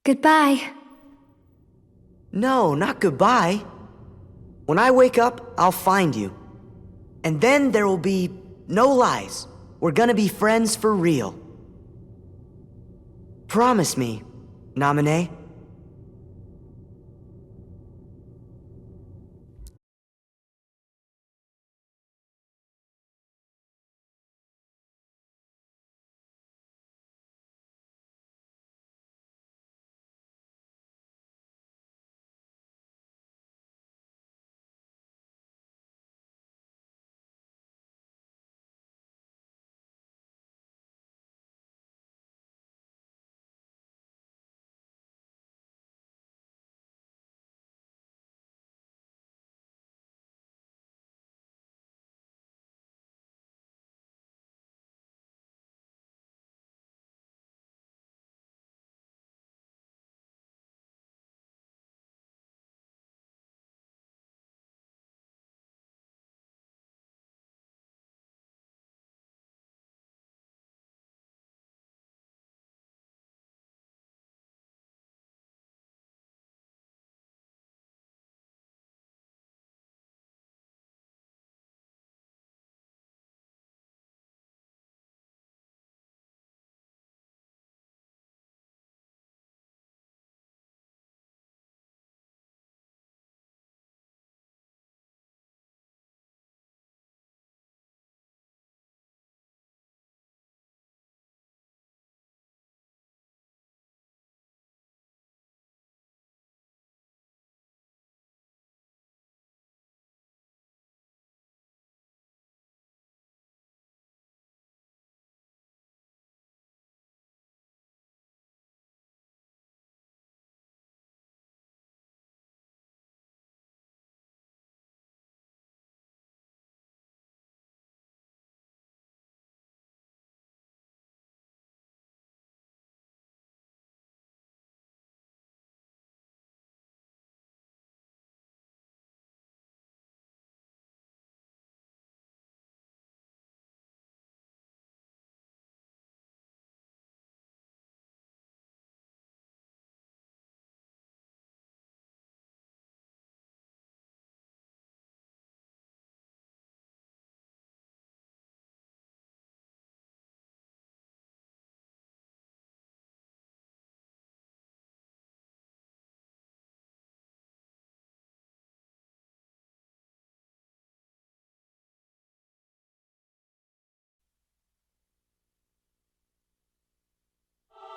Goodbye. No, not goodbye. When I wake up, I'll find you. And then there will be no lies. We're gonna be friends for real. Promise me, Namine.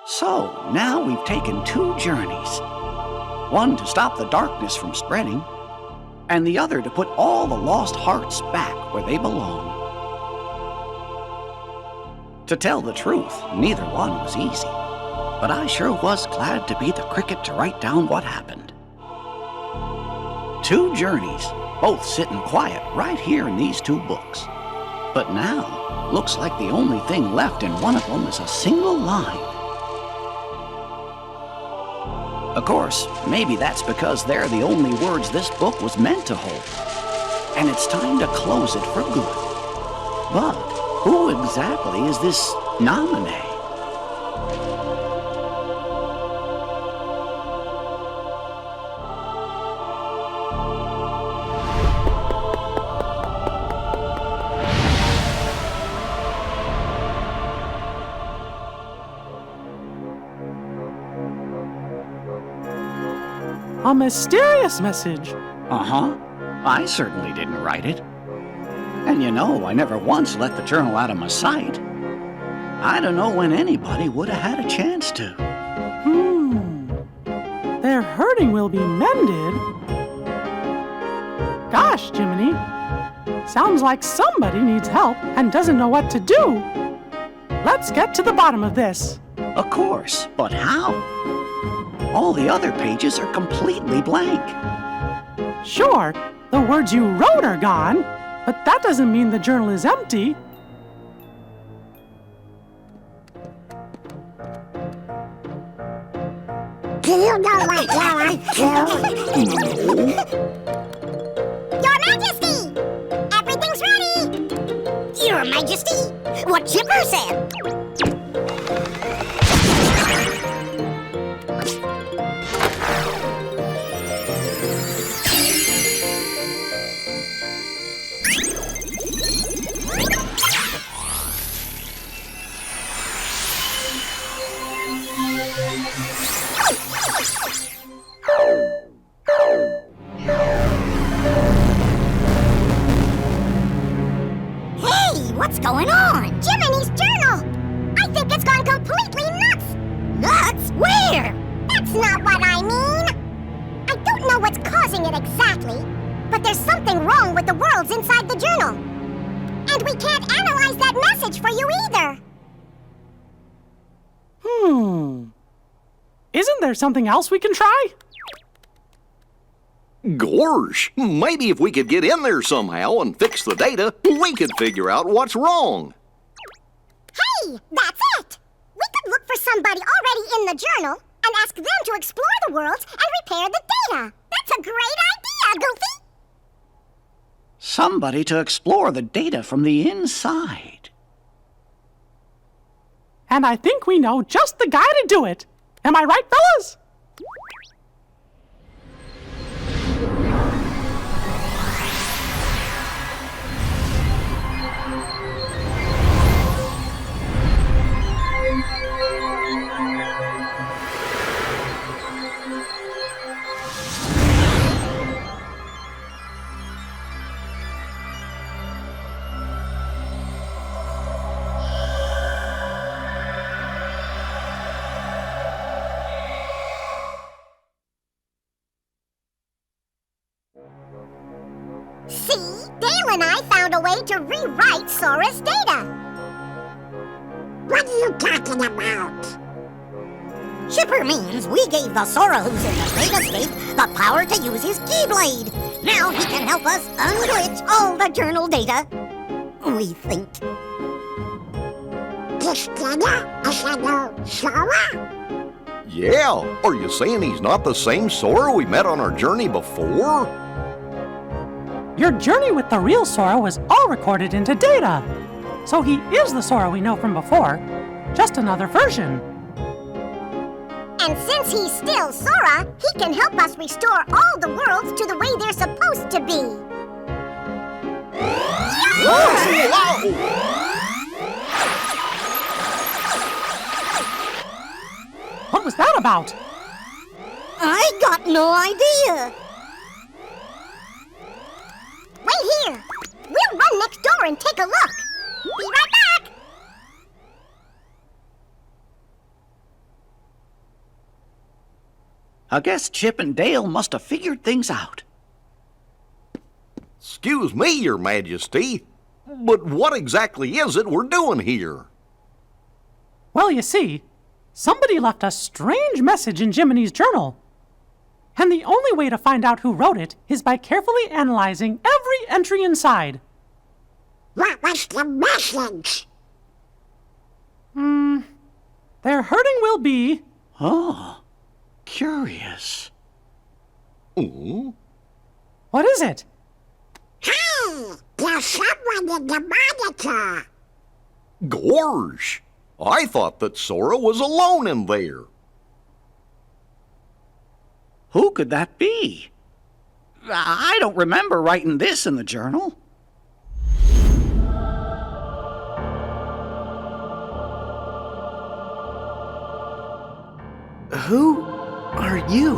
So, now we've taken 2 journeys. One to stop the darkness from spreading, and the other to put all the lost hearts back where they belong. To tell the truth, neither one was easy, but I sure was glad to be the cricket to write down what happened. 2 journeys, both sitting quiet right here in these 2 books. But now, looks like the only thing left in one of them is a single line. Of course, maybe that's because they're the only words this book was meant to hold. And it's time to close it for good. But who exactly is this nominee? A mysterious message. Uh-huh. I certainly didn't write it. And you know, I never once let the journal out of my sight. I don't know when anybody would have had a chance to. Their hurting will be mended. Gosh, Jiminy. Sounds like somebody needs help and doesn't know what to do. Let's get to the bottom of this. Of course, but how? All the other pages are completely blank. Sure, the words you wrote are gone, but that doesn't mean the journal is empty. Do you know what you're up to? Your Majesty! Everything's ready! Your Majesty! What Chipper said! Hey, what's going on? Jiminy's journal! I think it's gone completely nuts! Nuts? Where? That's not what I mean! I don't know what's causing it exactly, but there's something wrong with the worlds inside the journal. And we can't analyze that message for you either. Isn't there something else we can try? Gorsh, maybe if we could get in there somehow and fix the data, we could figure out what's wrong. Hey, that's it! We could look for somebody already in the journal and ask them to explore the worlds and repair the data. That's a great idea, Goofy! Somebody to explore the data from the inside. And I think we know just the guy to do it. Am I right, fellas? See? Dale and I found a way to rewrite Sora's data. What are you talking about? Chipper means we gave the Sora who's in the data state the power to use his Keyblade. Now he can help us unglitch all the journal data. We think. This data is a new Sora? Yeah, are you saying he's not the same Sora we met on our journey before? Your journey with the real Sora was all recorded into data. So he is the Sora we know from before, just another version. And since he's still Sora, he can help us restore all the worlds to the way they're supposed to be. What was that about? I got no idea. Wait here. We'll run next door and take a look. Be right back. I guess Chip and Dale must have figured things out. Excuse me, Your Majesty, but what exactly is it we're doing here? Well, you see, somebody left a strange message in Jiminy's journal. And the only way to find out who wrote it is by carefully analyzing every entry inside. What was the message? Their hurting will be... Oh, curious. Hmm? What is it? Hey, there's someone in the monitor. Gorsh, I thought that Sora was alone in there. Who could that be? I don't remember writing this in the journal. Who are you?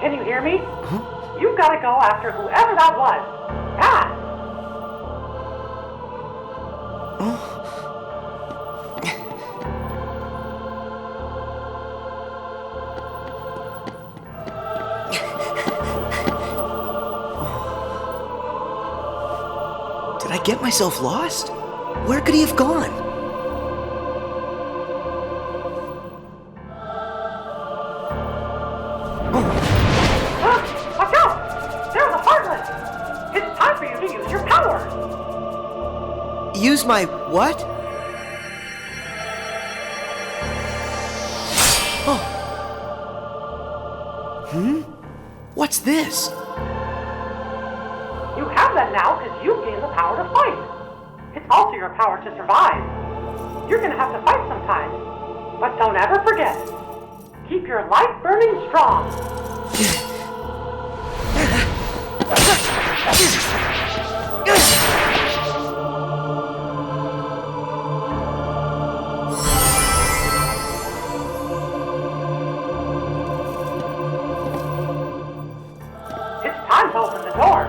Can you hear me? You've got to go after whoever that was. Fast! Did I get myself lost? Where could he have gone? Watch out! There's a heartless! It's time for you to use your power! Use my what? Oh. What's this? You have that now because you've gained the power to fight. It's also your power to survive. You're going to have to fight sometimes. But don't ever forget, Keep your light burning strong. It's time to open the door.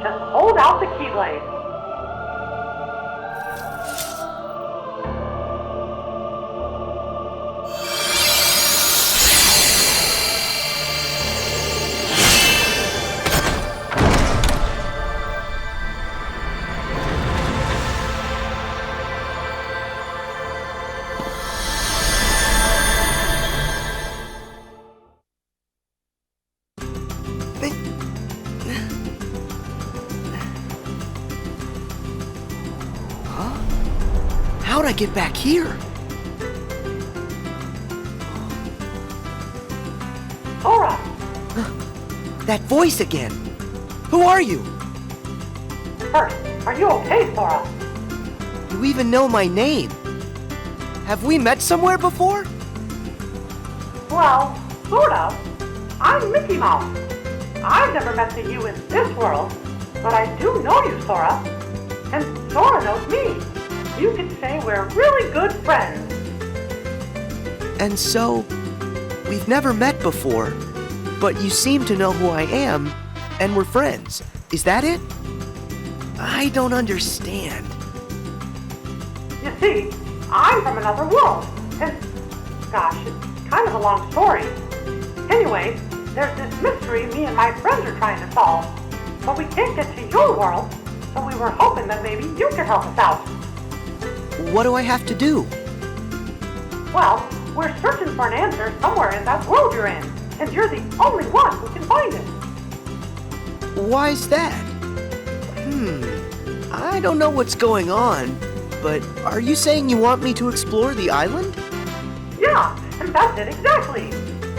Just hold out the keyblade. How'd I get back here? Sora! That voice again. Who are you? First, are you okay, Sora? You even know my name. Have we met somewhere before? Well, sort of. I'm Mickey Mouse. I've never met you in this world, but I do know you, Sora. And Sora knows me. You could say we're really good friends. And so, we've never met before, but you seem to know who I am, and we're friends. Is that it? I don't understand. You see, I'm from another world, and gosh, it's kind of a long story. Anyway, there's this mystery me and my friends are trying to solve, but we can't get to your world, so we were hoping that maybe you could help us out. What do I have to do? Well, we're searching for an answer somewhere in that world you're in, and you're the only one who can find it. Why's that? I don't know what's going on, but are you saying you want me to explore the island? Yeah, and that's it exactly.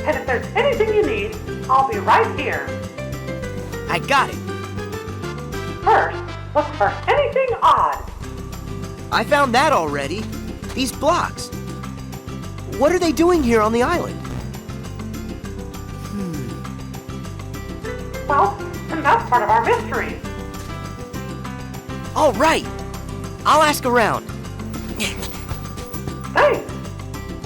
And if there's anything you need, I'll be right here. I got it. First, look for anything odd. I found that already. These blocks. What are they doing here on the island? Well, and that's part of our mystery. All right. I'll ask around. Thanks.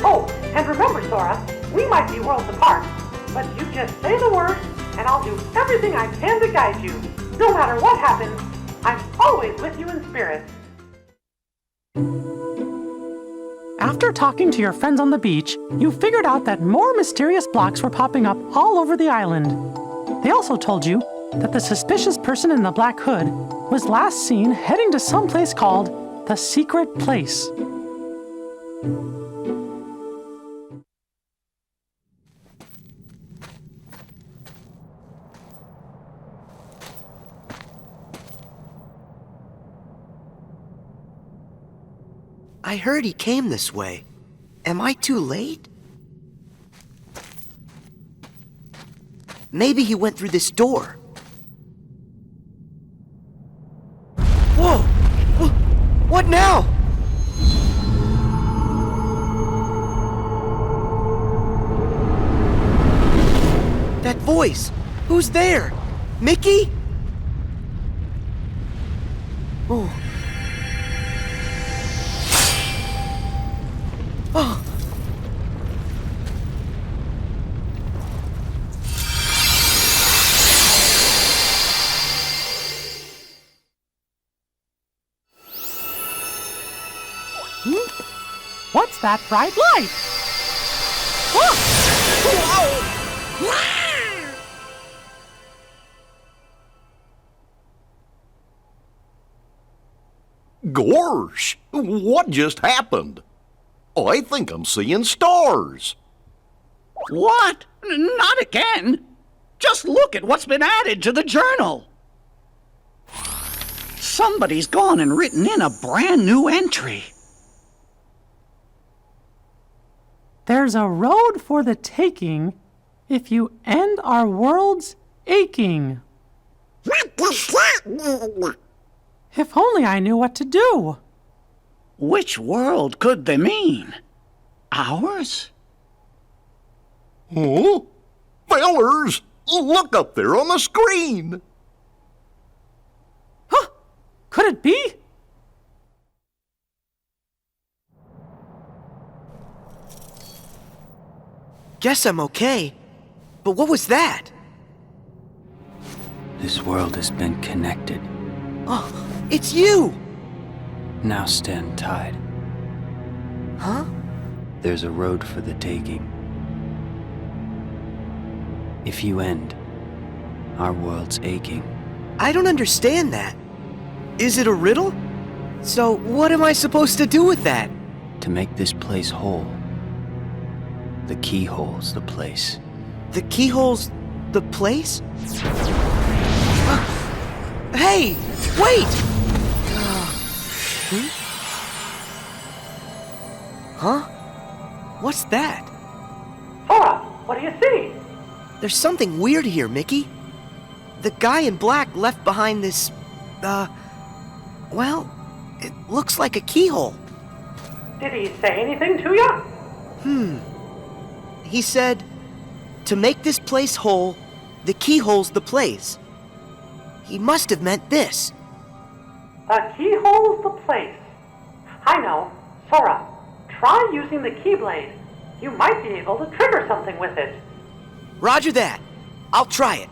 Oh, and remember, Sora, we might be worlds apart, but you just say the word, and I'll do everything I can to guide you. No matter what happens, I'm always with you in spirit. After talking to your friends on the beach, you figured out that more mysterious blocks were popping up all over the island. They also told you that the suspicious person in the black hood was last seen heading to some place called the Secret Place. I heard he came this way. Am I too late? Maybe he went through this door. Whoa! What now? That voice! Who's there? Mickey? Oh. Oh. What's that bright light? Gorsh, what just happened? Oh, I think I'm seeing stars. What? Not again. Just look at what's been added to the journal. Somebody's gone and written in a brand new entry. There's a road for the taking if you end our world's aching. What does that mean? If only I knew what to do. Which world could they mean? Ours? Oh, fellers, look up there on the screen. Huh? Could it be? Guess I'm okay. But what was that? This world has been connected. Oh, it's you! Now stand tied. Huh? There's a road for the taking. If you end, our world's aching. I don't understand that. Is it a riddle? So what am I supposed to do with that? To make this place whole, the keyhole's the place. The keyhole's the place? Hey! Wait! Huh? What's that? Sora, what do you see? There's something weird here, Mickey. The guy in black left behind this, well, it looks like a keyhole. Did he say anything to you? He said, to make this place whole, the keyhole's the place. He must have meant this. The keyhole's the place. I know. Sora, try using the keyblade. You might be able to trigger something with it. Roger that. I'll try it.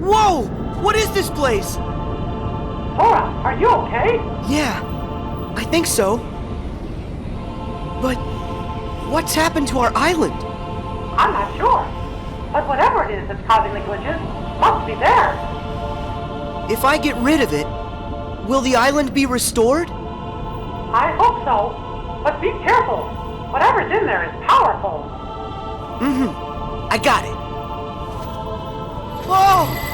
Whoa! What is this place? Sora, are you okay? Yeah, I think so. But what's happened to our island? I'm not sure. But whatever it is that's causing the glitches must be there. If I get rid of it, will the island be restored? I hope so. But be careful. Whatever's in there is powerful. I got it. Whoa!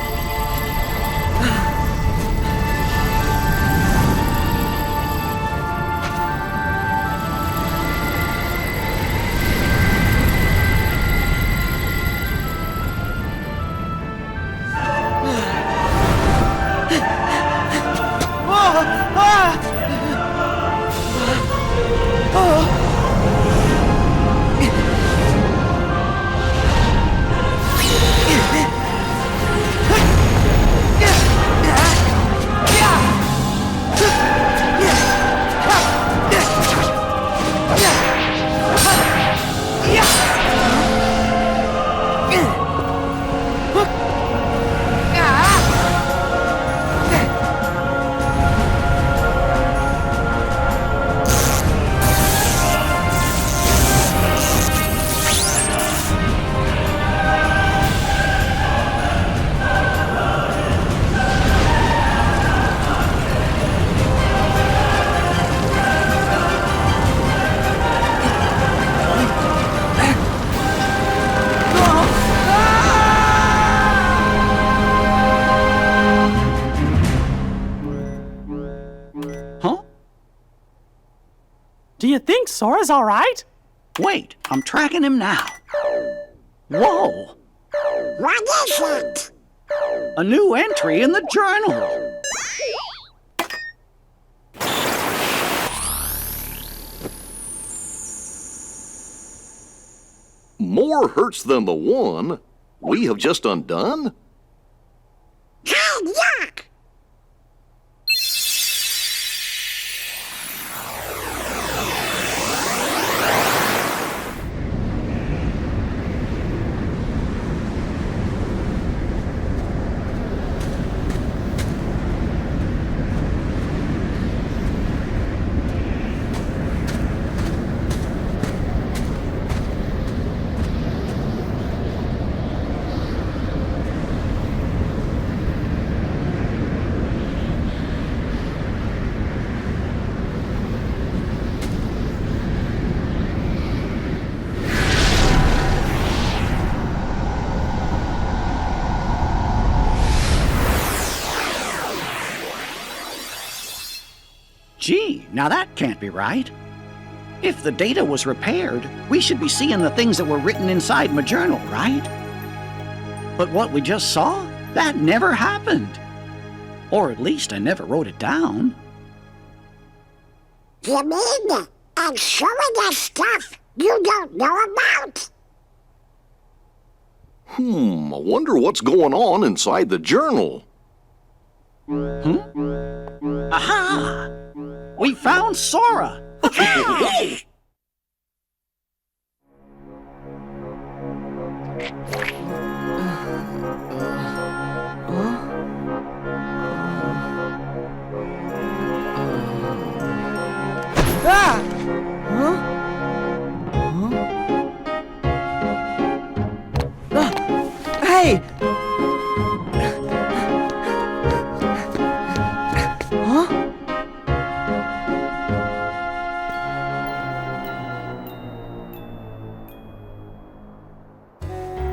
Do you think Sora's all right? Wait, I'm tracking him now. Whoa! What is it? A new entry in the journal. More hurts than the one we have just undone? Hey, yuck! Gee, now that can't be right. If the data was repaired, we should be seeing the things that were written inside my journal, right? But what we just saw, That never happened. Or at least I never wrote it down. You mean I'm showing us stuff you don't know about? I wonder what's going on inside the journal. Aha! We found Sora! Ah! Huh? Hey! Huh?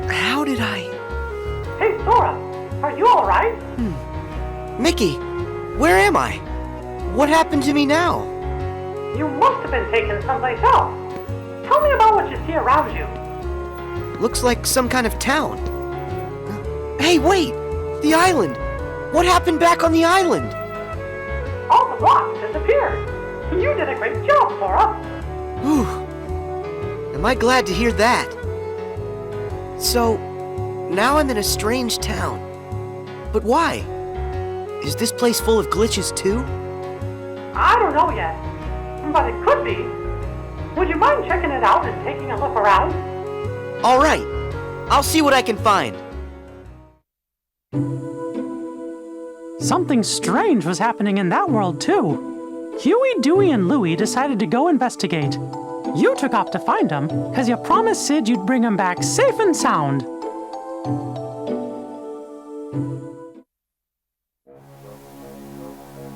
How did I... Hey, Sora, are you all right? Mickey, where am I? What happened to me now? You must have been taken someplace else. Tell me about what you see around you. Looks like some kind of town. Hey, wait! The island! What happened back on the island? All the blocks disappeared. You did a great job, Sora. Whew. Am I glad to hear that? So, now I'm in a strange town. But why? Is this place full of glitches too? I don't know yet, but it could be. Would you mind checking it out and taking a look around? All right. I'll see what I can find. Something strange was happening in that world, too. Huey, Dewey, and Louie decided to go investigate. You took off to find them, because you promised Sid you'd bring him back safe and sound.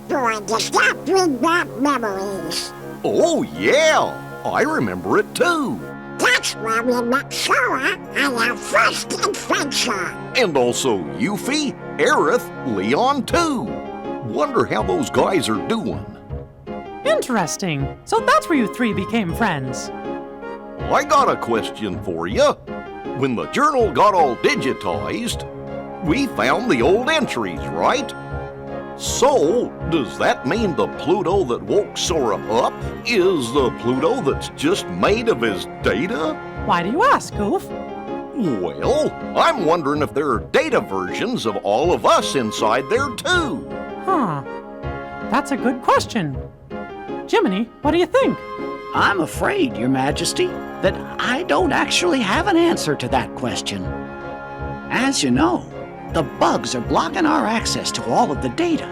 Boy, does that bring back memories. Oh, yeah! I remember it too. That's where we met Sora on our first adventure. And also Yuffie, Aerith, Leon too. Wonder how those guys are doing. Interesting. So that's where you three became friends. I got a question for you. When the journal got all digitized, we found the old entries, right? So, does that mean the Pluto that woke Sora up is the Pluto that's just made of his data? Why do you ask, Goof? Well, I'm wondering if there are data versions of all of us inside there too. Huh. That's a good question. Jiminy, what do you think? I'm afraid, Your Majesty, that I don't actually have an answer to that question. As you know, the bugs are blocking our access to all of the data.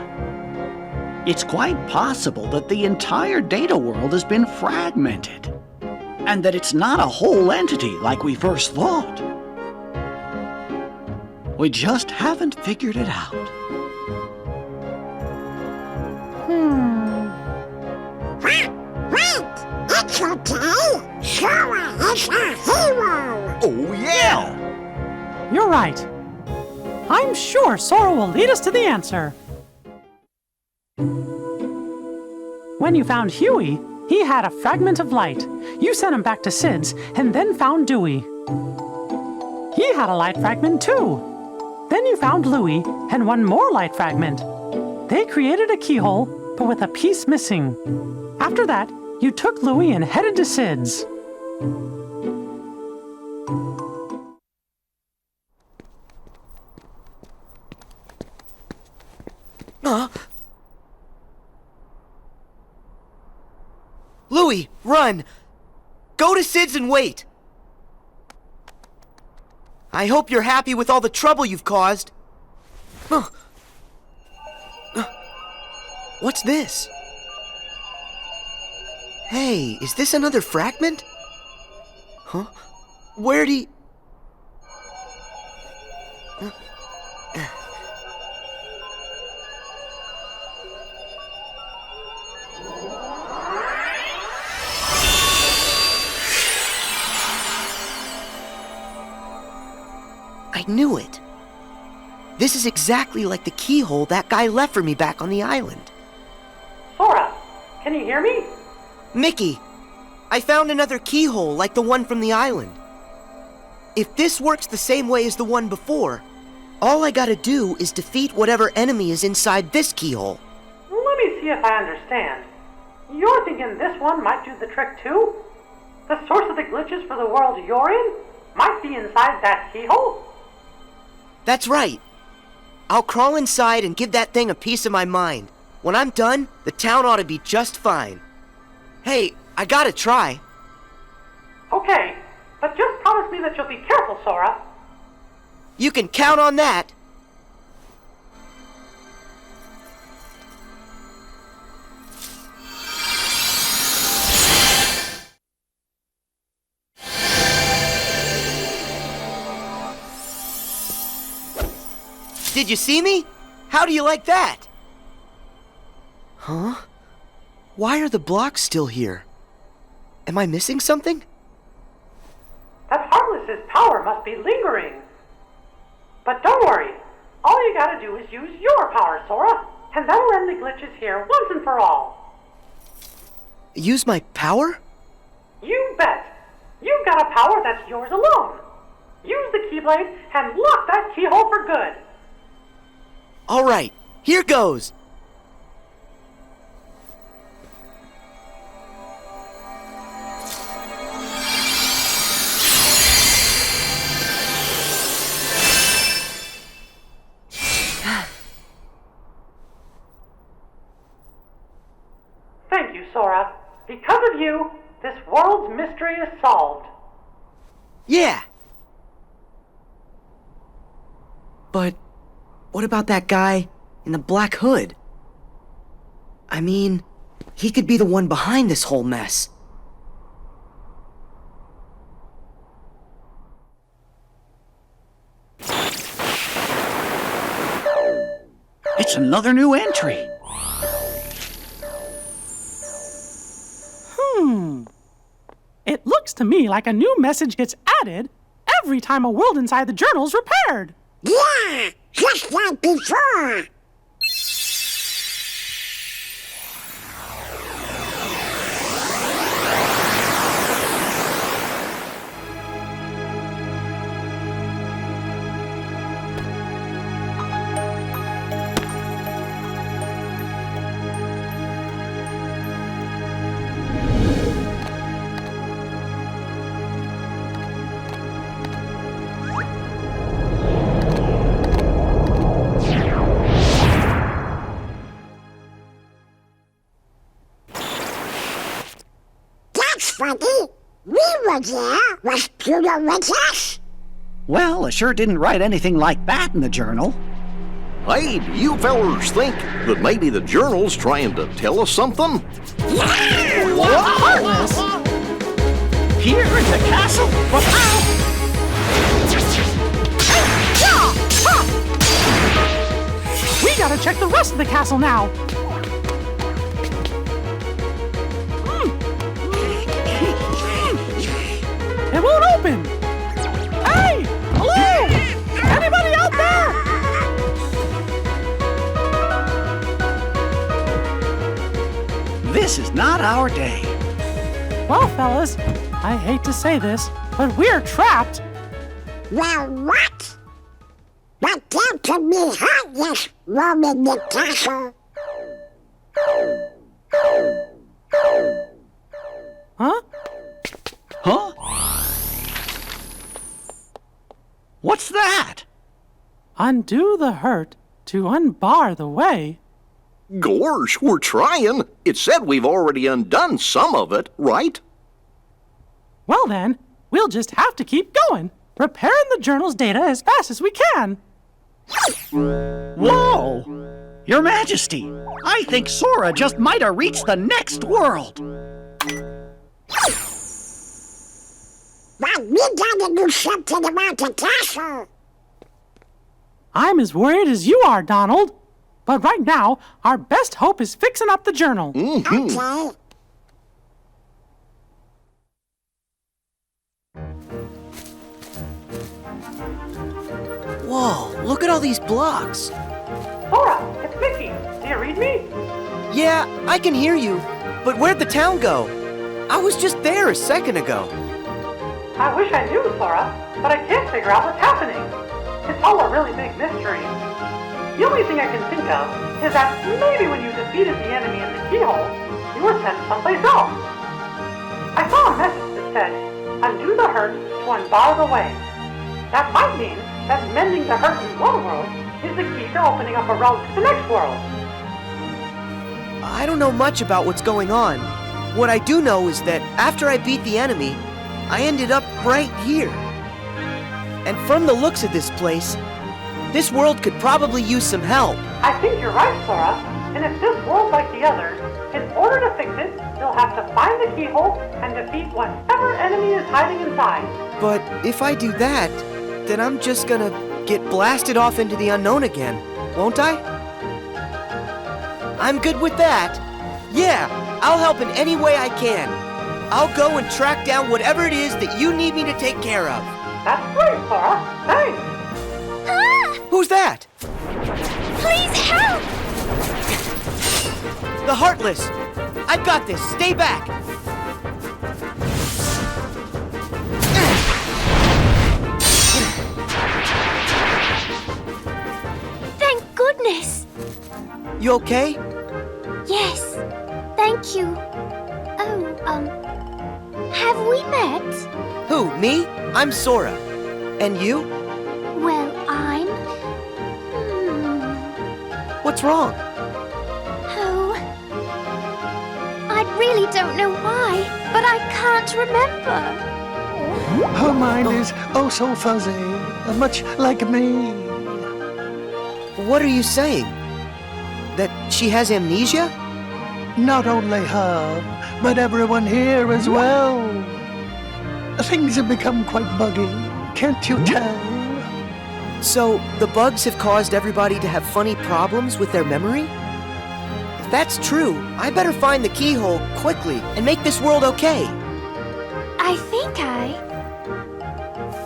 It's quite possible that the entire data world has been fragmented, and that it's not a whole entity like we first thought. We just haven't figured it out. Wait! It's okay! Sora is our hero! Oh, yeah! You're right. I'm sure Sora will lead us to the answer. When you found Huey, he had a fragment of light. You sent him back to Sid's and then found Dewey. He had a light fragment too. Then you found Louie and one more light fragment. They created a keyhole, but with a piece missing. After that, you took Louie and headed to Sid's. Louie, run! Go to Sid's and wait! I hope you're happy with all the trouble you've caused. What's this? Hey, is this another fragment? Huh? Where'd he... I knew it. This is exactly like the keyhole that guy left for me back on the island. Sora, can you hear me? Mickey, I found another keyhole like the one from the island. If this works the same way as the one before, All I gotta do is defeat whatever enemy is inside this keyhole. Let me see if I understand. You're thinking this one might do the trick too? The source of the glitches for the world you're in might be inside that keyhole? That's right. I'll crawl inside and give that thing a piece of my mind. When I'm done, the town ought to be just fine. Hey, I gotta try. Okay, but just promise me that you'll be careful, Sora. You can count on that. Did you see me? How do you like that? Huh? Why are the blocks still here? Am I missing something? That Heartless's power must be lingering. But don't worry. All you gotta do is use your power, Sora, and that'll end the glitches here once and for all. Use my power? You bet. You've got a power that's yours alone. Use the Keyblade and lock that keyhole for good. All right, here goes. Thank you, Sora. Because of you, this world's mystery is solved. Yeah. But what about that guy in the black hood? I mean, he could be the one behind this whole mess. It's another new entry. It looks to me like a new message gets added every time a world inside the journal's repaired. Yeah, just like before. Funny, we were there. Was Pluto with us? Well, I sure didn't write anything like that in the journal. Hey, do you fellers think that maybe the journal's trying to tell us something? Heartless! Here in the castle? But how? We gotta check the rest of the castle now. It won't open! Hey! Hello! Anybody out there? This is not our day. Well, fellas, I hate to say this, but we're trapped. Well, what? But there could be Heartless roaming the castle. Huh? Huh? What's that? Undo the hurt to unbar the way. Gorsh, we're trying. It said we've already undone some of it, right? Well then, we'll just have to keep going, repairing the journal's data as fast as we can. Whoa! Your Majesty, I think Sora just might have reached the next world. But we gotta do something about the castle. I'm as worried as you are, Donald. But right now, our best hope is fixing up the journal. Okay. Whoa, look at all these blocks. Sora, it's Mickey. Do you read me? Yeah, I can hear you. But where'd the town go? I was just there a second ago. I wish I knew, Sora, but I can't figure out what's happening. It's all a really big mystery. The only thing I can think of is that maybe when you defeated the enemy in the keyhole, you were sent someplace else. I saw a message that said, undo the hurt to unbar the way. That might mean that mending the hurt in one world is the key to opening up a road to the next world. I don't know much about what's going on. What I do know is that after I beat the enemy, I ended up right here. And from the looks of this place, this world could probably use some help. I think you're right, Sora. And if this world's like the others, in order to fix it, you'll have to find the keyhole and defeat whatever enemy is hiding inside. But if I do that, then I'm just gonna get blasted off into the unknown again, won't I? I'm good with that. Yeah, I'll help in any way I can. I'll go and track down whatever it is that you need me to take care of. That's great, Sora. Thanks. Ah! Who's that? Please help! The Heartless! I've got this. Stay back! Thank goodness! You okay? Yes, thank you. Oh, have we met? Who, me? I'm Sora. And you? Well, I'm... What's wrong? Oh... I really don't know why, but I can't remember. Her mind is oh so fuzzy, much like me. What are you saying? That she has amnesia? Not only her, but everyone here as well. Things have become quite buggy, can't you tell? So, the bugs have caused everybody to have funny problems with their memory? If that's true, I better find the keyhole quickly and make this world okay. I think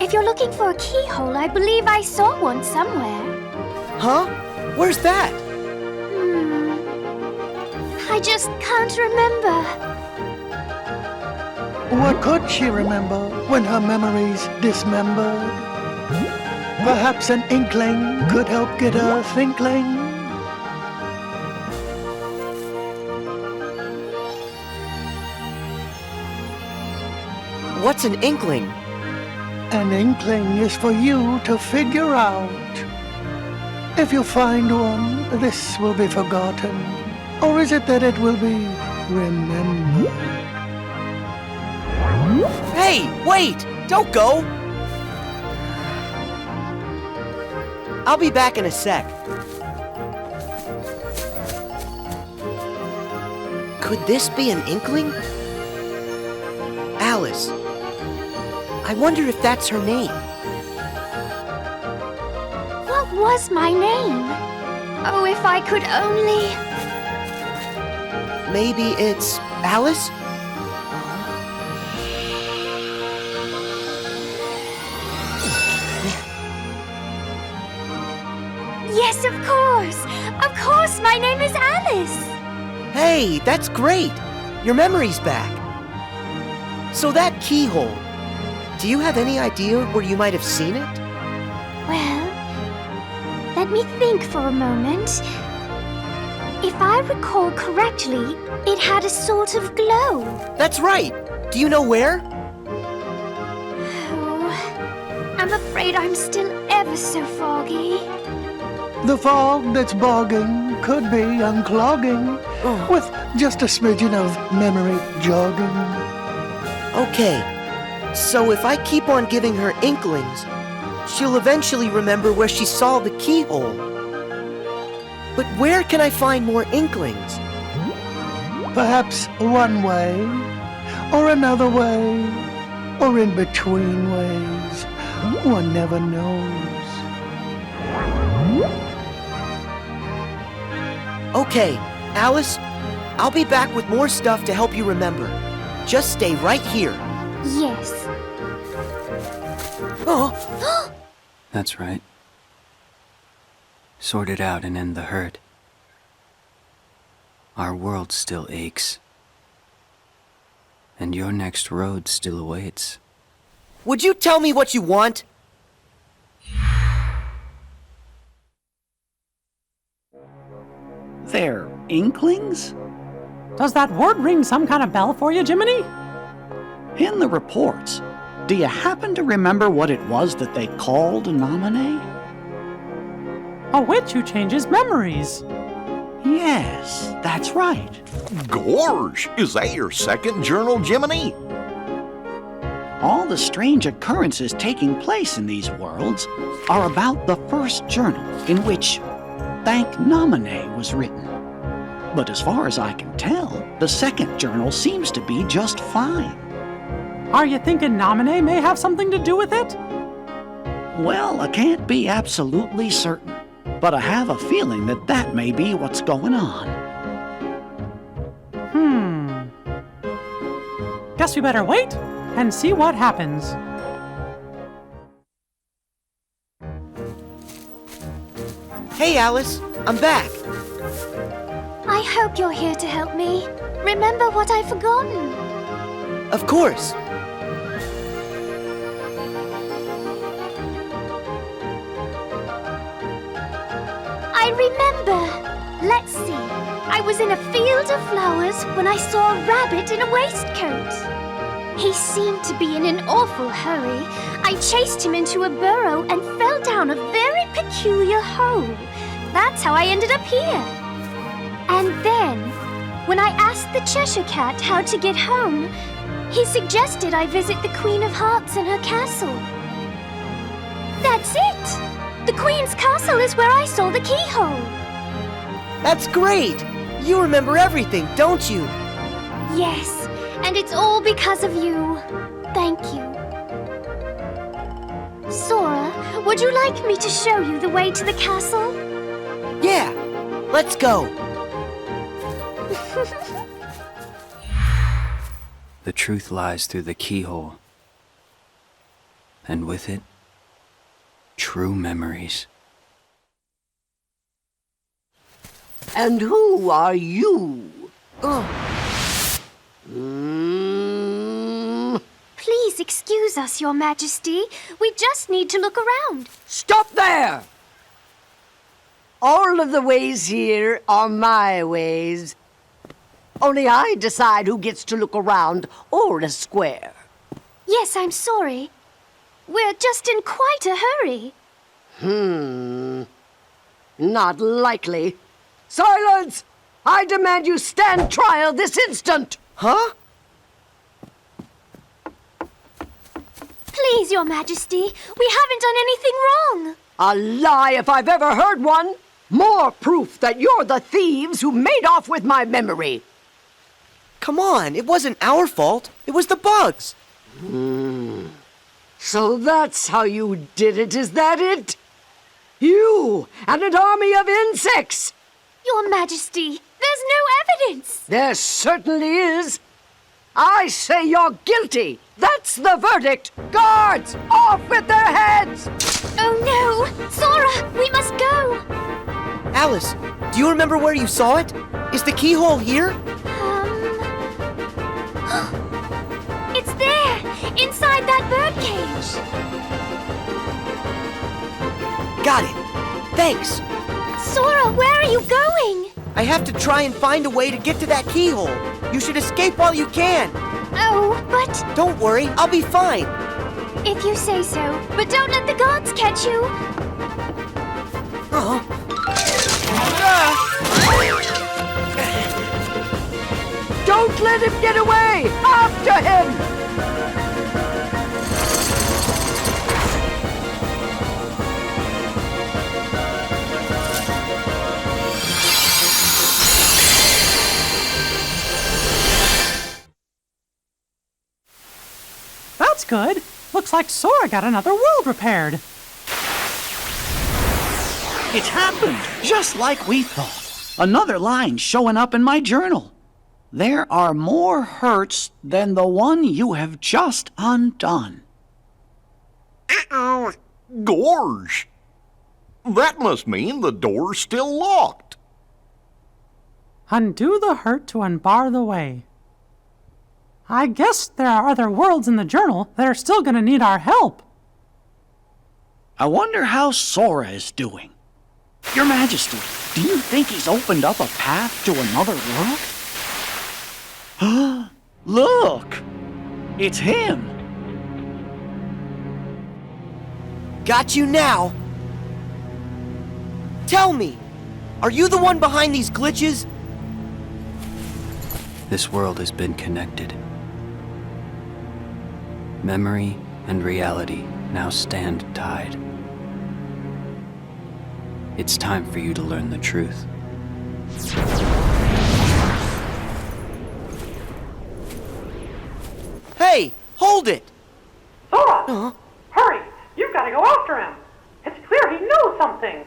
If you're looking for a keyhole, I believe I saw one somewhere. Huh? Where's that? I just can't remember. What could she remember when her memory's dismembered? Perhaps an inkling could help get her thinkling. What's an inkling? An inkling is for you to figure out. If you find one, this will be forgotten. Or is it that it will be remembered? Hey, wait! Don't go! I'll be back in a sec. Could this be an inkling? Alice. I wonder if that's her name. What was my name? Oh, if I could only... Maybe it's Alice? Yes, of course! Of course, my name is Alice! Hey, that's great! Your memory's back. So that keyhole, do you have any idea where you might have seen it? Well, let me think for a moment. If I recall correctly, it had a sort of glow. That's right! Do you know where? Oh, I'm afraid I'm still ever so foggy. The fog that's bogging could be unclogging with just a smidgen of memory jogging. Okay, so if I keep on giving her inklings, she'll eventually remember where she saw the keyhole. But where can I find more inklings? Perhaps one way, or another way, or in between ways. One never knows. Okay, Alice, I'll be back with more stuff to help you remember. Just stay right here. Yes. Oh, That's right. Sort it out and end the hurt. Our world still aches. And your next road still awaits. would you tell me what you want? They're inklings? Does that word ring some kind of bell for you, Jiminy? In the reports, do you happen to remember what it was that they called Nominee? A witch who changes memories. Yes, that's right. Gorge, is that your second journal, Jiminy? All the strange occurrences taking place in these worlds are about the first journal in which Thank Nominee was written. But as far as I can tell, the second journal seems to be just fine. Are you thinking Nominee may have something to do with it? Well, I can't be absolutely certain, but I have a feeling that that may be what's going on. Guess we better wait and see what happens. Hey, Alice, I'm back. I hope you're here to help me. Remember what I've forgotten. Of course. I remember. Let's see. I was in a field of flowers when I saw a rabbit in a waistcoat. He seemed to be in an awful hurry. I chased him into a burrow and fell down a very peculiar hole. That's how I ended up here. And then, when I asked the Cheshire Cat how to get home, he suggested I visit the Queen of Hearts and her castle. That's it! The Queen's castle is where I saw the keyhole. That's great. You remember everything, don't you? Yes, and it's all because of you. Thank you. Sora, would you like me to show you the way to the castle? Yeah, let's go. The truth lies through the keyhole. And with it, true memories. And who are you? Please excuse us, Your Majesty. We just need to look around. Stop there! All of the ways here are my ways. Only I decide who gets to look around or a square. Yes, I'm sorry. We're just in quite a hurry. Not likely. Silence! I demand you stand trial this instant! Huh? Please, Your Majesty, we haven't done anything wrong. A lie if I've ever heard one! More proof that you're the thieves who made off with my memory! Come on, it wasn't our fault. It was the bugs. So that's how you did it, is that it? You and an army of insects! Your Majesty, there's no evidence. There certainly is. I say you're guilty. That's the verdict. Guards, off with their heads! Oh no! Sora, we must go! Alice, do you remember where you saw it? Is the keyhole here? It's there! Inside that birdcage! Got it. Thanks. Sora, where are you going? I have to try and find a way to get to that keyhole. You should escape while you can. Oh, but... Don't worry, I'll be fine. If you say so, but don't let the guards catch you. Don't let him get away! After him! That's good. Looks like Sora got another world repaired. It's happened, just like we thought. Another line showing up in my journal. There are more hurts than the one you have just undone. Uh-oh. Gorge! That must mean the door's still locked. Undo the hurt to unbar the way. I guess there are other worlds in the journal that are still gonna need our help. I wonder how Sora is doing. Your Majesty, do you think he's opened up a path to another world? Look! It's him! Got you now. Tell me, are you the one behind these glitches? This world has been connected. Memory and reality now stand tied. It's time for you to learn the truth. Hey, hold it! Sora! Hurry! You've got to go after him! It's clear he knows something!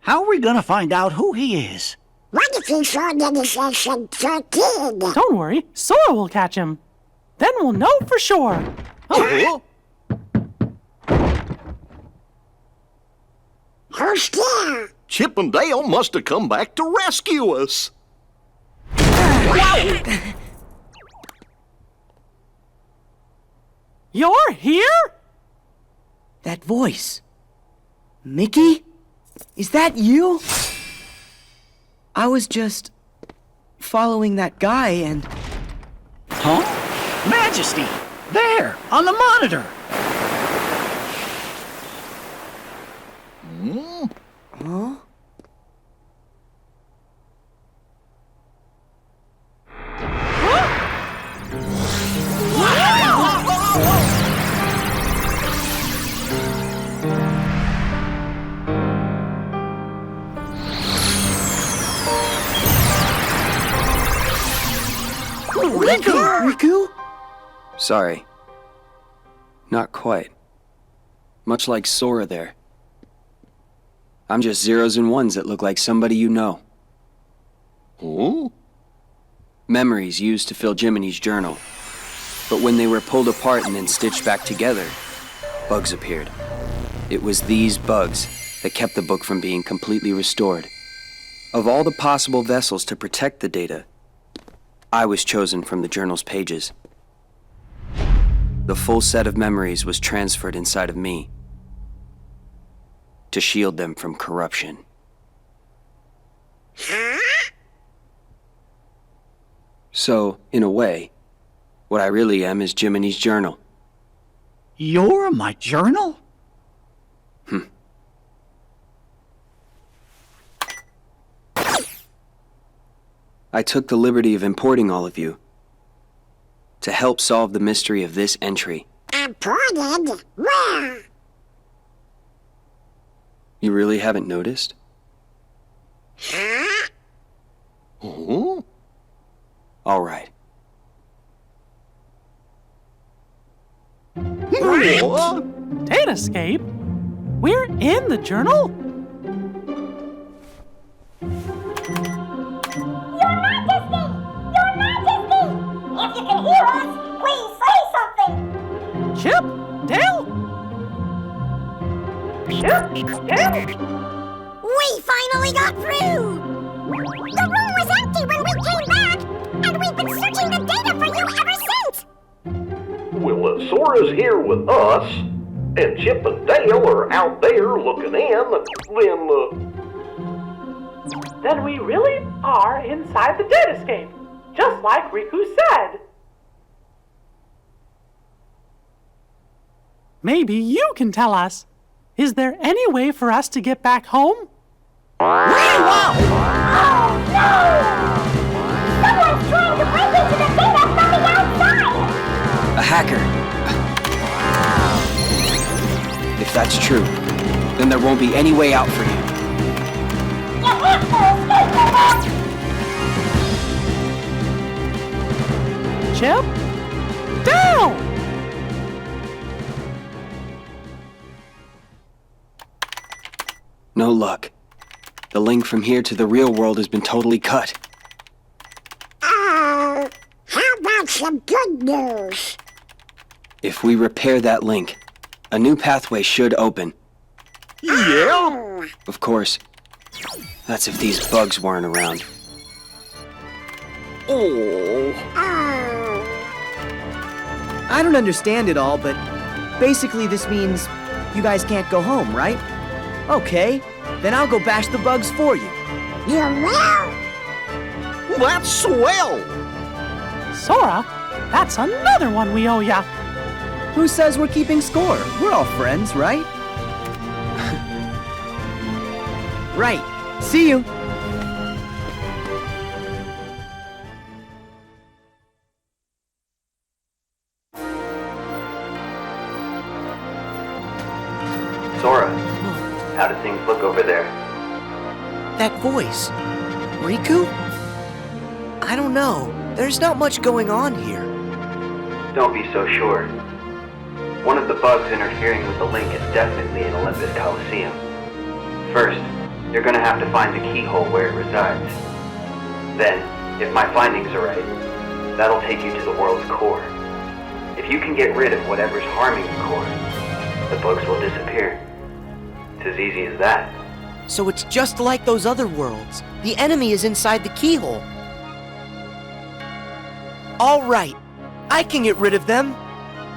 How are we gonna find out who he is? What if he saw the Section 13? Don't worry, Sora will catch him. Then we'll know for sure. Oh. Who's there? Chip and Dale must have come back to rescue us. You're here? That voice. Mickey? Is that you? I was just following that guy and... Huh? Majesty! There, on the monitor! Huh? Riku? Sorry. Not quite. Much like Sora there. I'm just zeros and ones that look like somebody you know. Oh? Memories used to fill Jiminy's journal. But when they were pulled apart and then stitched back together, bugs appeared. It was these bugs that kept the book from being completely restored. Of all the possible vessels to protect the data, I was chosen from the journal's pages. The full set of memories was transferred inside of me to shield them from corruption. So, in a way, what I really am is Jiminy's journal. You're my journal? I took the liberty of importing all of you to help solve the mystery of this entry. Imported? Where? You really haven't noticed? Huh? Oh? All right. Datascape? We're in the journal? If you can hear us, please say something! Chip? Dale? Chip? Dale? We finally got through! The room was empty when we came back, and we've been searching the data for you ever since! Well, Sora's here with us, and Chip and Dale are out there looking in, Then we really are inside the datascape, just like Riku said. Maybe you can tell us. Is there any way for us to get back home? Oh no! Someone's trying to break into the data from the outside! A hacker. If that's true, then there won't be any way out for you. You have to escape from us! Chip? Dale! No luck. The link from here to the real world has been totally cut. Oh, how about some good news? If we repair that link, a new pathway should open. Yeah? Of course, that's if these bugs weren't around. Oh. I don't understand it all, but Basically, this means you guys can't go home, right? Okay, then I'll go bash the bugs for you. You will? That's swell! Sora, that's another one we owe ya. Who says we're keeping score? We're all friends, right? Right. See you. Sora, how do things look over there? That voice. Riku? I don't know. There's not much going on here. Don't be so sure. One of the bugs interfering with the link is definitely in Olympus Coliseum. First, you're gonna have to find the keyhole where it resides. Then, if my findings are right, that'll take you to the world's core. If you can get rid of whatever's harming the core, the bugs will disappear. It's as easy as that. So it's just like those other worlds. The enemy is inside the keyhole. All right. I can get rid of them.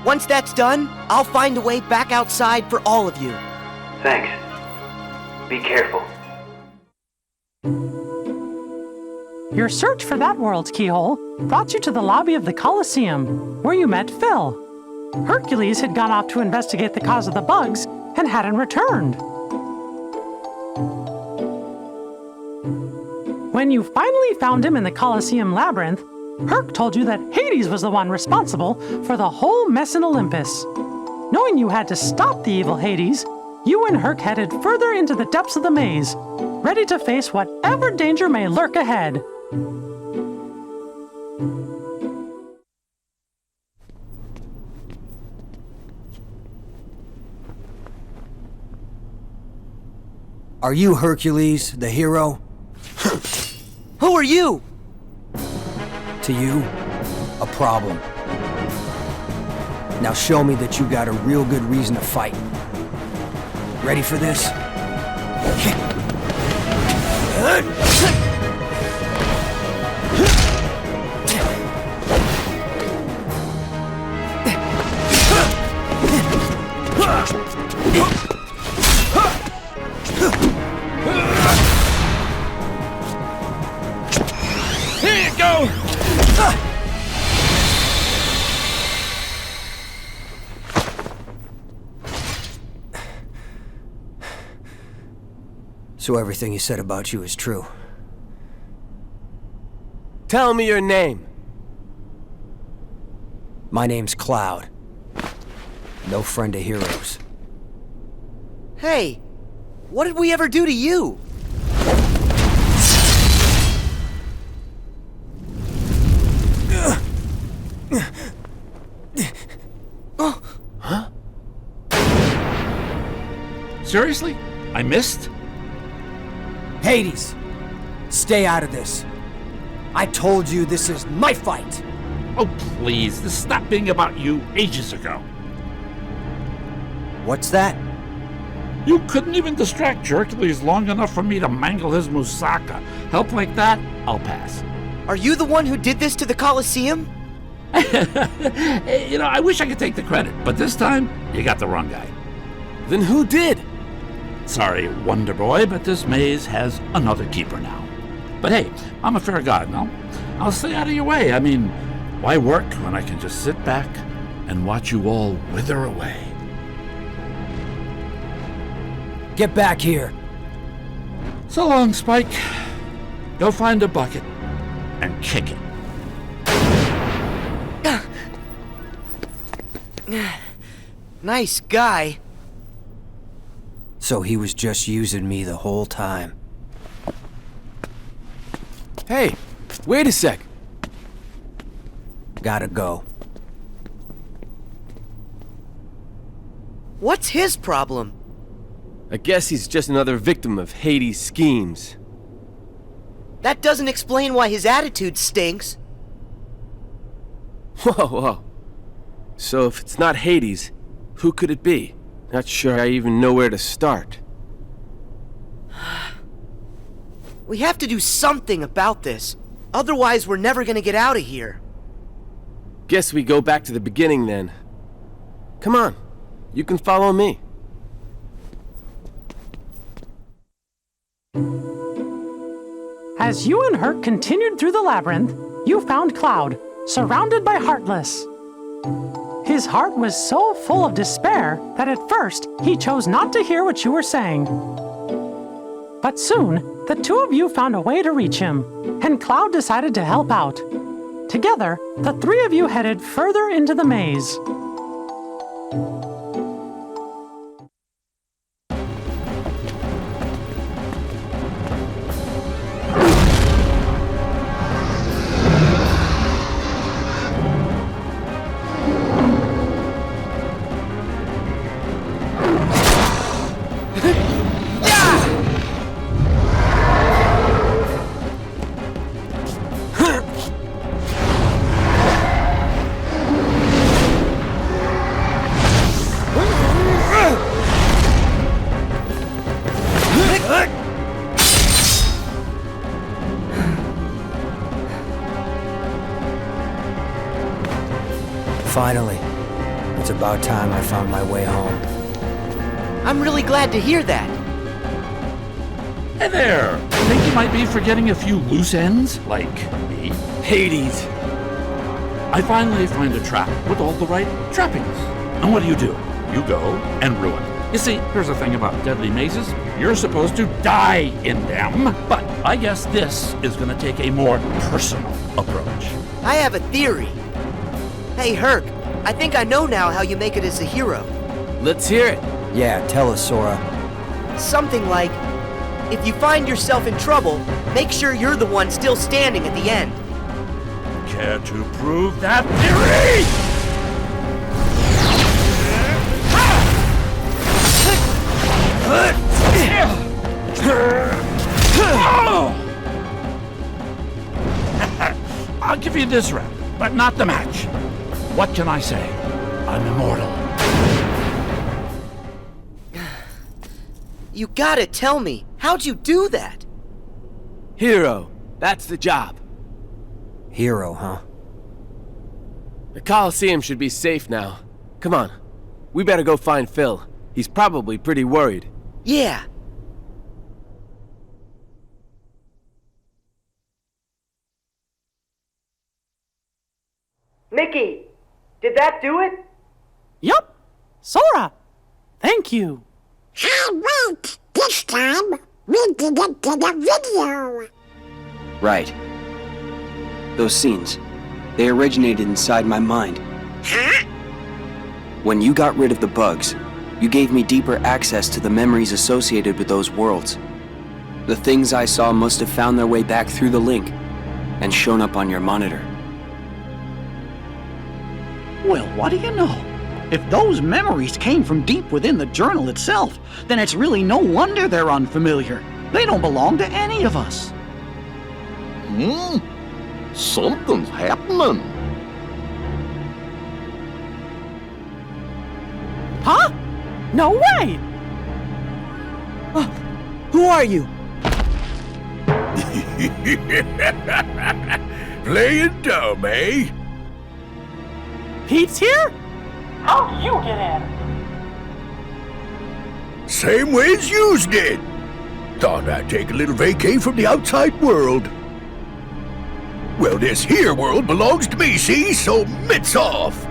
Once that's done, I'll find a way back outside for all of you. Thanks. Be careful. Your search for that world's keyhole brought you to the lobby of the Colosseum, where you met Phil. Hercules had gone off to investigate the cause of the bugs and hadn't returned. When you finally found him in the Colosseum labyrinth, Herc told you that Hades was the one responsible for the whole mess in Olympus. Knowing you had to stop the evil Hades, you and Herc headed further into the depths of the maze, ready to face whatever danger may lurk ahead. Are you Hercules, the hero? Who are you? To you, a problem. Now show me that you got a real good reason to fight. Ready for this? Here you go! So everything he said about you is true. Tell me your name. My name's Cloud. No friend of heroes. Hey, what did we ever do to you? Huh? Seriously? I missed? Hades! Stay out of this. I told you this is my fight! Oh, please. This stopped being about you ages ago. What's that? You couldn't even distract Hercules long enough for me to mangle his moussaka. Help like that? I'll pass. Are you the one who did this to the Colosseum? You know, I wish I could take the credit, but this time, you got the wrong guy. Then who did? Sorry, Wonder Boy, but this maze has another keeper now. But hey, I'm a fair god, no? I'll stay out of your way. I mean, why work when I can just sit back and watch you all wither away? Get back here! So long, Spike. Go find a bucket and kick it. Nice guy. So he was just using me the whole time. Hey, wait a sec. Gotta go. What's his problem? I guess he's just another victim of Hades' schemes. That doesn't explain why his attitude stinks. Whoa. So if it's not Hades, who could it be? Not sure I even know where to start. We have to do something about this. Otherwise, we're never gonna get out of here. Guess we go back to the beginning then. Come on, You can follow me. As you and Herc continued through the labyrinth, you found Cloud, surrounded by Heartless. His heart was so full of despair that at first he chose not to hear what you were saying. But soon, the two of you found a way to reach him, and Cloud decided to help out. Together, the three of you headed further into the maze. Finally. It's about time I found my way home. I'm really glad to hear that. Hey there! Think you might be forgetting a few loose ends? Like me? Hades! I finally find a trap with all the right trappings. And what do? You go and ruin. You see, here's the thing about deadly mazes. You're supposed to die in them. But I guess this is gonna take a more personal approach. I have a theory. Hey, Herc, I think I know now how you make it as a hero. Let's hear it. Yeah, tell us, Sora. Something like, if you find yourself in trouble, make sure you're the one still standing at the end. Care to prove that theory? I'll give you this round, but not the match. What can I say? I'm immortal. You gotta tell me, how'd you do that? Hero. That's the job. Hero, huh? The Coliseum should be safe now. Come on. We better go find Phil. He's probably pretty worried. Yeah. Mickey, did that do it? Yup! Sora! Thank you! Hey, wait! This time, we did it to the video! Right. Those scenes, they originated inside my mind. Huh? When you got rid of the bugs, you gave me deeper access to the memories associated with those worlds. The things I saw must have found their way back through the link and shown up on your monitor. Well, what do you know? If those memories came from deep within the journal itself, then it's really no wonder they're unfamiliar. They don't belong to any of us. Something's happening. Huh? No way! Who are you? Playing dumb, eh? Pete's here? How'd you get in? Same way as yous did. Thought I'd take a little vacay from the outside world. Well, this here world belongs to me, see? So mitts off.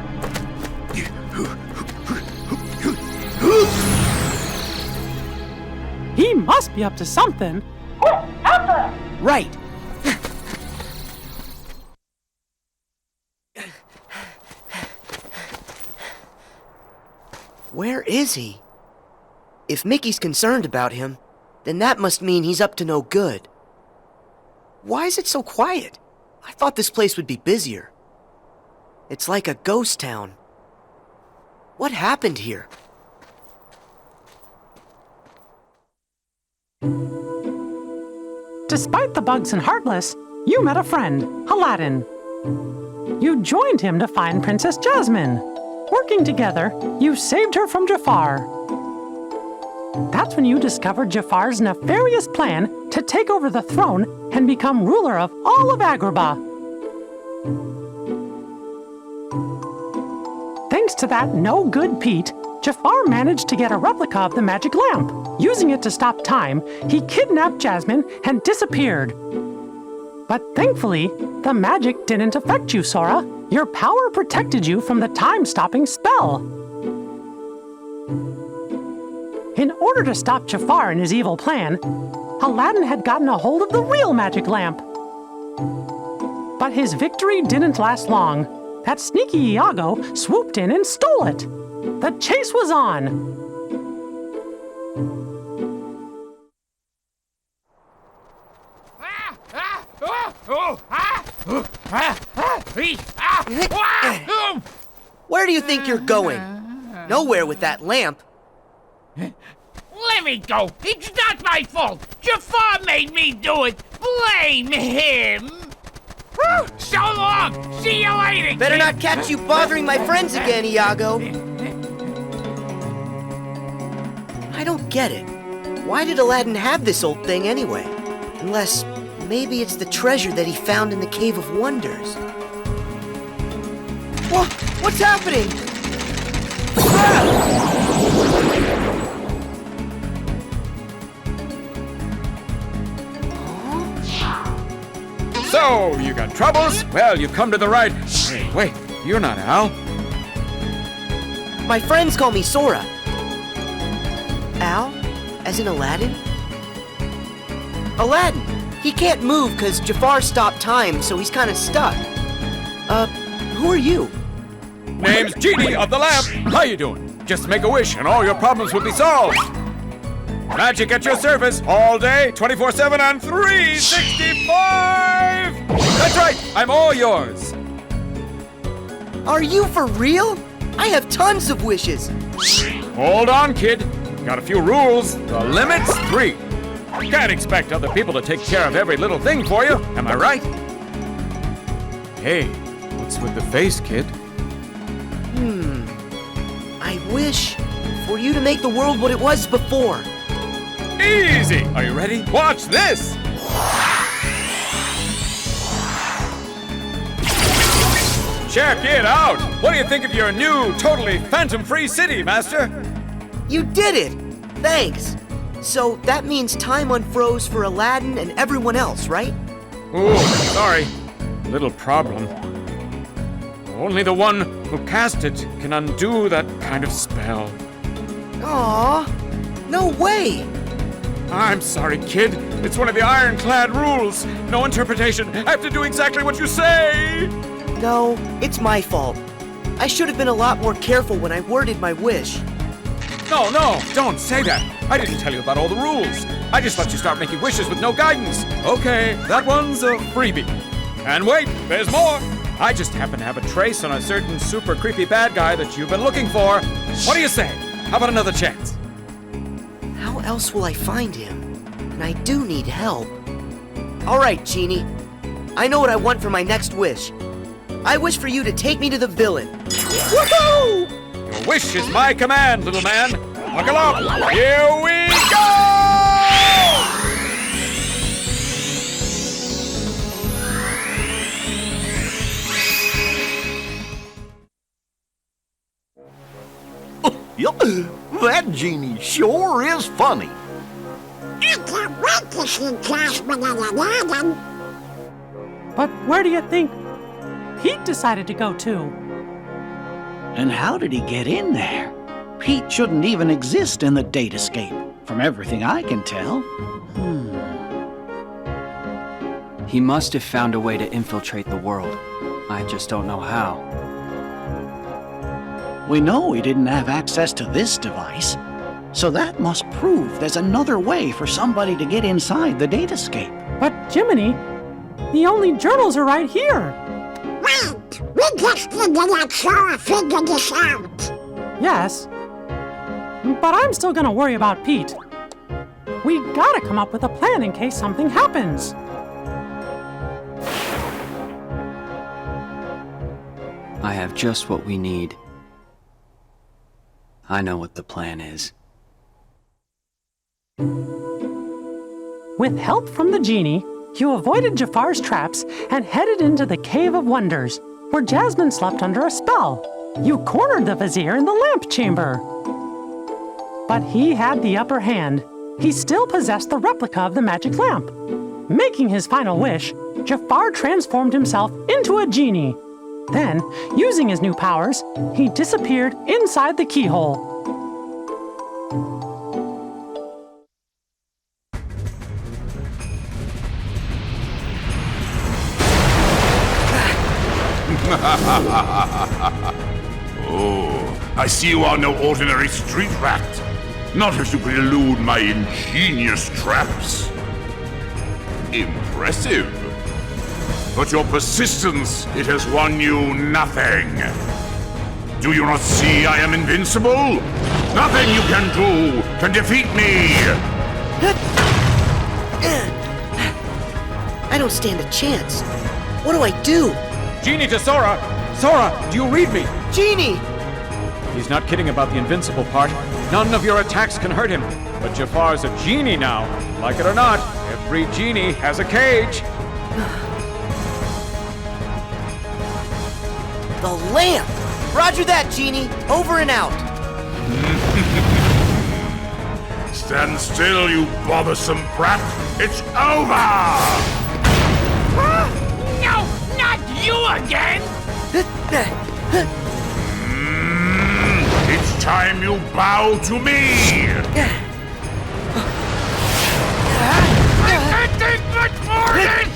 He must be up to something. Quick, after him! Right. Where is he? If Mickey's concerned about him, then that must mean he's up to no good. Why is it so quiet? I thought this place would be busier. It's like a ghost town. What happened here? Despite the bugs and Heartless, you met a friend, Aladdin. You joined him to find Princess Jasmine. Working together, you saved her from Jafar. That's when you discovered Jafar's nefarious plan to take over the throne and become ruler of all of Agrabah. Thanks to that no-good Pete, Jafar managed to get a replica of the magic lamp. Using it to stop time, he kidnapped Jasmine and disappeared. But thankfully, the magic didn't affect you, Sora. Your power protected you from the time-stopping spell. In order to stop Jafar and his evil plan, Aladdin had gotten a hold of the real magic lamp. But his victory didn't last long. That sneaky Iago swooped in and stole it. The chase was on. Where do you think you're going? Nowhere with that lamp. Let me go. It's not my fault. Jafar made me do it. Blame him. So long. See you later. Better not catch you bothering my friends again, Iago. I don't get it. Why did Aladdin have this old thing anyway? Unless maybe it's the treasure that he found in the Cave of Wonders. What's happening? So, you got troubles? Well, you've come to the right... Wait, you're not Al. My friends call me Sora. Al? As in Aladdin? Aladdin! He can't move because Jafar stopped time, so he's kind of stuck. Who are you? Name's Genie of the Lamp. How you doing? Just make a wish and all your problems will be solved. Magic at your service all day, 24/7 and 365! That's right, I'm all yours. Are you for real? I have tons of wishes. Hold on, kid. Got a few rules. The limit's 3. Can't expect other people to take care of every little thing for you, am I right? Hey, what's with the face, kid? I wish for you to make the world what it was before. Easy! Are you ready? Watch this! Check it out! What do you think of your new, totally phantom-free city, Master? You did it! Thanks. So that means time unfroze for Aladdin and everyone else, right? Ooh, sorry. Little problem. Only the one who cast it can undo that kind of spell. Aww, no way! I'm sorry, kid. It's one of the ironclad rules. No interpretation. I have to do exactly what you say. No, it's my fault. I should have been a lot more careful when I worded my wish. No, don't say that. I didn't tell you about all the rules. I just let you start making wishes with no guidance. Okay, that one's a freebie. And wait, there's more. I just happen to have a trace on a certain super creepy bad guy that you've been looking for. What do you say? How about another chance? How else will I find him? And I do need help. All right, Genie. I know what I want for my next wish. I wish for you to take me to the villain. Woohoo! Your wish is my command, little man. Buckle up. Here we go! Yup, that genie sure is funny. I can't wait to see Jasmine and Aladdin. But where do you think Pete decided to go to? And how did he get in there? Pete shouldn't even exist in the datascape, from everything I can tell. He must have found a way to infiltrate the world. I just don't know how. We know he didn't have access to this device, so that must prove there's another way for somebody to get inside the datascape. But Jiminy, the only journals are right here. Wait, we just need to let Sora figure this out. Yes, but I'm still gonna worry about Pete. We gotta come up with a plan in case something happens. I have just what we need. I know what the plan is. With help from the genie, you avoided Jafar's traps and headed into the Cave of Wonders, where Jasmine slept under a spell. You cornered the vizier in the lamp chamber. But he had the upper hand. He still possessed the replica of the magic lamp. Making his final wish, Jafar transformed himself into a genie. Then, using his new powers, he disappeared inside the keyhole. Oh, I see you are no ordinary street rat. Not if you could elude my ingenious traps. Impressive. But your persistence, it has won you nothing. Do you not see I am invincible? Nothing you can do can defeat me! I don't stand a chance. What do I do? Genie to Sora! Sora, do you read me? Genie! He's not kidding about the invincible part. None of your attacks can hurt him. But Jafar's a genie now. Like it or not, every genie has a cage. The lamp! Roger that, Genie. Over and out. Stand still, you bothersome brat. It's over! No, not you again! It's time you bow to me! I can't take much more of this!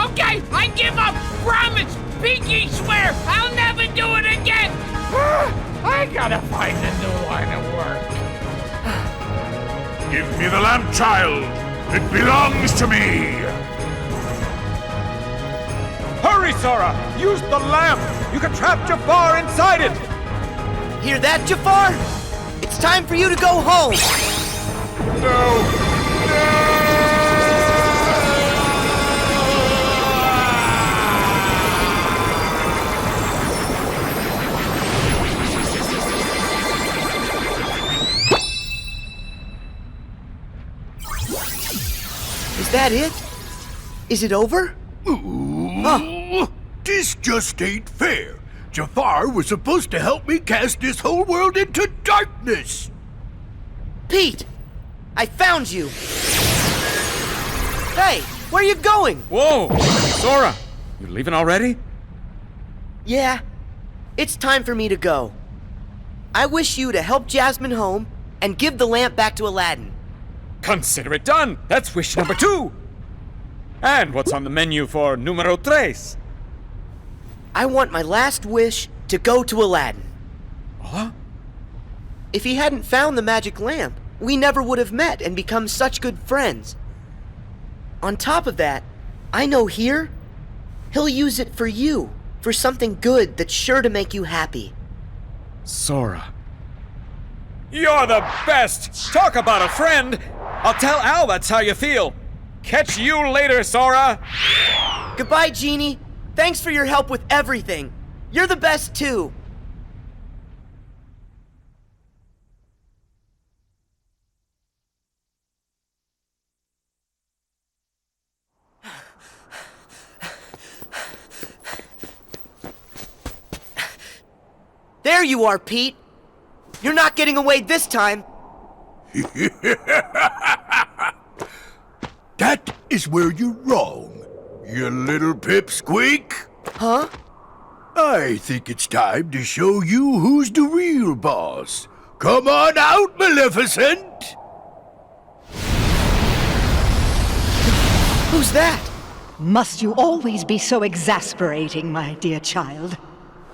Okay, I give up! Promise! Pinky swear! I'll never do it again! I gotta find a new line of work. Give me the lamp, child! It belongs to me! Hurry, Sora! Use the lamp! You can trap Jafar inside it! Hear that, Jafar? It's time for you to go home! Is that it? Is it over? This just ain't fair. Jafar was supposed to help me cast this whole world into darkness. Pete! I found you! Hey, where are you going? Whoa! Sora! You leaving already? Yeah, it's time for me to go. I wish you to help Jasmine home and give the lamp back to Aladdin. Consider it done! That's wish number 2! And what's on the menu for numero 3? I want my last wish to go to Aladdin. Huh? If he hadn't found the magic lamp, we never would have met and become such good friends. On top of that, I know here, he'll use it for you, for something good that's sure to make you happy. Sora. You're the best! Talk about a friend! I'll tell Al that's how you feel. Catch you later, Sora! Goodbye, Genie. Thanks for your help with everything. You're the best, too. There you are, Pete. You're not getting away this time. That is where you're wrong, you little pipsqueak. Huh? I think it's time to show you who's the real boss. Come on out, Maleficent! Who's that? Must you always be so exasperating, my dear child?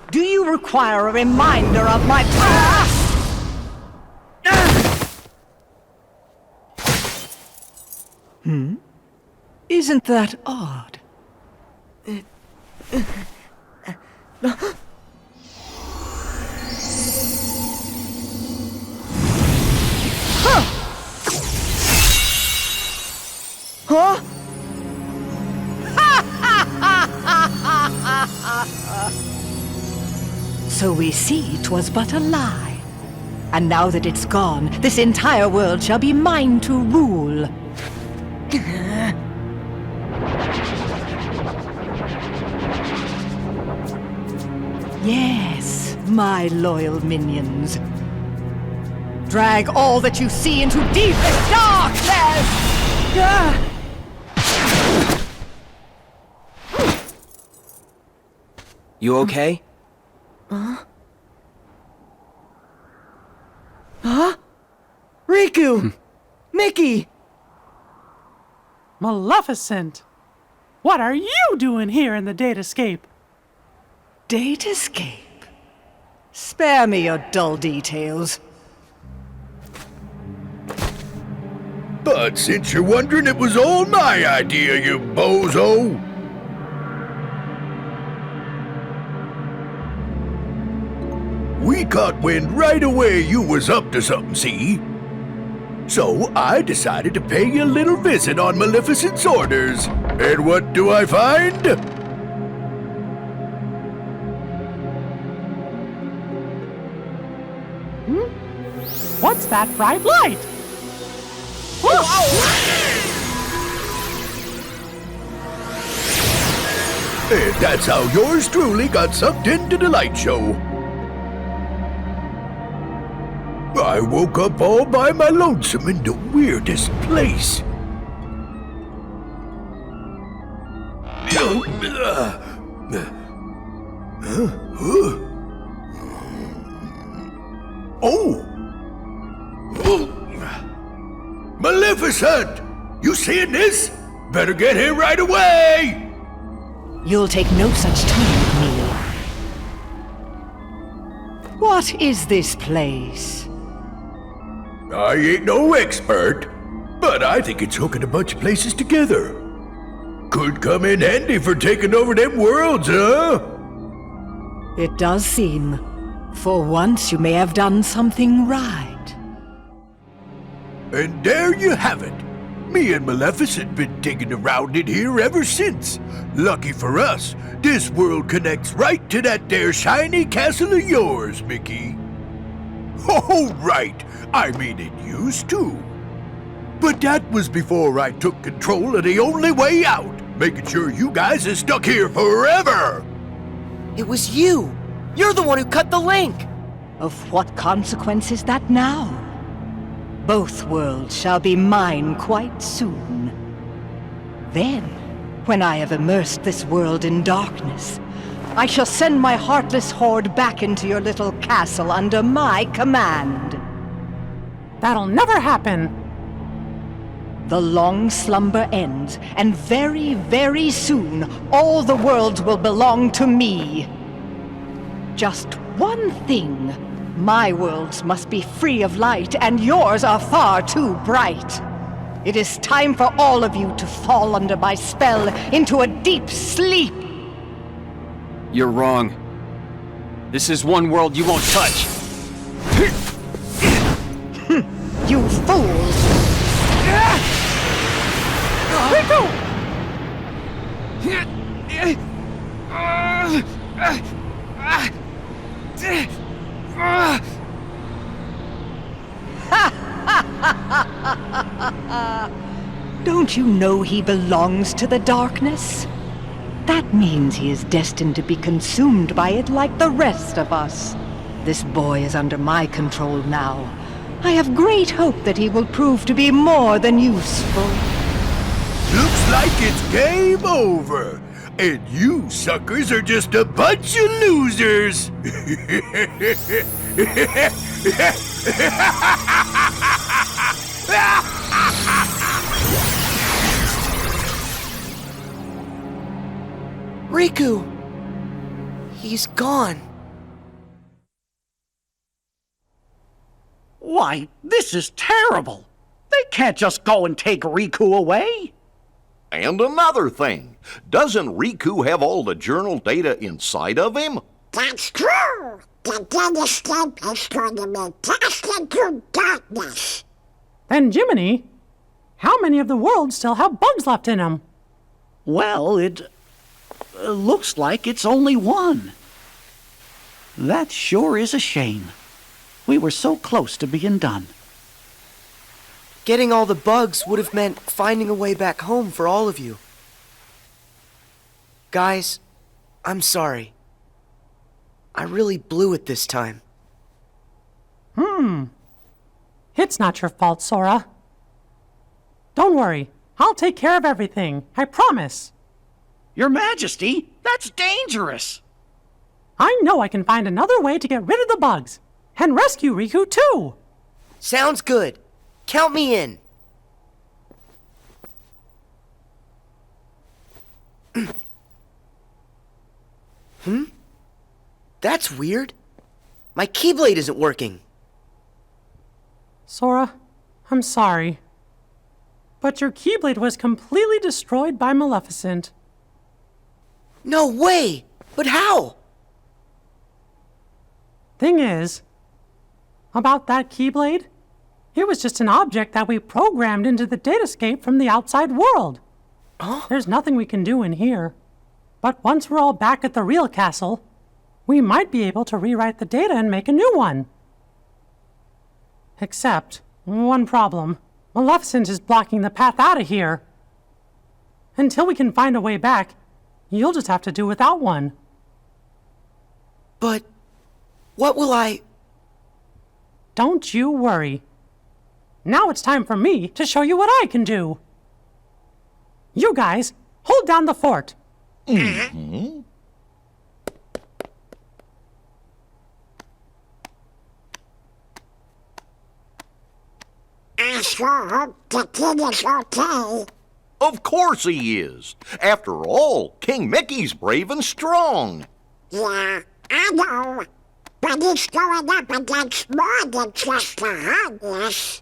Do you require a reminder of my past? Isn't that odd? Huh? So we see 'twas but a lie. And now that it's gone, this entire world shall be mine to rule. Yes, my loyal minions. Drag all that you see into deepest darkness! You okay? Huh? Riku! Mickey! Maleficent! What are you doing here in the Datascape? Datascape? Spare me your dull details. But since you're wondering, it was all my idea, you bozo! We caught wind right away you was up to something, see? So I decided to pay you a little visit on Maleficent's orders. And what do I find? What's that bright light? And that's how yours truly got sucked into the light show. I woke up all by my lonesome in the weirdest place. Oh! Maleficent! You seeing this? Better get here right away! You'll take no such time with me. What is this place? I ain't no expert, but I think it's hooking a bunch of places together. Could come in handy for taking over them worlds, huh? It does seem. For once you may have done something right. And there you have it. Me and Maleficent been digging around in here ever since. Lucky for us, this world connects right to that there shiny castle of yours, Mickey. Oh, right. I mean, it used to. But that was before I took control of the only way out, making sure you guys are stuck here forever. It was you. You're the one who cut the link. Of what consequence is that now? Both worlds shall be mine quite soon. Then, when I have immersed this world in darkness, I shall send my heartless horde back into your little castle under my command. That'll never happen. The long slumber ends, and very, very soon, all the worlds will belong to me. Just one thing. My worlds must be free of light, and yours are far too bright. It is time for all of you to fall under my spell into a deep sleep. You're wrong. This is one world you won't touch. You fools! Riku! Don't you know he belongs to the darkness? That means he is destined to be consumed by it like the rest of us. This boy is under my control now. I have great hope that he will prove to be more than useful. Looks like it's game over. And you suckers are just a bunch of losers. Riku! He's gone. Why, this is terrible. They can't just go and take Riku away. And another thing, doesn't Riku have all the journal data inside of him? That's true. The Datascape is going to be tossed into darkness. Then, Jiminy, how many of the worlds still have bugs left in them? Well, it looks like it's only one. That sure is a shame. We were so close to being done. Getting all the bugs would have meant finding a way back home for all of you. Guys, I'm sorry. I really blew it this time. It's not your fault, Sora. Don't worry. I'll take care of everything. I promise. Your Majesty, that's dangerous. I know I can find another way to get rid of the bugs. And rescue Riku, too. Sounds good. Count me in. That's weird. My Keyblade isn't working. Sora, I'm sorry. But your Keyblade was completely destroyed by Maleficent. No way! But how? Thing is, about that Keyblade, it was just an object that we programmed into the datascape from the outside world. Huh? There's nothing we can do in here. But once we're all back at the real castle, we might be able to rewrite the data and make a new one. Except, one problem. Maleficent is blocking the path out of here. Until we can find a way back, you'll just have to do without one. But what will I... Don't you worry. Now it's time for me to show you what I can do. You guys, hold down the fort. Mm-hmm. I sure hope the kid is okay. Of course he is. After all, King Mickey's brave and strong. Yeah, I know. But he's going up against more than just the homeless.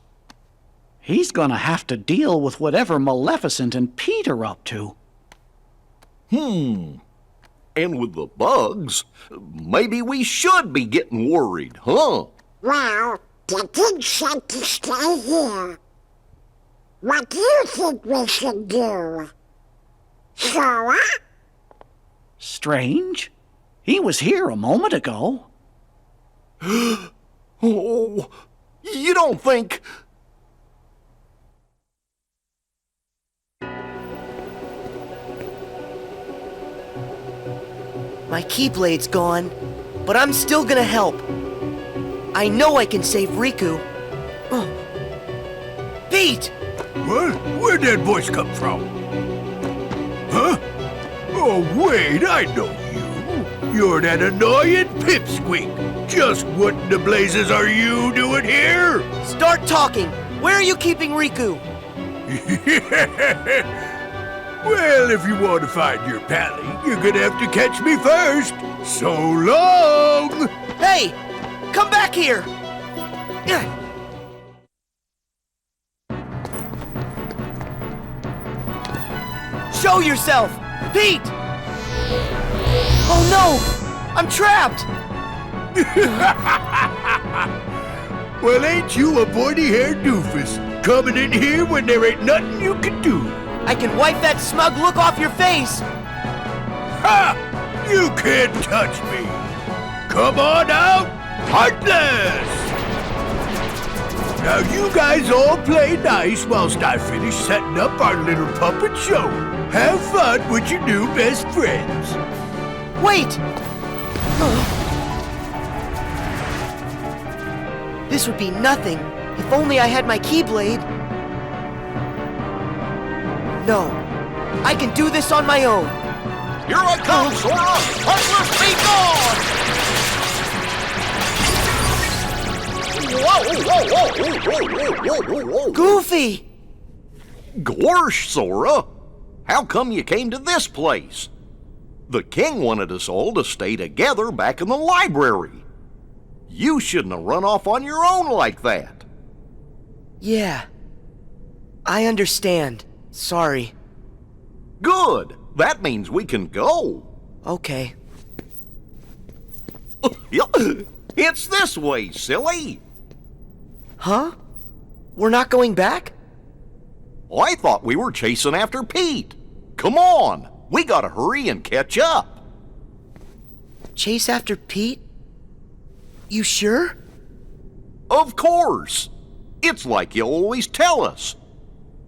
He's gonna have to deal with whatever Maleficent and Pete are up to. And with the bugs, maybe we should be getting worried, huh? Well, the king said to stay here. What do you think we should do? Sora? Strange. He was here a moment ago. Oh, you don't think... My Keyblade's gone, but I'm still gonna help. I know I can save Riku. Pete! What? Where'd that voice come from? Huh? Oh, wait, I know you. You're that annoying pipsqueak. Just what in the blazes are you doing here? Start talking! Where are you keeping Riku? Well, if you want to find your pally, you're gonna have to catch me first. So long! Hey! Come back here! Show yourself! Pete! Oh no! I'm trapped! Well, ain't you a pointy-haired doofus coming in here when there ain't nothing you can do? I can wipe that smug look off your face! Ha! You can't touch me! Come on out, Heartless! Now you guys all play nice whilst I finish setting up our little puppet show. Have fun with your new best friends. Wait! This would be nothing if only I had my Keyblade. No, I can do this on my own. Here I come, Sora! Heartless, be gone! Whoa! Goofy! Gorsh, Sora! How come you came to this place? The king wanted us all to stay together back in the library. You shouldn't have run off on your own like that. Yeah, I understand. Sorry. Good. That means we can go. Okay. It's this way, silly. Huh? We're not going back? I thought we were chasing after Pete. Come on, we gotta hurry and catch up. Chase after Pete? You sure? Of course. It's like you always tell us.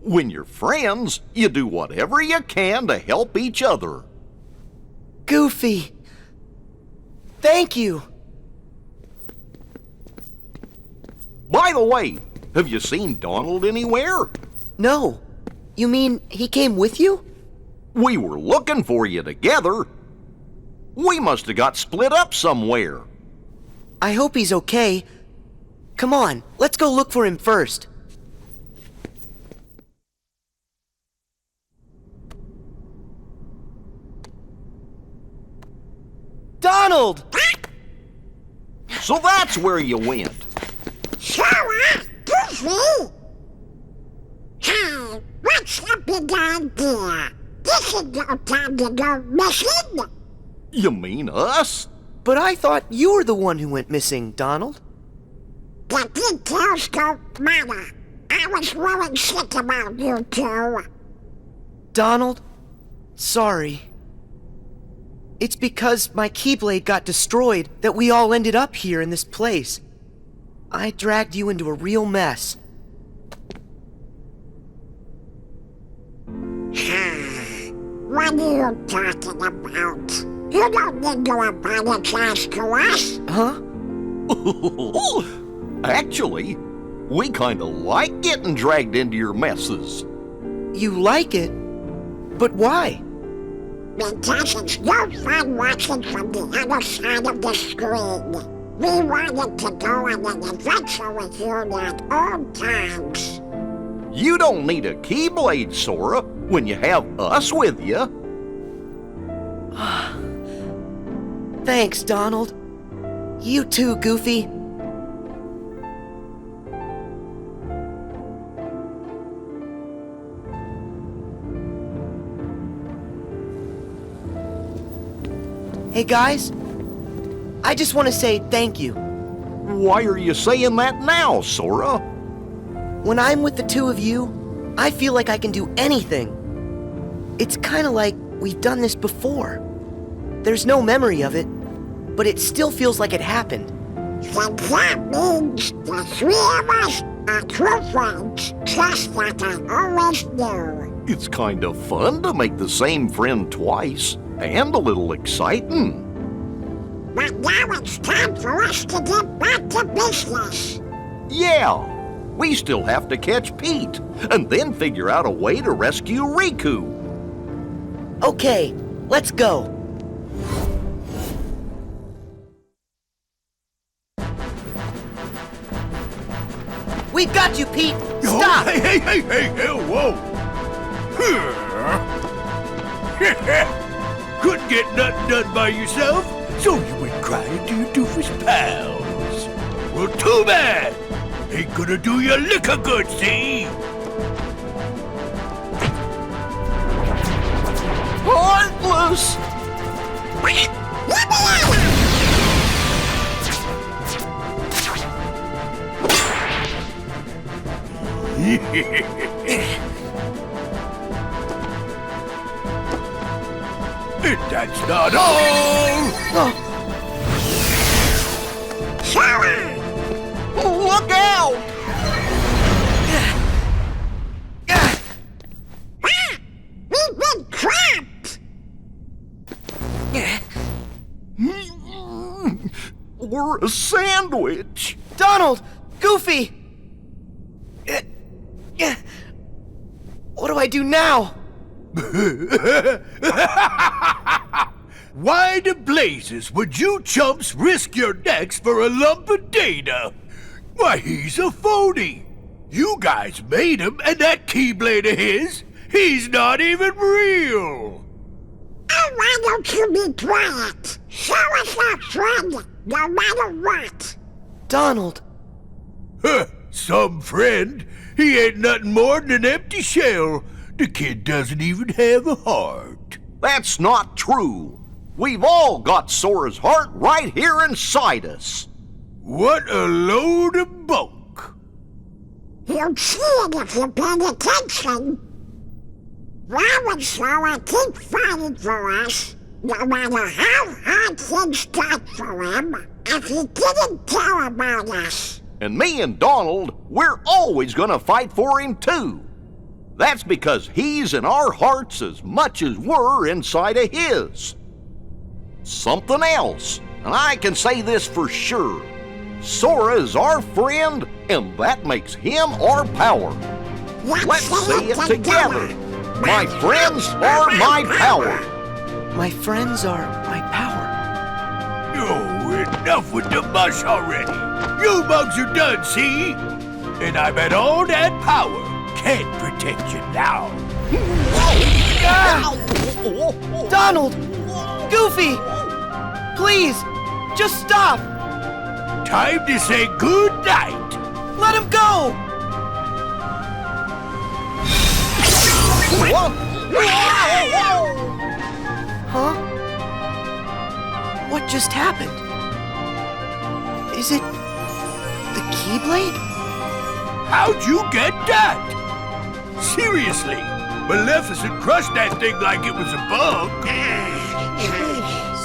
When you're friends, you do whatever you can to help each other. Goofy. Thank you. By the way, have you seen Donald anywhere? No. You mean he came with you? We were looking for you together. We must have got split up somewhere. I hope he's okay. Come on, let's go look for him first. Donald! So that's where you went. Sora, Goofy! Hey, what's the big idea? This is no time to go missing. You mean us? But I thought you were the one who went missing, Donald. The details don't matter. I was really sick about you two. Donald, sorry. It's because my Keyblade got destroyed that we all ended up here in this place. I dragged you into a real mess. What are you talking about? You don't need to apologize to us. Huh? Actually, we kinda like getting dragged into your messes. You like it? But why? Because it's no fun watching from the other side of the screen. We wanted to go on an adventure with you at old times. You don't need a Keyblade, Sora, when you have us with you. Thanks, Donald. You too, Goofy. Hey guys, I just want to say thank you. Why are you saying that now, Sora? When I'm with the two of you, I feel like I can do anything. It's kind of like we've done this before. There's no memory of it, but it still feels like it happened. So that means the three of us are true friends, just like I always knew. It's kind of fun to make the same friend twice, and a little exciting. But now it's time for us to get back to business. Yeah, we still have to catch Pete, and then figure out a way to rescue Riku. Okay, let's go. We've got you, Pete! Stop! Oh, hey, whoa! Couldn't get nothing done by yourself, so you went crying to your doofus pals. Well, too bad! Ain't gonna do you a lick of good, see? Heartless! And that's not all! Sora! Look out! We've been trapped! We're a sandwich! Donald! Goofy! What do I do now? Why the blazes would you chumps risk your necks for a lump of data? Why, he's a phony. You guys made him, and that Keyblade of his, he's not even real. Oh, why don't you be quiet? Show us our friend, no matter what. Donald. Huh, some friend. He ain't nothing more than an empty shell. The kid doesn't even have a heart. That's not true. We've all got Sora's heart right here inside us. What a load of bunk. You'll see it if you pay attention. Why would Sora keep fighting for us, no matter how hard things got for him, if he didn't care about us? And me and Donald, we're always gonna fight for him too. That's because he's in our hearts as much as we're inside of his. Something else. And I can say this for sure. Sora is our friend, and that makes him our power. Let's say it together. My friends are my power. My friends are my power. Oh, enough with the mush already. You bugs are done, see? And I bet all that power can't protect you now. Donald! Goofy! Please, just stop! Time to say good night. Let him go! Huh? What just happened? Is it the Keyblade? How'd you get that? Seriously, Maleficent crushed that thing like it was a bug.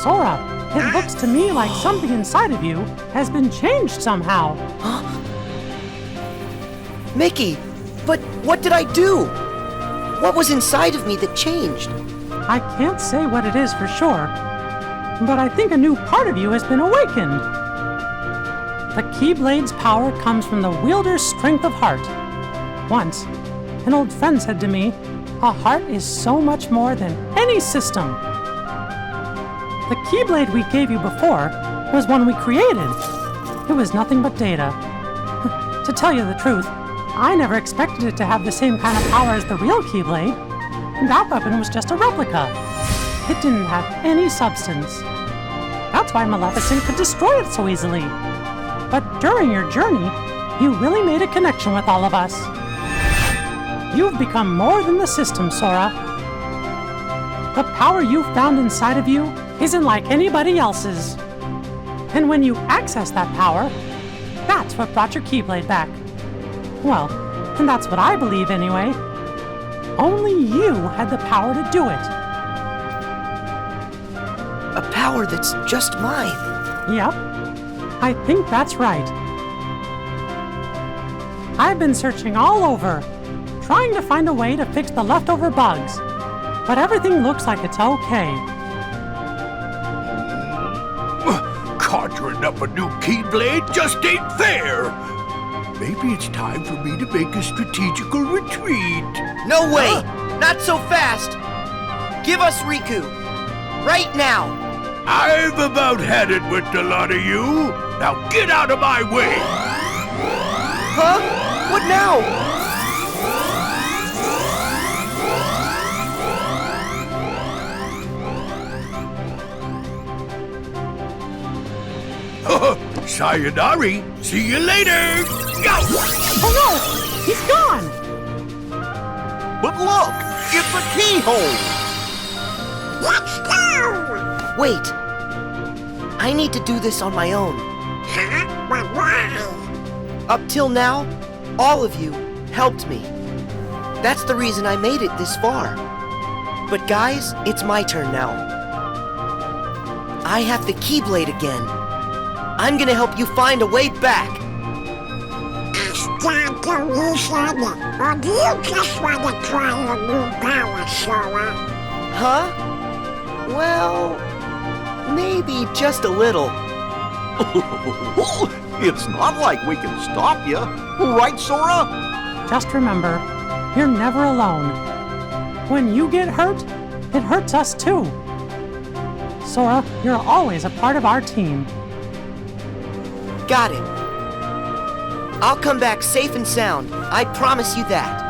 Sora, it looks to me like something inside of you has been changed somehow. Huh? Mickey, but what did I do? What was inside of me that changed? I can't say what it is for sure, but I think a new part of you has been awakened. The Keyblade's power comes from the wielder's strength of heart. Once, an old friend said to me, a heart is so much more than any system. The Keyblade we gave you before was one we created. It was nothing but data. To tell you the truth, I never expected it to have the same kind of power as the real Keyblade. That weapon was just a replica. It didn't have any substance. That's why Maleficent could destroy it so easily. But during your journey, you really made a connection with all of us. You've become more than the system, Sora. The power you found inside of you isn't like anybody else's. And when you access that power, that's what brought your Keyblade back. Well, and that's what I believe anyway. Only you had the power to do it. A power that's just mine. Yep, I think that's right. I've been searching all over, trying to find a way to fix the leftover bugs, but everything looks like it's okay. Conjuring up a new Keyblade just ain't fair. Maybe it's time for me to make a strategical retreat. No way! Not so fast! Give us Riku! Right now! I've about had it with the lot of you. Now get out of my way! Huh? What now? Sayonari! See you later! Go! Oh no! He's gone! But look! It's a keyhole! Let's go! Wait! I need to do this on my own. Huh? But why? Up till now, all of you helped me. That's the reason I made it this far. But guys, it's my turn now. I have the Keyblade again. I'm gonna help you find a way back. Elgato, you said it. Or do you just want to try a new power, Sora? Huh? Well, maybe just a little. It's not like we can stop you. Right, Sora? Just remember, you're never alone. When you get hurt, it hurts us too. Sora, you're always a part of our team. Got it. I'll come back safe and sound. I promise you that.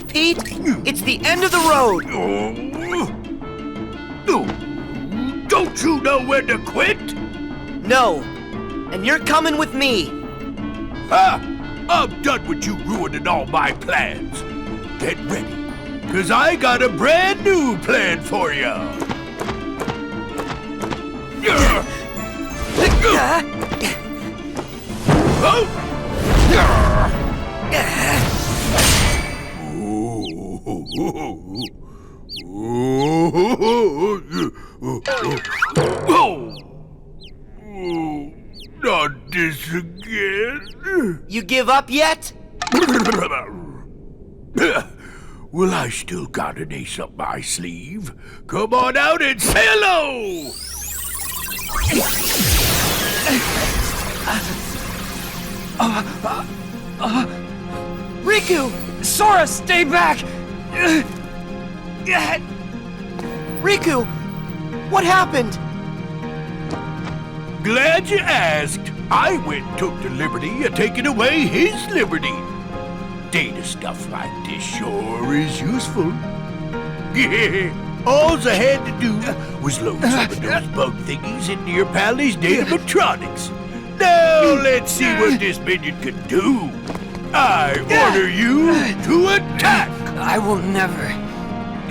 Pete, it's the end of the road. Don't you know when to quit? No. And you're coming with me. Ha! I'm done with you ruining all my plans. Get ready, 'cause I got a brand new plan for you. want this again. You give up yet? Well, I still got an ace up my sleeve. Come on out and say hello! Riku! Sora, stay back! Riku! What happened? Glad you asked. I went and took the liberty of taking away his liberty. Data stuff like this sure is useful. All I had to do was load some of those bug thingies into your pally's datatronics. Now let's see what this minion can do. I order you to attack! I will never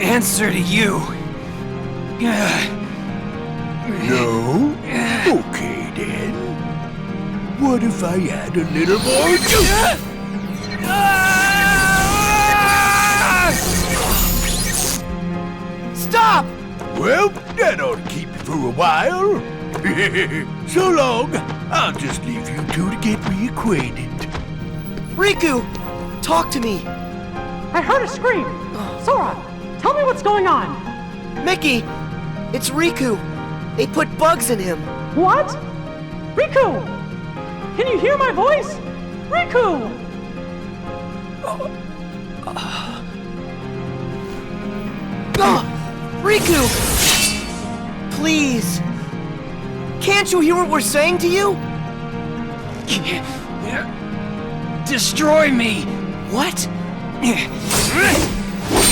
answer to you. No? Okay then. What if I add a little more juice? Stop! Well, that ought to keep you for a while. So long. I'll just leave you two to get reacquainted. Riku! Talk to me! I heard a scream! Sora, tell me what's going on! Mickey! It's Riku! They put bugs in him! What? Riku! Can you hear my voice? Riku! Riku! Please! Can't you hear what we're saying to you? Destroy me! What?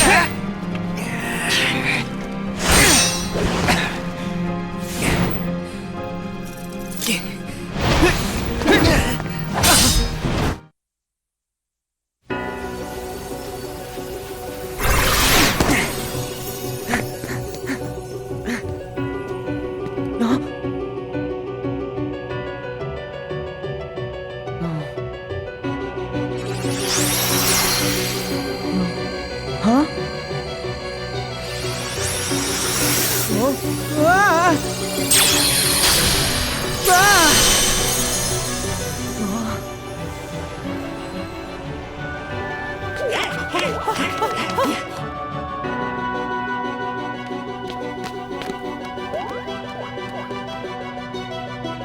Huh?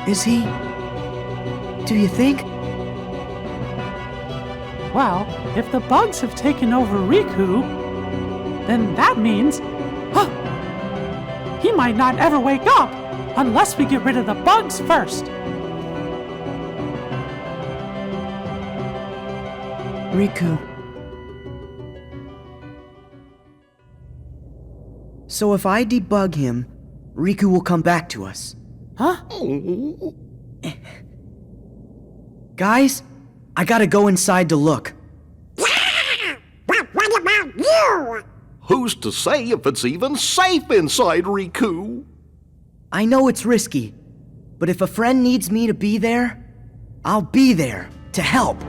Is he? Do you think? Well, if the bugs have taken over Riku, then that means... he might not ever wake up unless we get rid of the bugs first. Riku. So if I debug him, Riku will come back to us. Huh? Guys, I gotta go inside to look. But what about you? Who's to say if it's even safe inside Riku? I know it's risky, but if a friend needs me to be there, I'll be there to help.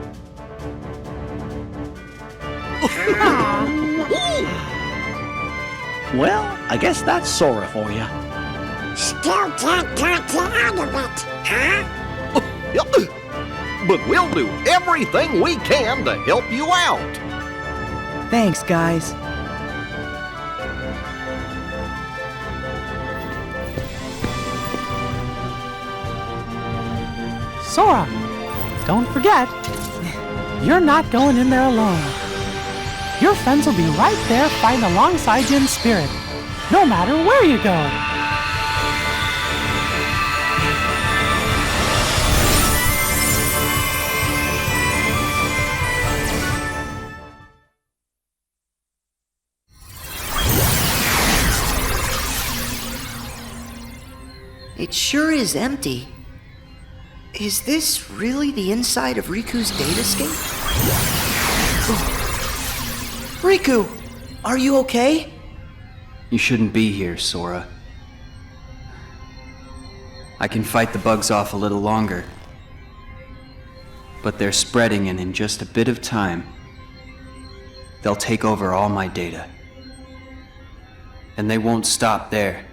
Well, I guess that's Sora for you. Still can't talk you out of it, huh? But we'll do everything we can to help you out. Thanks, guys. Sora, don't forget, you're not going in there alone. Your friends will be right there fighting alongside you in spirit, no matter where you go. It sure is empty. Is this really the inside of Riku's datascape? Riku, are you okay? You shouldn't be here, Sora. I can fight the bugs off a little longer. But they're spreading, and in just a bit of time, they'll take over all my data. And they won't stop there.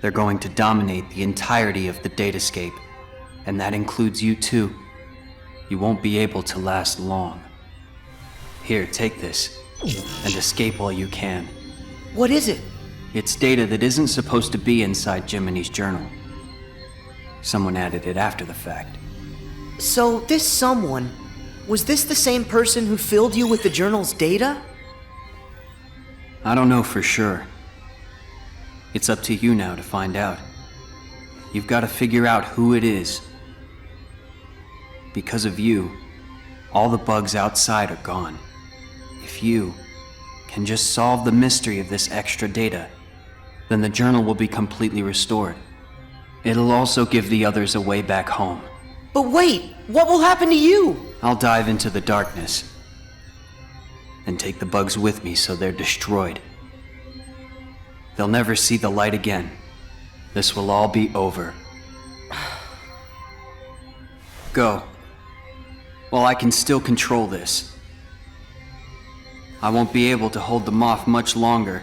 They're going to dominate the entirety of the datascape. And that includes you too. You won't be able to last long. Here, take this, and escape while you can. What is it? It's data that isn't supposed to be inside Jiminy's journal. Someone added it after the fact. So, this someone, was this the same person who filled you with the journal's data? I don't know for sure. It's up to you now to find out. You've got to figure out who it is. Because of you, all the bugs outside are gone. If you can just solve the mystery of this extra data, then the journal will be completely restored. It'll also give the others a way back home. But wait, what will happen to you? I'll dive into the darkness and take the bugs with me so they're destroyed. They'll never see the light again. This will all be over. Go. While I can still control this. I won't be able to hold them off much longer.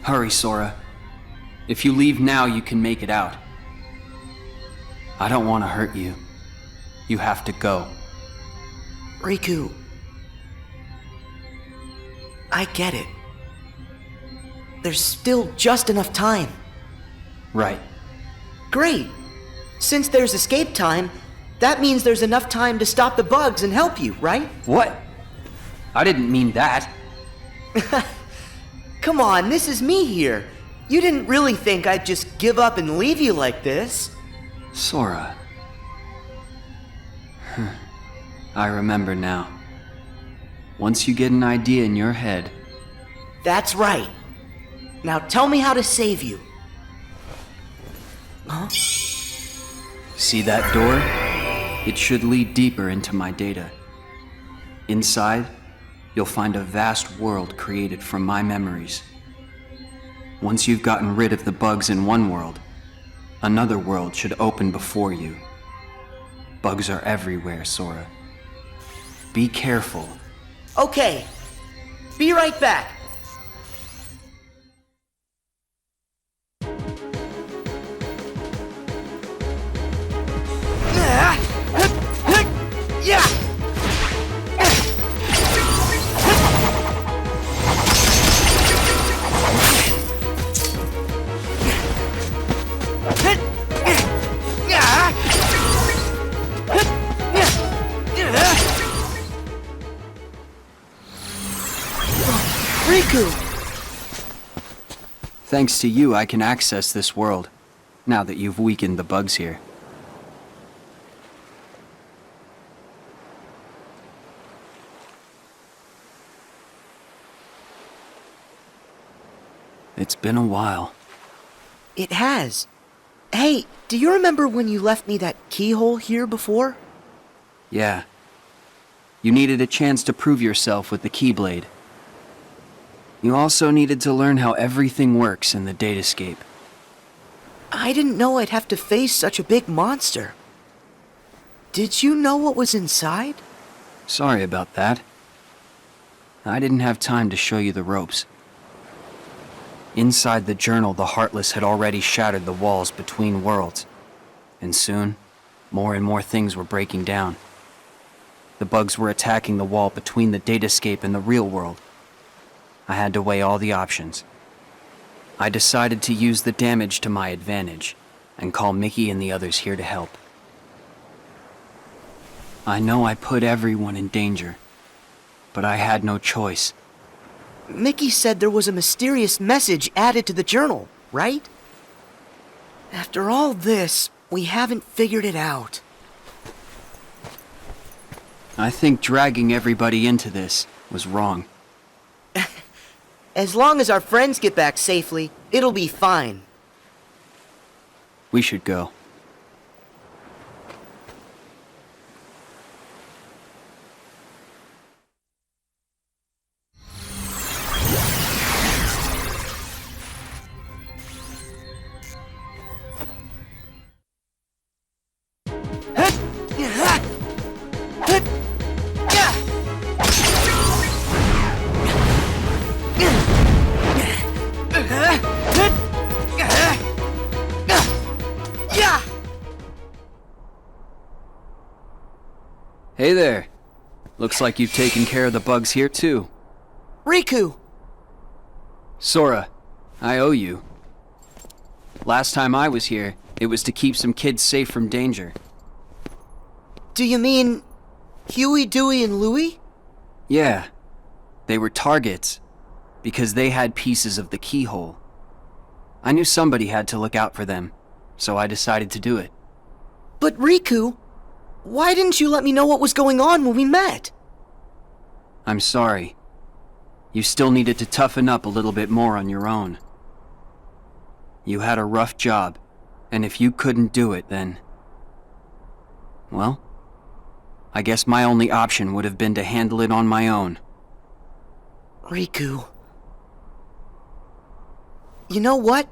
Hurry, Sora. If you leave now, you can make it out. I don't want to hurt you. You have to go. Riku. I get it. There's still just enough time. Right. Great. Since there's escape time, that means there's enough time to stop the bugs and help you, right? What? I didn't mean that. Come on, this is me here. You didn't really think I'd just give up and leave you like this. Sora. I remember now. Once you get an idea in your head... That's right. Now tell me how to save you. Huh? See that door? It should lead deeper into my data. Inside, you'll find a vast world created from my memories. Once you've gotten rid of the bugs in one world, another world should open before you. Bugs are everywhere, Sora. Be careful. Okay. Be right back. Riku! Thanks to you, I can access this world, now that you've weakened the bugs here. It's been a while. It has. Hey, do you remember when you left me that keyhole here before? Yeah. You needed a chance to prove yourself with the Keyblade. You also needed to learn how everything works in the datascape. I didn't know I'd have to face such a big monster. Did you know what was inside? Sorry about that. I didn't have time to show you the ropes. Inside the journal, the Heartless had already shattered the walls between worlds. And soon, more and more things were breaking down. The bugs were attacking the wall between the datascape and the real world. I had to weigh all the options. I decided to use the damage to my advantage and call Mickey and the others here to help. I know I put everyone in danger, but I had no choice. Mickey said there was a mysterious message added to the journal, right? After all this, we haven't figured it out. I think dragging everybody into this was wrong. As long as our friends get back safely, it'll be fine. We should go. Yeah! Hey there. Looks like you've taken care of the bugs here too. Riku! Sora, I owe you. Last time I was here, it was to keep some kids safe from danger. Do you mean Huey, Dewey, and Louie? Yeah. They were targets, because they had pieces of the keyhole. I knew somebody had to look out for them, so I decided to do it. But Riku, why didn't you let me know what was going on when we met? I'm sorry. You still needed to toughen up a little bit more on your own. You had a rough job, and if you couldn't do it, then... well, I guess my only option would have been to handle it on my own. Riku. You know what?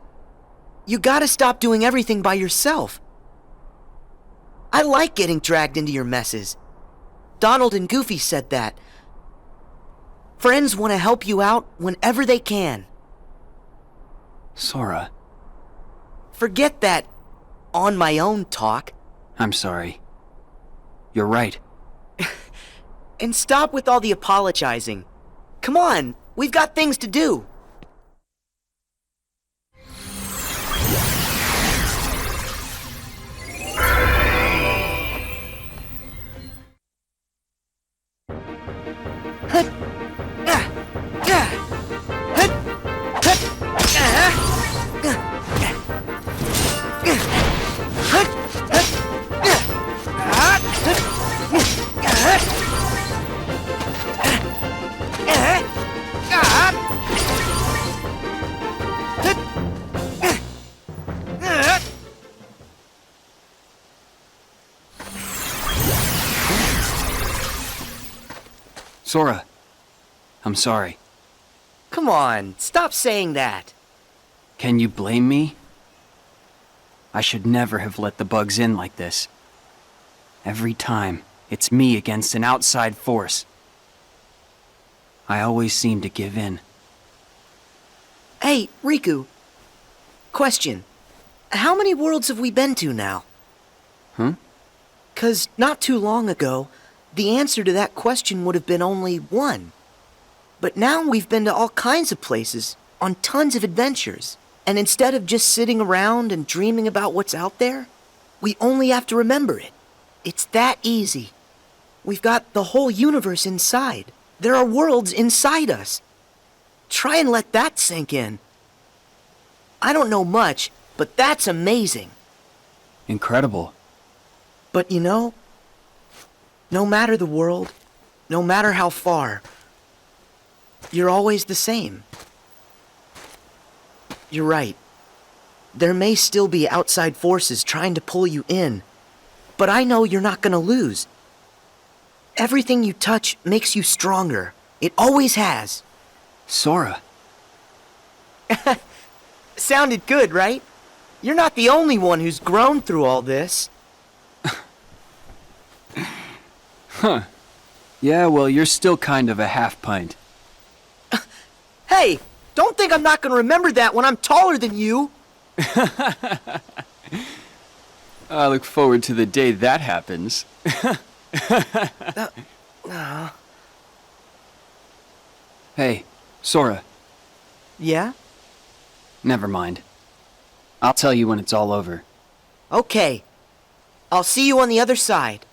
You gotta stop doing everything by yourself. I like getting dragged into your messes. Donald and Goofy said that. Friends want to help you out whenever they can. Sora. Forget that on my own talk. I'm sorry. You're right. And stop with all the apologizing. Come on, we've got things to do. Sora, I'm sorry. Come on, stop saying that. Can you blame me? I should never have let the bugs in like this. Every time, it's me against an outside force. I always seem to give in. Hey, Riku. Question. How many worlds have we been to now? 'Cause not too long ago, the answer to that question would have been only one. But now we've been to all kinds of places, on tons of adventures. And instead of just sitting around and dreaming about what's out there, we only have to remember it. It's that easy. We've got the whole universe inside. There are worlds inside us. Try and let that sink in. I don't know much, but that's amazing. Incredible. But you know, no matter the world, no matter how far, you're always the same. You're right. There may still be outside forces trying to pull you in, but I know you're not gonna lose. Everything you touch makes you stronger. It always has. Sora. Sounded good, right? You're not the only one who's grown through all this. Huh. Yeah, well, you're still kind of a half pint. Hey, don't think I'm not gonna remember that when I'm taller than you. I look forward to the day that happens. Hey, Sora. Yeah? Never mind. I'll tell you when it's all over. Okay. I'll see you on the other side.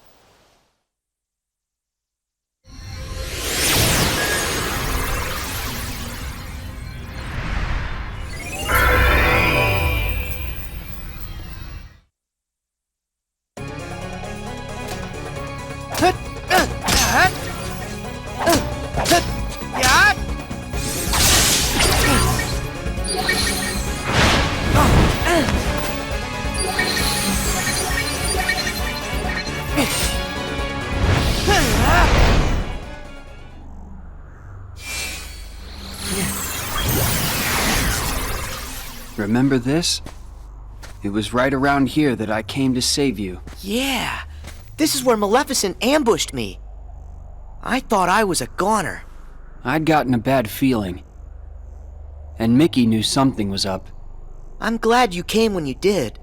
Remember this? It was right around here that I came to save you. Yeah, this is where Maleficent ambushed me. I thought I was a goner. I'd gotten a bad feeling. And Mickey knew something was up. I'm glad you came when you did.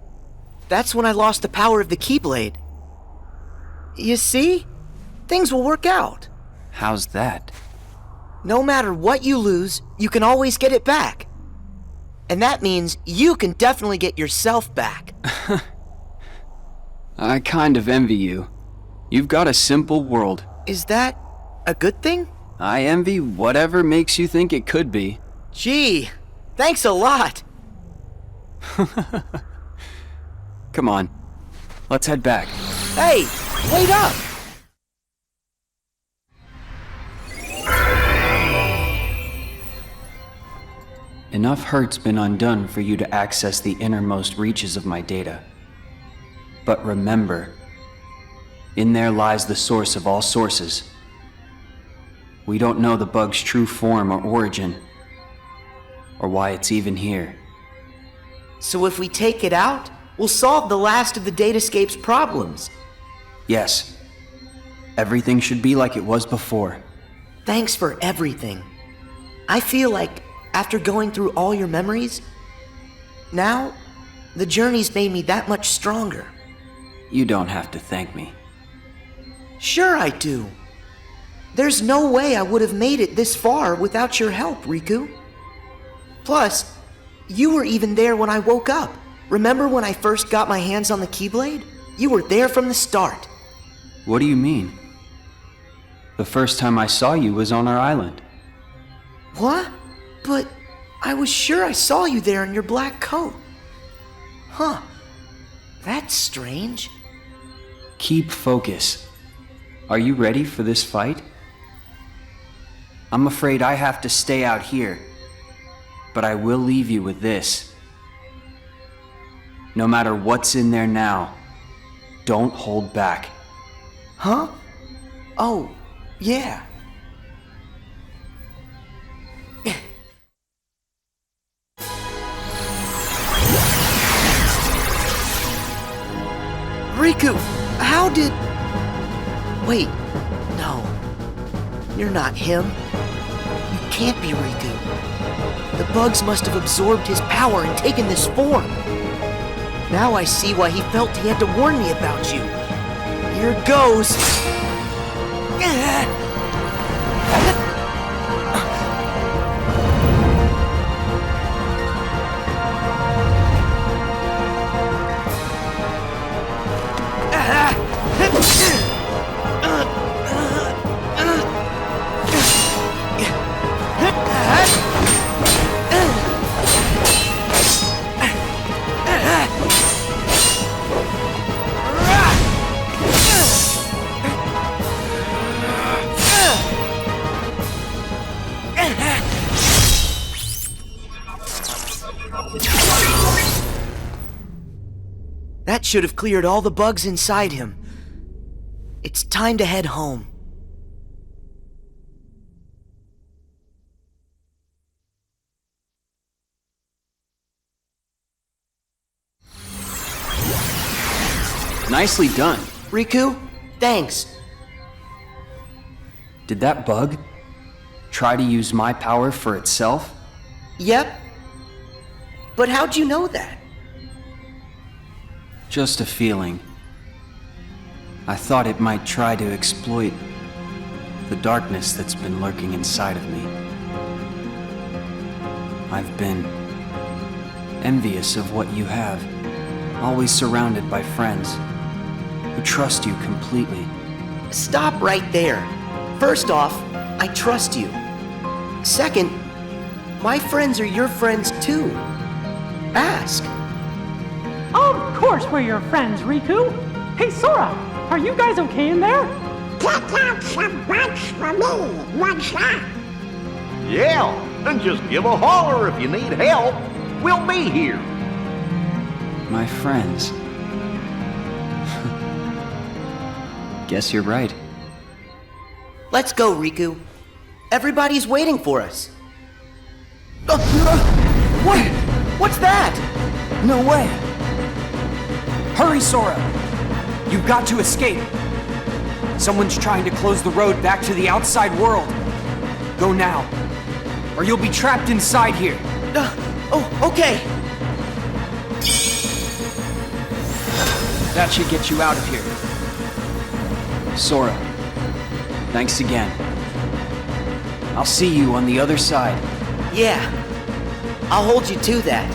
That's when I lost the power of the Keyblade. You see? things will work out. How's that? No matter what you lose, you can always get it back. And that means you can definitely get yourself back. I kind of envy you. You've got a simple world. Is that a good thing? I envy whatever makes you think it could be. Gee, thanks a lot. Come on, let's head back. Hey, wait up! Enough hurt's been undone for you to access the innermost reaches of my data. But remember, in there lies the source of all sources. We don't know the bug's true form or origin, or why it's even here. So if we take it out, we'll solve the last of the Datascape's problems. Yes. Everything should be like it was before. Thanks for everything. I feel like, after going through all your memories, now, the journey's made me that much stronger. You don't have to thank me. Sure I do. There's no way I would have made it this far without your help, Riku. Plus, you were even there when I woke up. Remember when I first got my hands on the Keyblade? You were there from the start. What do you mean? The first time I saw you was on our island. What? But I was sure I saw you there in your black coat. Huh. That's strange. Keep focus. Are you ready for this fight? I'm afraid I have to stay out here, but I will leave you with this. No matter what's in there now, don't hold back. Huh? Oh, yeah. Riku, how did... Wait, no. You're not him. You can't be Riku. The bugs must have absorbed his power and taken this form. Now I see why he felt he had to warn me about you. Here goes. That should have cleared all the bugs inside him. It's time to head home. Nicely done. Riku, thanks. Did that bug try to use my power for itself? Yep. But how'd you know that? Just a feeling. I thought it might try to exploit the darkness that's been lurking inside of me. I've been envious of what you have, always surrounded by friends who trust you completely. Stop right there. First off, I trust you. Second, my friends are your friends too. Ask. Of course we're your friends, Riku. Hey, Sora, are you guys okay in there? Pick out some bugs for me, what's that? Yeah, and just give a holler if you need help. We'll be here. My friends. Guess you're right. Let's go, Riku. Everybody's waiting for us. What's that? No way! Hurry, Sora! You've got to escape! Someone's trying to close the road back to the outside world. Go now, or you'll be trapped inside here. Okay. That should get you out of here. Sora, Thanks again. I'll see you on the other side. Yeah, I'll hold you to that.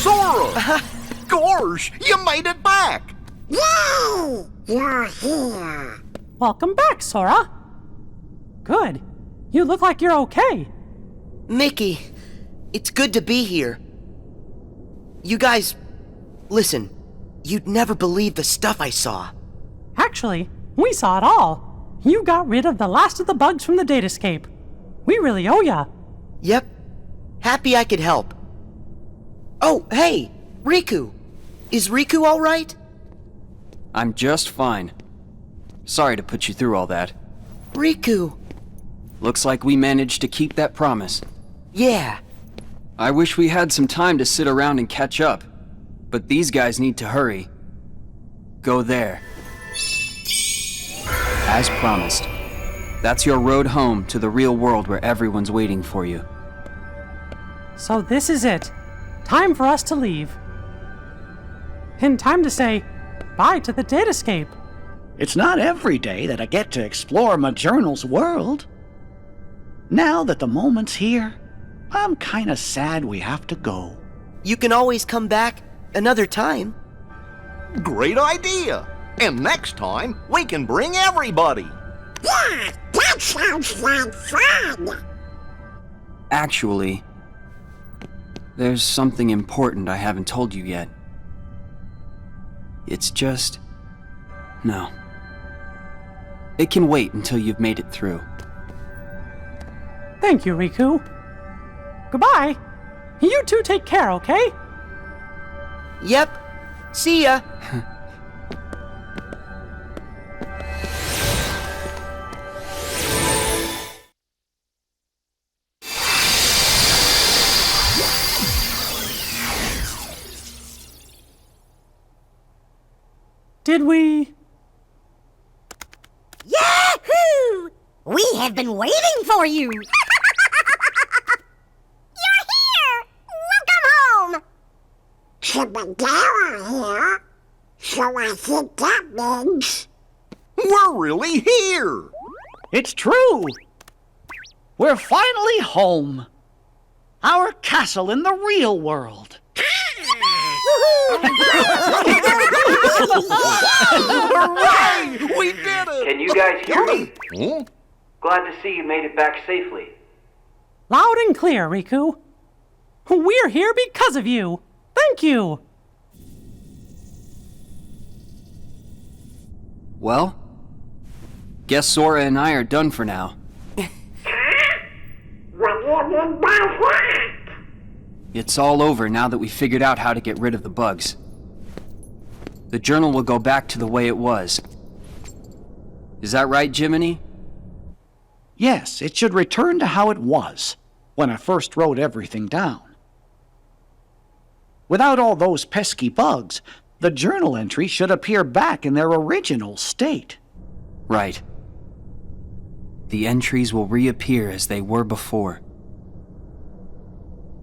Sora! Gosh, you made it back! Yay! You're here. Welcome back, Sora. Good. You look like you're okay. Mickey, it's good to be here. You guys, listen, you'd never believe the stuff I saw. Actually, we saw it all. You got rid of the last of the bugs from the datascape. We really owe ya. Yep. Happy I could help. Oh, hey, Riku. Is Riku all right? I'm just fine. Sorry to put you through all that. Riku. Looks like we managed to keep that promise. Yeah. I wish we had some time to sit around and catch up, but these guys need to hurry. Go there. As promised. That's your road home to the real world where everyone's waiting for you. So this is it. Time for us to leave. And time to say bye to the datascape. It's not every day that I get to explore my journal's world. Now that the moment's here, I'm kinda sad we have to go. You can always come back another time. Great idea! And next time, we can bring everybody! Yeah, that sounds like fun. Actually, there's something important I haven't told you yet. It's just... no. It can wait until you've made it through. Thank you, Riku. Goodbye. You two take care, okay? Yep. See ya. Did we... Yahoo! We have been waiting for you! You're here! Welcome home! Chibadera here. So I think that means... We're really here! It's true! We're finally home. Our castle in the real world. Hooray! We did it! Can you guys hear me? Huh? Glad to see you made it back safely. Loud and clear, Riku. We're here because of you. Thank you. Well, guess Sora and I are done for now. What do you mean by that? It's all over now that we figured out how to get rid of the bugs. The journal will go back to the way it was. Is that right, Jiminy? Yes, it should return to how it was when I first wrote everything down. Without all those pesky bugs, the journal entry should appear back in their original state. Right. The entries will reappear as they were before.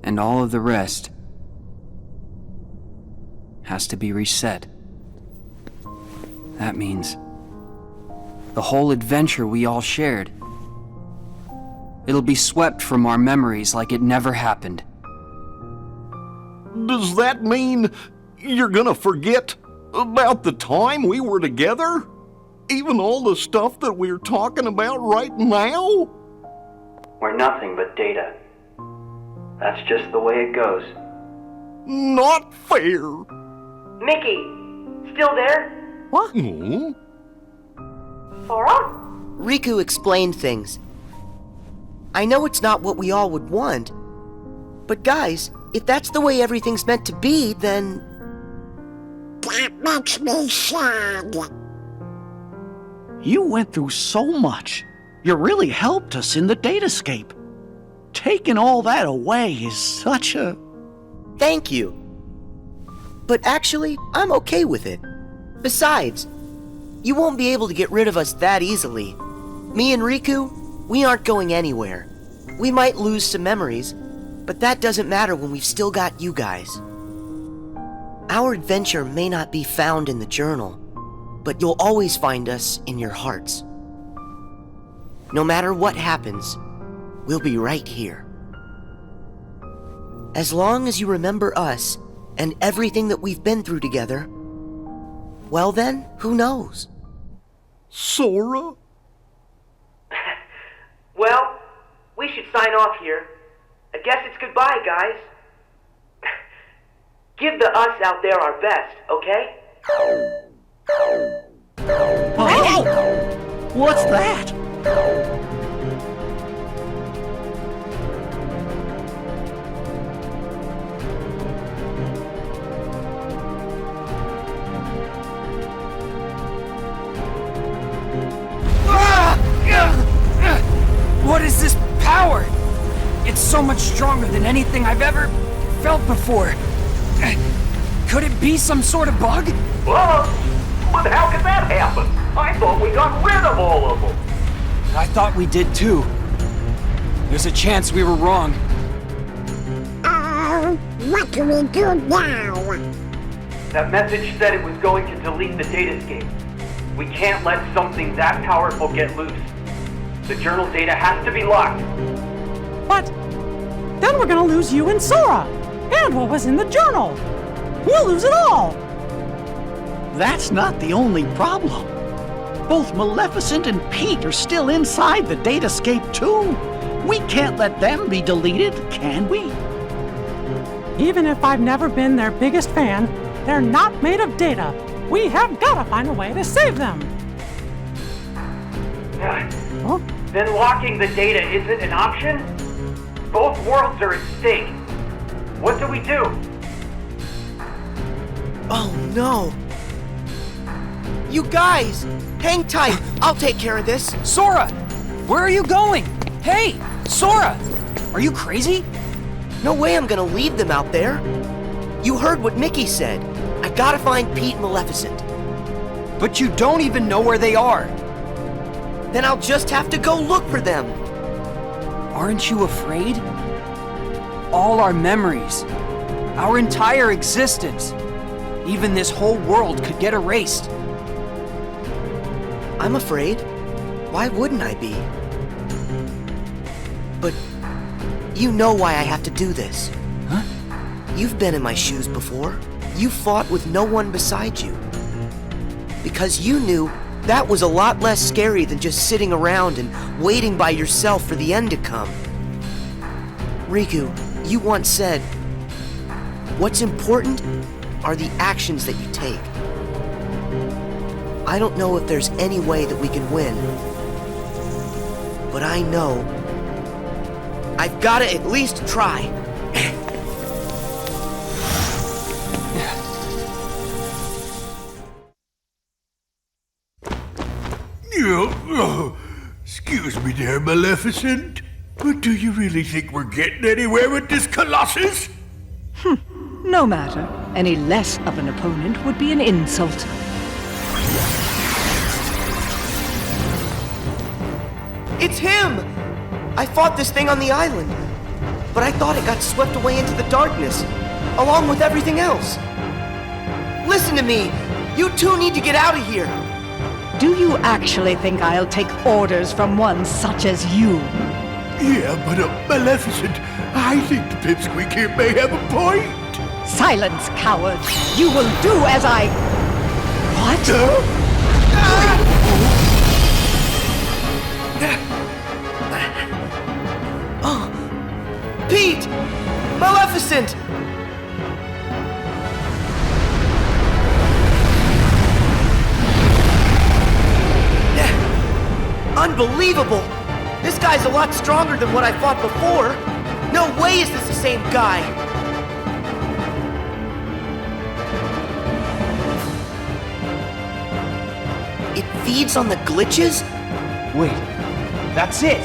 And all of the rest has to be reset. That means the whole adventure we all shared, it'll be swept from our memories like it never happened. Does that mean you're gonna forget about the time we were together? Even all the stuff that we're talking about right now? We're nothing but data. That's just the way it goes. Not fair. Mickey! Still there? What? Hmm? Sora? Riku explained things. I know it's not what we all would want, but guys, if that's the way everything's meant to be, then... That makes me sad. You went through so much. You really helped us in the datascape. Taking all that away is such a... Thank you. But actually, I'm okay with it. Besides, you won't be able to get rid of us that easily. Me and Riku, we aren't going anywhere. We might lose some memories, but that doesn't matter when we've still got you guys. Our adventure may not be found in the journal, but you'll always find us in your hearts. No matter what happens, we'll be right here. As long as you remember us and everything that we've been through together, well then, who knows? Sora? Well, we should sign off here. I guess it's goodbye, guys. Give the us out there our best, okay? Hey! What's that? What is this power? It's so much stronger than anything I've ever felt before. Could it be some sort of bug? Bug? But how could that happen? I thought we got rid of all of them. I thought we did too. There's a chance we were wrong. What do we do now? That message said it was going to delete the datascape. We can't let something that powerful get loose. The journal data has to be locked. But then we're gonna lose you and Sora, and what was in the journal. We'll lose it all. That's not the only problem. Both Maleficent and Pete are still inside the datascape too. We can't let them be deleted, can we? Even if I've never been their biggest fan, they're not made of data. We have gotta find a way to save them. Huh? Then locking the data isn't an option? Both worlds are at stake. What do we do? Oh no! You guys! Hang tight! I'll take care of this! Sora! Where are you going? Hey! Sora! Are you crazy? No way I'm gonna leave them out there! You heard what Mickey said. I gotta find Pete and Maleficent. But you don't even know where they are. Then I'll just have to go look for them. Aren't you afraid? All our memories, our entire existence, even this whole world could get erased. I'm afraid. Why wouldn't I be? But you know why I have to do this. Huh? You've been in my shoes before. You fought with no one beside you. Because you knew that was a lot less scary than just sitting around and waiting by yourself for the end to come. Riku, you once said, what's important are the actions that you take. I don't know if there's any way that we can win, but I know I've gotta at least try. Excuse me there, Maleficent, but do you really think we're getting anywhere with this Colossus? No matter. Any less of an opponent would be an insult. It's him! I fought this thing on the island, but I thought it got swept away into the darkness, along with everything else. Listen to me! You two need to get out of here! Do you actually think I'll take orders from one such as you? Yeah, but Maleficent, I think the pipsqueak here may have a point. Silence, coward! You will do as I... What? Oh! Pete! Maleficent! Unbelievable! This guy's a lot stronger than what I fought before. No way is this the same guy. It feeds on the glitches? Wait, that's it!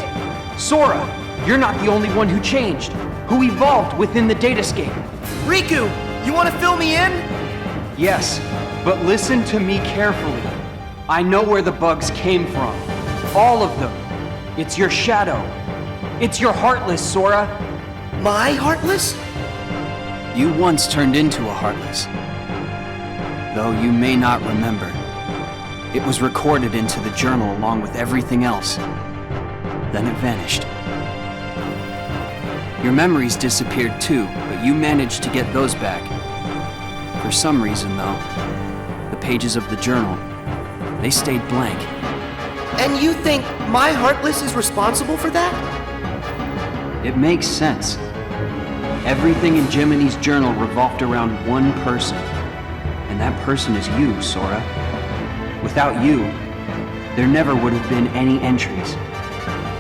Sora, you're not the only one who changed, who evolved within the datascape. Riku, you want to fill me in? Yes, but listen to me carefully. I know where the bugs came from. All of them. It's your shadow. It's your Heartless, Sora. My Heartless? You once turned into a Heartless. though you may not remember. It was recorded into the journal along with everything else. Then it vanished. Your memories disappeared too, but you managed to get those back. For some reason, though, the pages of the journal, they stayed blank. And you think my Heartless is responsible for that? It makes sense. Everything in Jiminy's journal revolved around one person, and that person is you, Sora. Without you, there never would have been any entries.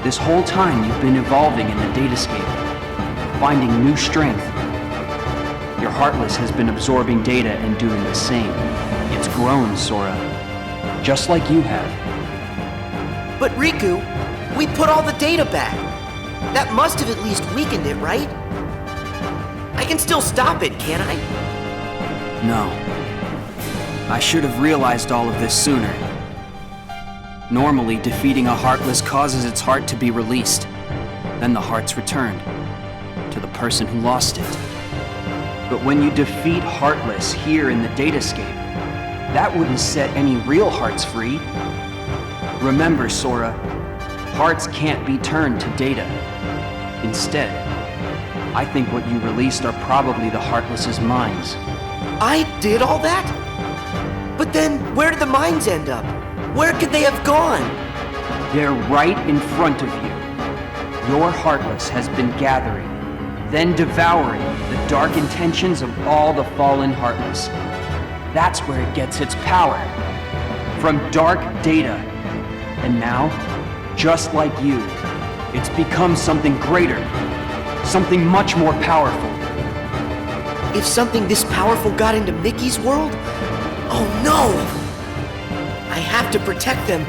This whole time you've been evolving in the datascape, finding new strength. Your Heartless has been absorbing data and doing the same. It's grown, Sora, just like you have. But Riku, we put all the data back. That must have at least weakened it, right? I can still stop it, can't I? No. I should have realized all of this sooner. Normally, defeating a Heartless causes its heart to be released. Then the heart's returned to the person who lost it. But when you defeat Heartless here in the datascape, that wouldn't set any real hearts free. Remember, Sora, hearts can't be turned to data. Instead, I think what you released are probably the Heartless's minds. I did all that? But then, where did the mines end up? Where could they have gone? They're right in front of you. Your Heartless has been gathering, then devouring the dark intentions of all the fallen Heartless. That's where it gets its power. From dark data. And now, just like you, it's become something greater. Something much more powerful. If something this powerful got into Mickey's world? Oh no! I have to protect them.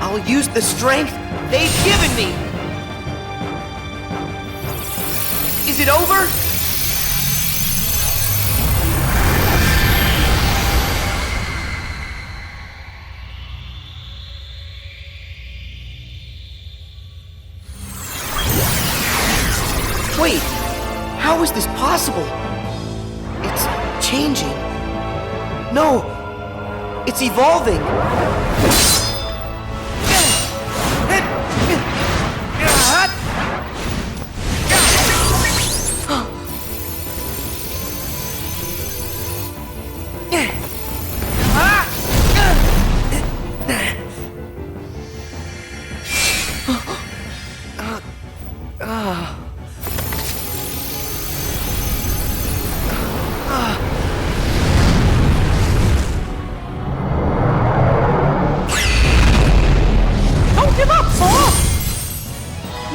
I'll use the strength they've given me! Is it over? Wait, how is this possible? It's changing. No, it's evolving.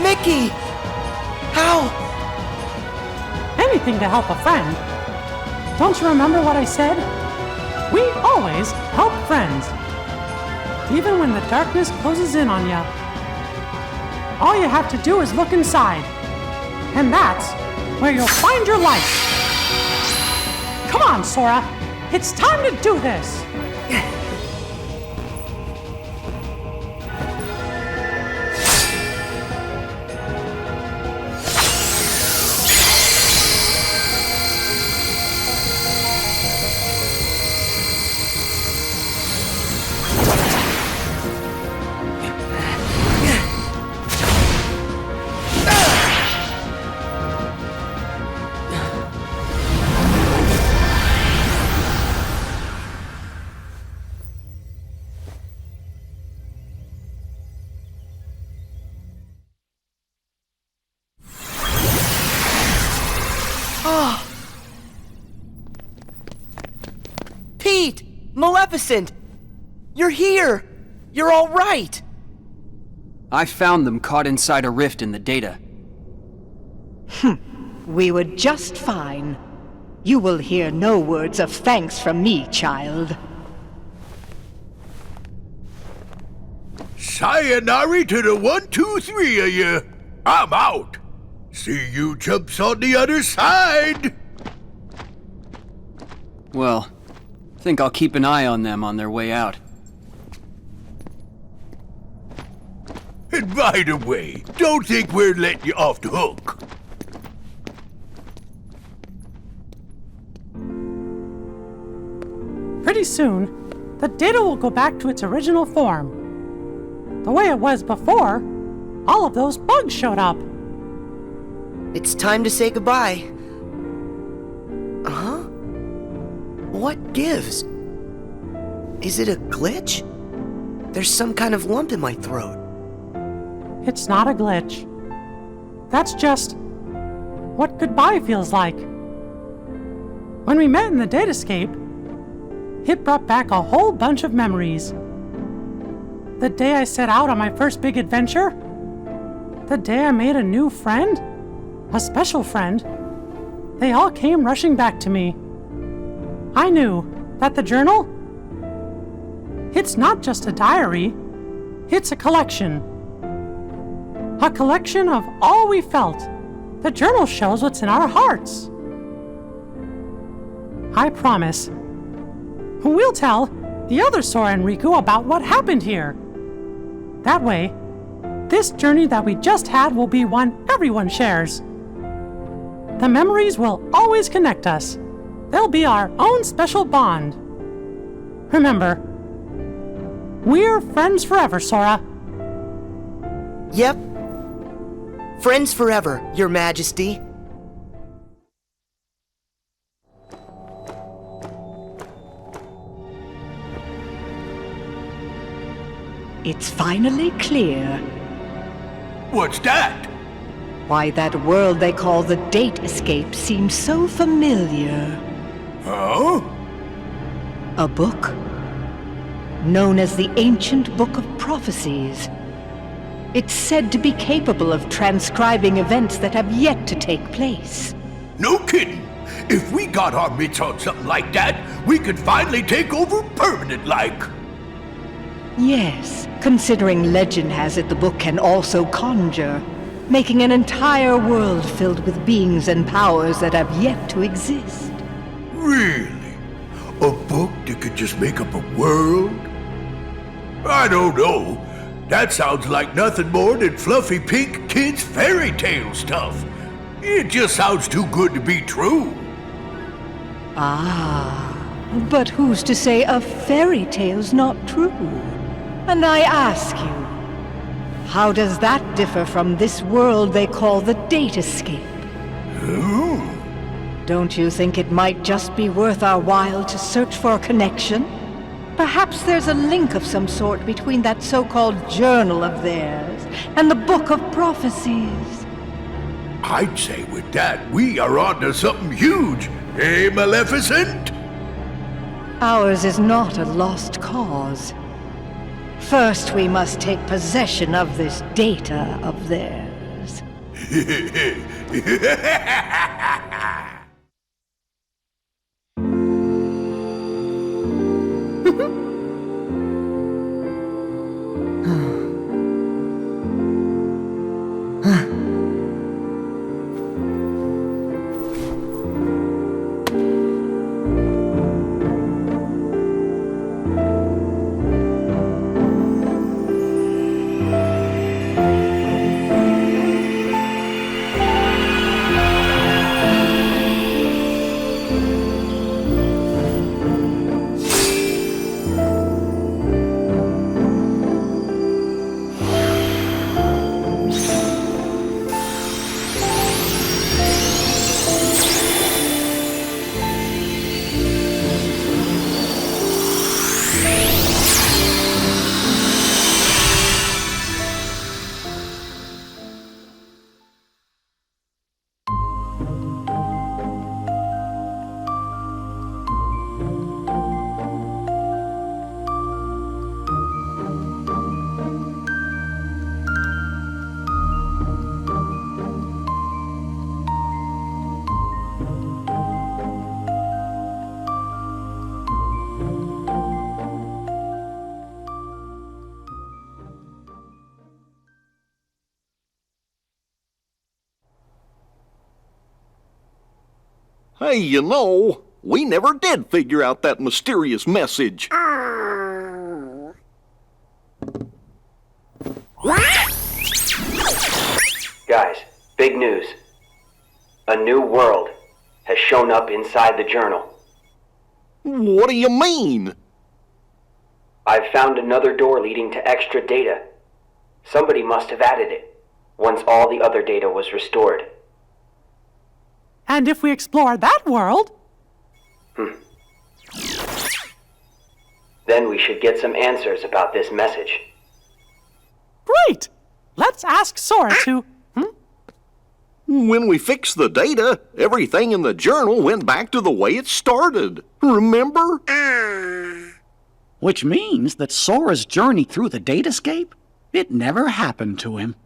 Mickey! How? Anything to help a friend. Don't you remember what I said? We always help friends. Even when the darkness closes in on you. All you have to do is look inside. And that's where you'll find your light. Come on, Sora. It's time to do this. Pete! Maleficent! You're here! You're all right! I found them caught inside a rift in the data. We were just fine. You will hear no words of thanks from me, child. Sayonara to the 1, 2, 3 of you. I'm out. See you chumps on the other side. Well, think I'll keep an eye on them on their way out. And by the way, don't think we're letting you off the hook. Pretty soon, the data will go back to its original form. The way it was before, all of those bugs showed up. It's time to say goodbye. Huh? What gives? Is it a glitch? There's some kind of lump in my throat. It's not a glitch. That's just what goodbye feels like. When we met in the datascape, it brought back a whole bunch of memories. The day I set out on my first big adventure, the day I made a new friend, a special friend, they all came rushing back to me. I knew that the journal, it's not just a diary, it's a collection. A collection of all we felt. The journal shows what's in our hearts. I promise, we'll tell the other Sora and Riku about what happened here. That way, this journey that we just had will be one everyone shares. The memories will always connect us. They'll be our own special bond. Remember, we're friends forever, Sora. Yep. Friends forever, Your Majesty. It's finally clear. What's that? Why that world they call the Date Escape seems so familiar. Huh? A book known as the Ancient Book of Prophecies. It's said to be capable of transcribing events that have yet to take place. No kidding. If we got our mitts on something like that, we could finally take over permanent-like. Yes, considering legend has it the book can also conjure, making an entire world filled with beings and powers that have yet to exist. Really? A book that could just make up a world? I don't know. That sounds like nothing more than fluffy pink kids' fairy tale stuff. It just sounds too good to be true. Ah, but who's to say a fairy tale's not true? And I ask you, how does that differ from this world they call the Date Escape? Don't you think it might just be worth our while to search for a connection? Perhaps there's a link of some sort between that so-called journal of theirs and the Book of Prophecies. I'd say with that, we are onto something huge. Eh, Maleficent? Ours is not a lost cause. First, we must take possession of this data of theirs. Hey, you know, we never did figure out that mysterious message. Guys, big news. A new world has shown up inside the journal. What do you mean? I've found another door leading to extra data. Somebody must have added it, once all the other data was restored. And if we explore that world... Then we should get some answers about this message. Great! Let's ask Sora to... When we fixed the data, everything in the journal went back to the way it started. Remember? Which means that Sora's journey through the datascape, it never happened to him.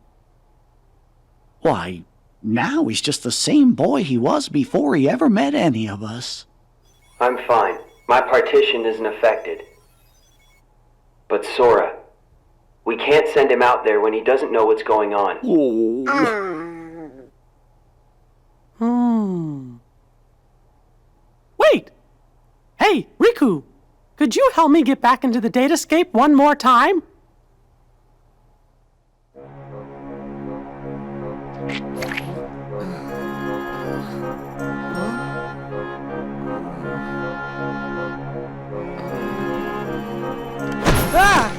Why, now he's just the same boy he was before he ever met any of us. I'm fine. My partition isn't affected. But Sora, we can't send him out there when he doesn't know what's going on. Wait! Hey, Riku! Could you help me get back into the datascape one more time? Ah!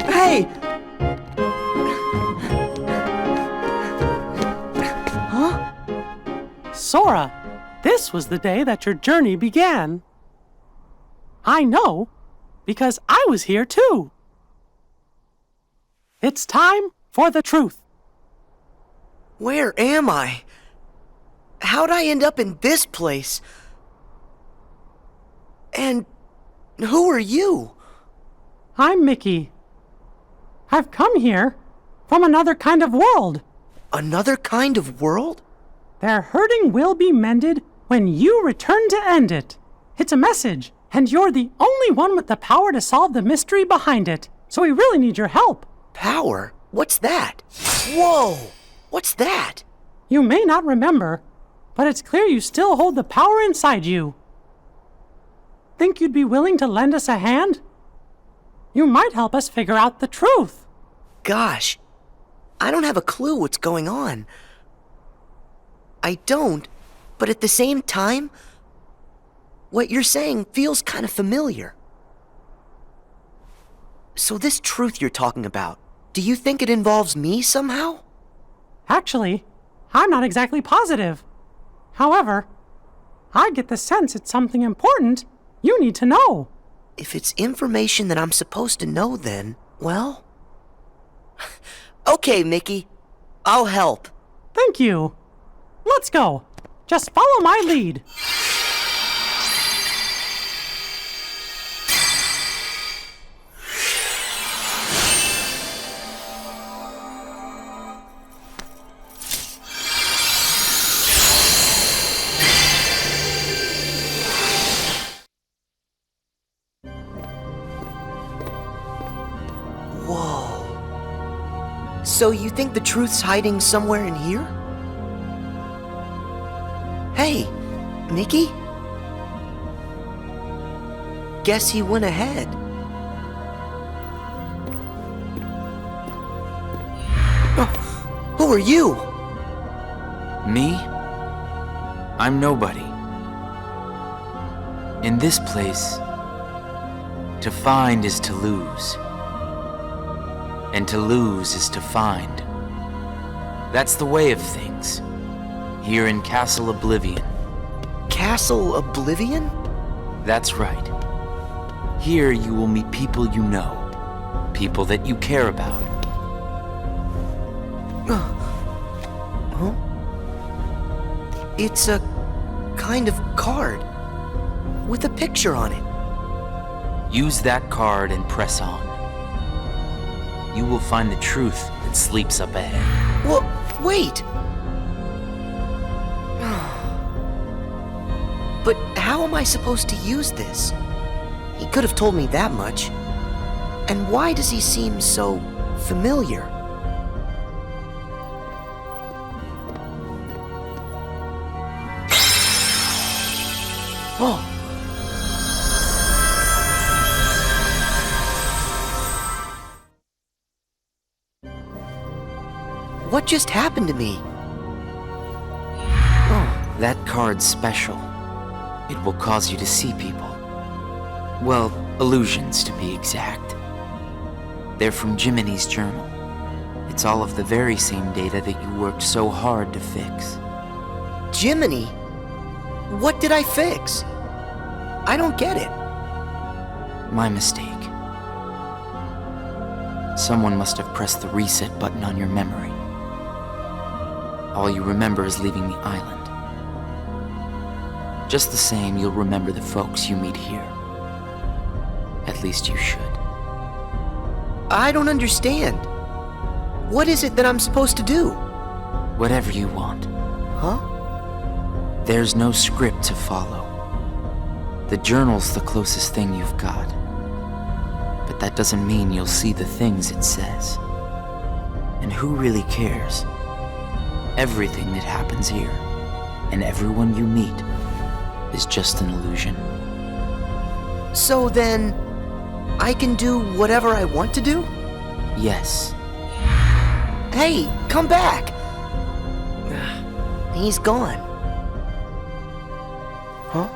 Hey! Sora, this was the day that your journey began. I know, because I was here too. It's time for the truth. Where am I? How'd I end up in this place? And who are you? I'm Mickey. I've come here from another kind of world. Another kind of world? Their hurting will be mended when you return to end it. It's a message, and you're the only one with the power to solve the mystery behind it. So we really need your help. Power? What's that? Whoa! What's that? You may not remember, but it's clear you still hold the power inside you. Think you'd be willing to lend us a hand? You might help us figure out the truth. Gosh, I don't have a clue what's going on. I don't, but at the same time, what you're saying feels kind of familiar. So this truth you're talking about, do you think it involves me somehow? Actually, I'm not exactly positive. However, I get the sense it's something important you need to know. If it's information that I'm supposed to know, then, well... Okay, Mickey. I'll help. Thank you. Let's go. Just follow my lead. Whoa. So you think the truth's hiding somewhere in here? Hey, Mickey? Guess he went ahead. Who are you? Me? I'm nobody. In this place, to find is to lose. And to lose is to find. That's the way of things. Here in Castle Oblivion. Castle Oblivion? That's right. Here you will meet people you know. People that you care about. Huh? It's a kind of card with a picture on it. Use that card and press on. You will find the truth that sleeps up ahead. Well, wait! But how am I supposed to use this? He could have told me that much. And why does he seem so familiar? Oh! What just happened to me? That card's special. It will cause you to see people. Well, illusions to be exact. They're from Jiminy's journal. It's all of the very same data that you worked so hard to fix. Jiminy? What did I fix? I don't get it. My mistake. Someone must have pressed the reset button on your memory. All you remember is leaving the island. Just the same, you'll remember the folks you meet here. At least you should. I don't understand. What is it that I'm supposed to do? Whatever you want. Huh? There's no script to follow. The journal's the closest thing you've got. But that doesn't mean you'll see the things it says. And who really cares? Everything that happens here, and everyone you meet, is just an illusion. So then, I can do whatever I want to do? Yes. Hey, come back! He's gone. Huh?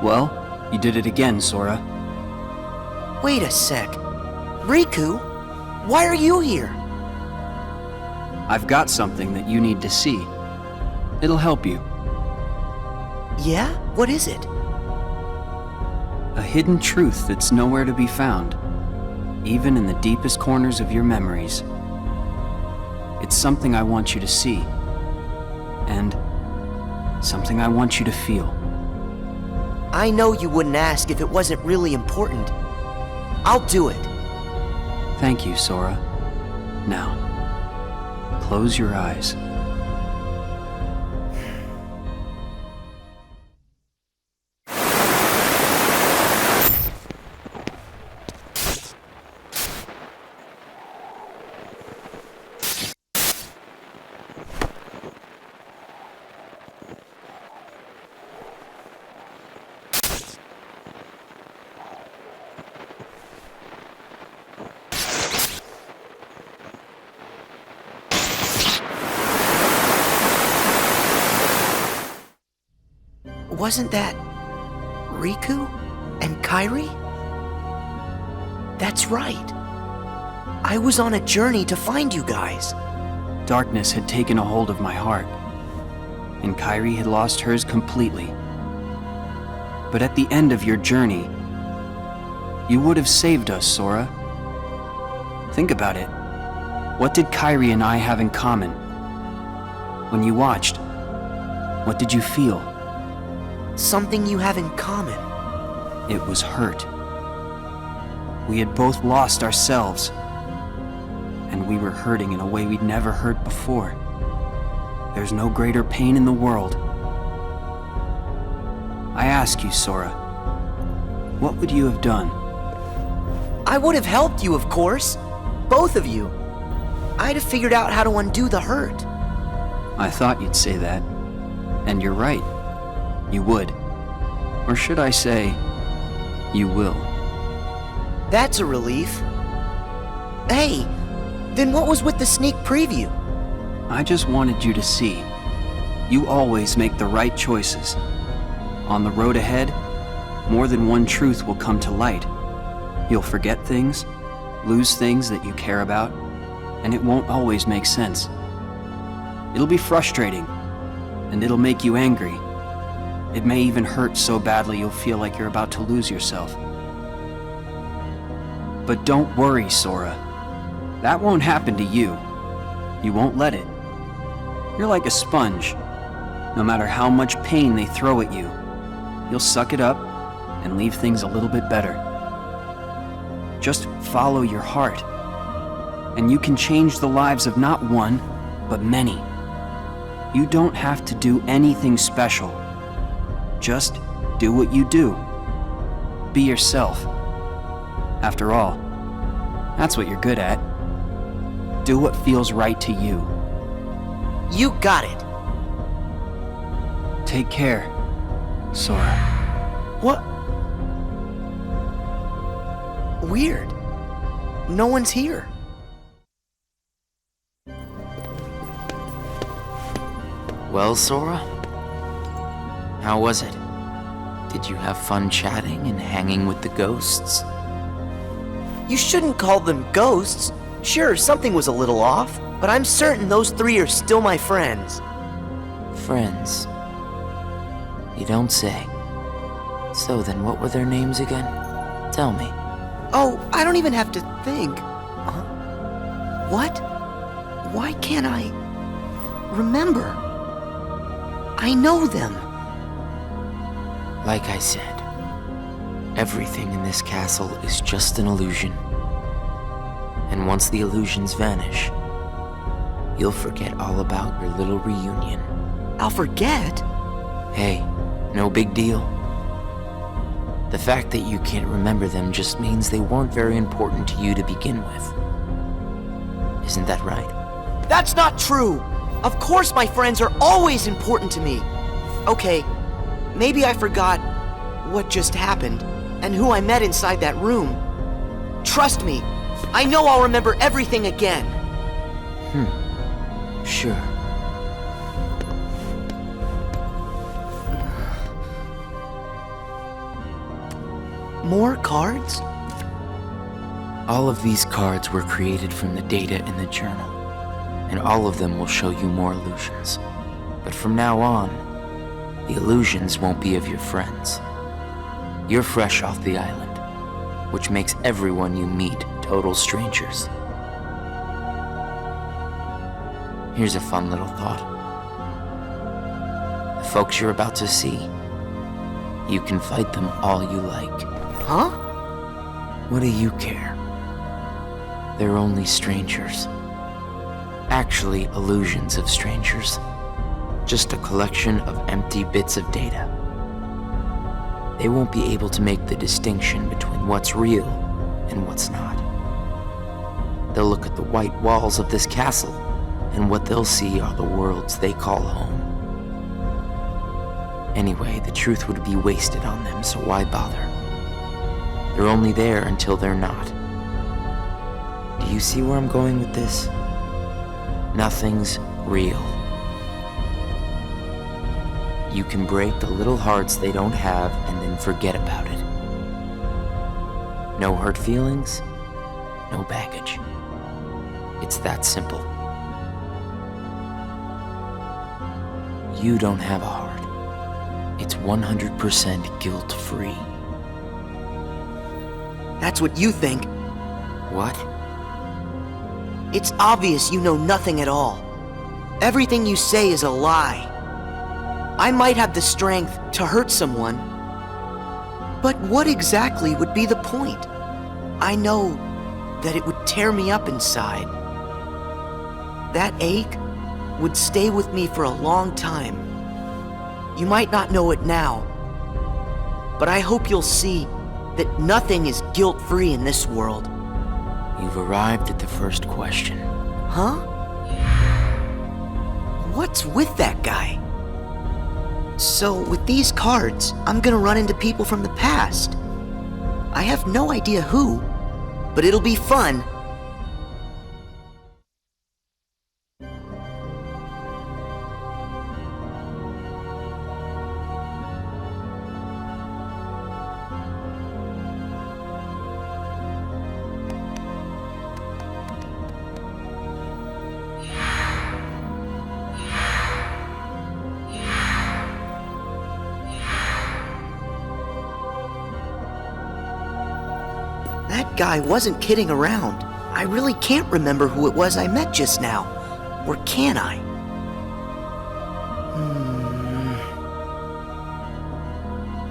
Well, you did it again, Sora. Wait a sec. Riku, why are you here? I've got something that you need to see. It'll help you. Yeah? What is it? A hidden truth that's nowhere to be found, even in the deepest corners of your memories. It's something I want you to see, and something I want you to feel. I know you wouldn't ask if it wasn't really important. I'll do it. Thank you, Sora. Now, close your eyes. Wasn't that Riku and Kairi? That's right. I was on a journey to find you guys. Darkness had taken a hold of my heart, and Kairi had lost hers completely. But at the end of your journey, you would have saved us, Sora. Think about it. What did Kairi and I have in common? When you watched, what did you feel? Something you have in common. It was hurt. We had both lost ourselves, and we were hurting in a way we'd never hurt before. There's no greater pain in the world. I ask you, Sora, what would you have done? I would have helped you, of course. Both of you. I'd have figured out how to undo the hurt. I thought you'd say that. And you're right. You would. Or should I say, you will. That's a relief. Hey, then what was with the sneak preview? I just wanted you to see. You always make the right choices. On the road ahead, more than one truth will come to light. You'll forget things, lose things that you care about, and it won't always make sense. It'll be frustrating, and it'll make you angry. It may even hurt so badly you'll feel like you're about to lose yourself. But don't worry, Sora. That won't happen to you. You won't let it. You're like a sponge. No matter how much pain they throw at you, you'll suck it up and leave things a little bit better. Just follow your heart, and you can change the lives of not one, but many. You don't have to do anything special. Just do what you do. Be yourself. After all, that's what you're good at. Do what feels right to you. You got it. Take care, Sora. What? Weird. No one's here. Well, Sora? How was it? Did you have fun chatting and hanging with the ghosts? You shouldn't call them ghosts. Sure, something was a little off, but I'm certain those three are still my friends. Friends? You don't say. So then what were their names again? Tell me. Oh, I don't even have to think. What? Why can't I remember? I know them. Like I said, everything in this castle is just an illusion. And once the illusions vanish, you'll forget all about your little reunion. I'll forget? Hey, no big deal. The fact that you can't remember them just means they weren't very important to you to begin with. Isn't that right? That's not true! Of course my friends are always important to me. Okay, maybe I forgot what just happened and who I met inside that room. Trust me, I know I'll remember everything again. Sure. More cards? All of these cards were created from the data in the journal, and all of them will show you more illusions. But from now on, the illusions won't be of your friends. You're fresh off the island, which makes everyone you meet total strangers. Here's a fun little thought. The folks you're about to see, you can fight them all you like. Huh? What do you care? They're only strangers. Actually, illusions of strangers. Just a collection of empty bits of data. They won't be able to make the distinction between what's real and what's not. They'll look at the white walls of this castle, and what they'll see are the worlds they call home. Anyway, the truth would be wasted on them, so why bother? They're only there until they're not. Do you see where I'm going with this? Nothing's real. You can break the little hearts they don't have and then forget about it. No hurt feelings, no baggage. It's that simple. You don't have a heart. It's 100% guilt-free. That's what you think. What? It's obvious you know nothing at all. Everything you say is a lie. I might have the strength to hurt someone, but what exactly would be the point? I know that it would tear me up inside. That ache would stay with me for a long time. You might not know it now, but I hope you'll see that nothing is guilt-free in this world. You've arrived at the first question. Huh? What's with that guy? So, with these cards, I'm gonna run into people from the past. I have no idea who, but it'll be fun. That guy wasn't kidding around. I really can't remember who it was I met just now. Or can I?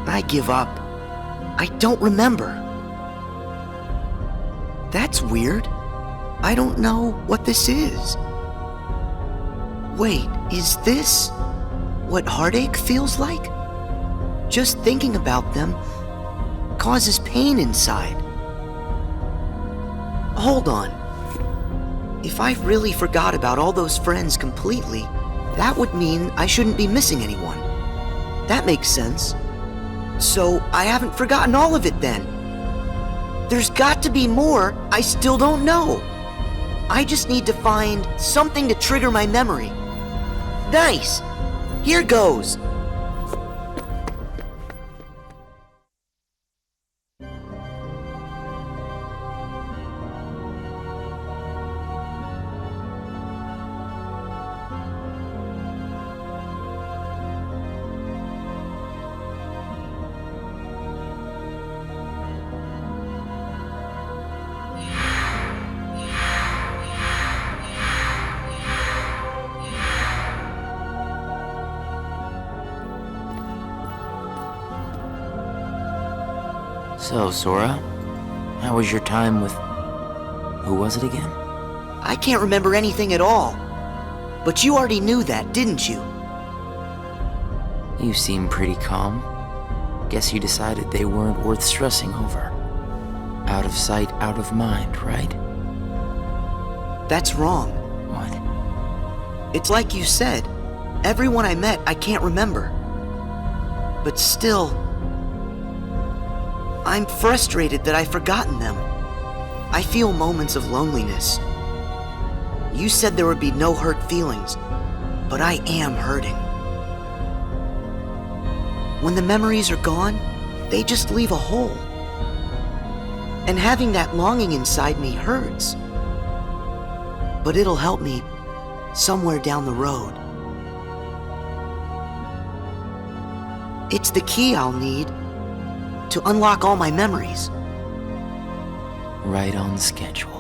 I give up. I don't remember. That's weird. I don't know what this is. Wait, is this what heartache feels like? Just thinking about them causes pain inside. Hold on. If I really forgot about all those friends completely, that would mean I shouldn't be missing anyone. That makes sense. So I haven't forgotten all of it then. There's got to be more I still don't know. I just need to find something to trigger my memory. Nice! Here goes! So, Sora, how was your time with... who was it again? I can't remember anything at all. But you already knew that, didn't you? You seem pretty calm. Guess you decided they weren't worth stressing over. Out of sight, out of mind, right? That's wrong. What? It's like you said. Everyone I met, I can't remember. But still... I'm frustrated that I've forgotten them. I feel moments of loneliness. You said there would be no hurt feelings, but I am hurting. When the memories are gone, they just leave a hole. And having that longing inside me hurts. But it'll help me somewhere down the road. It's the key I'll need to unlock all my memories. Right on schedule.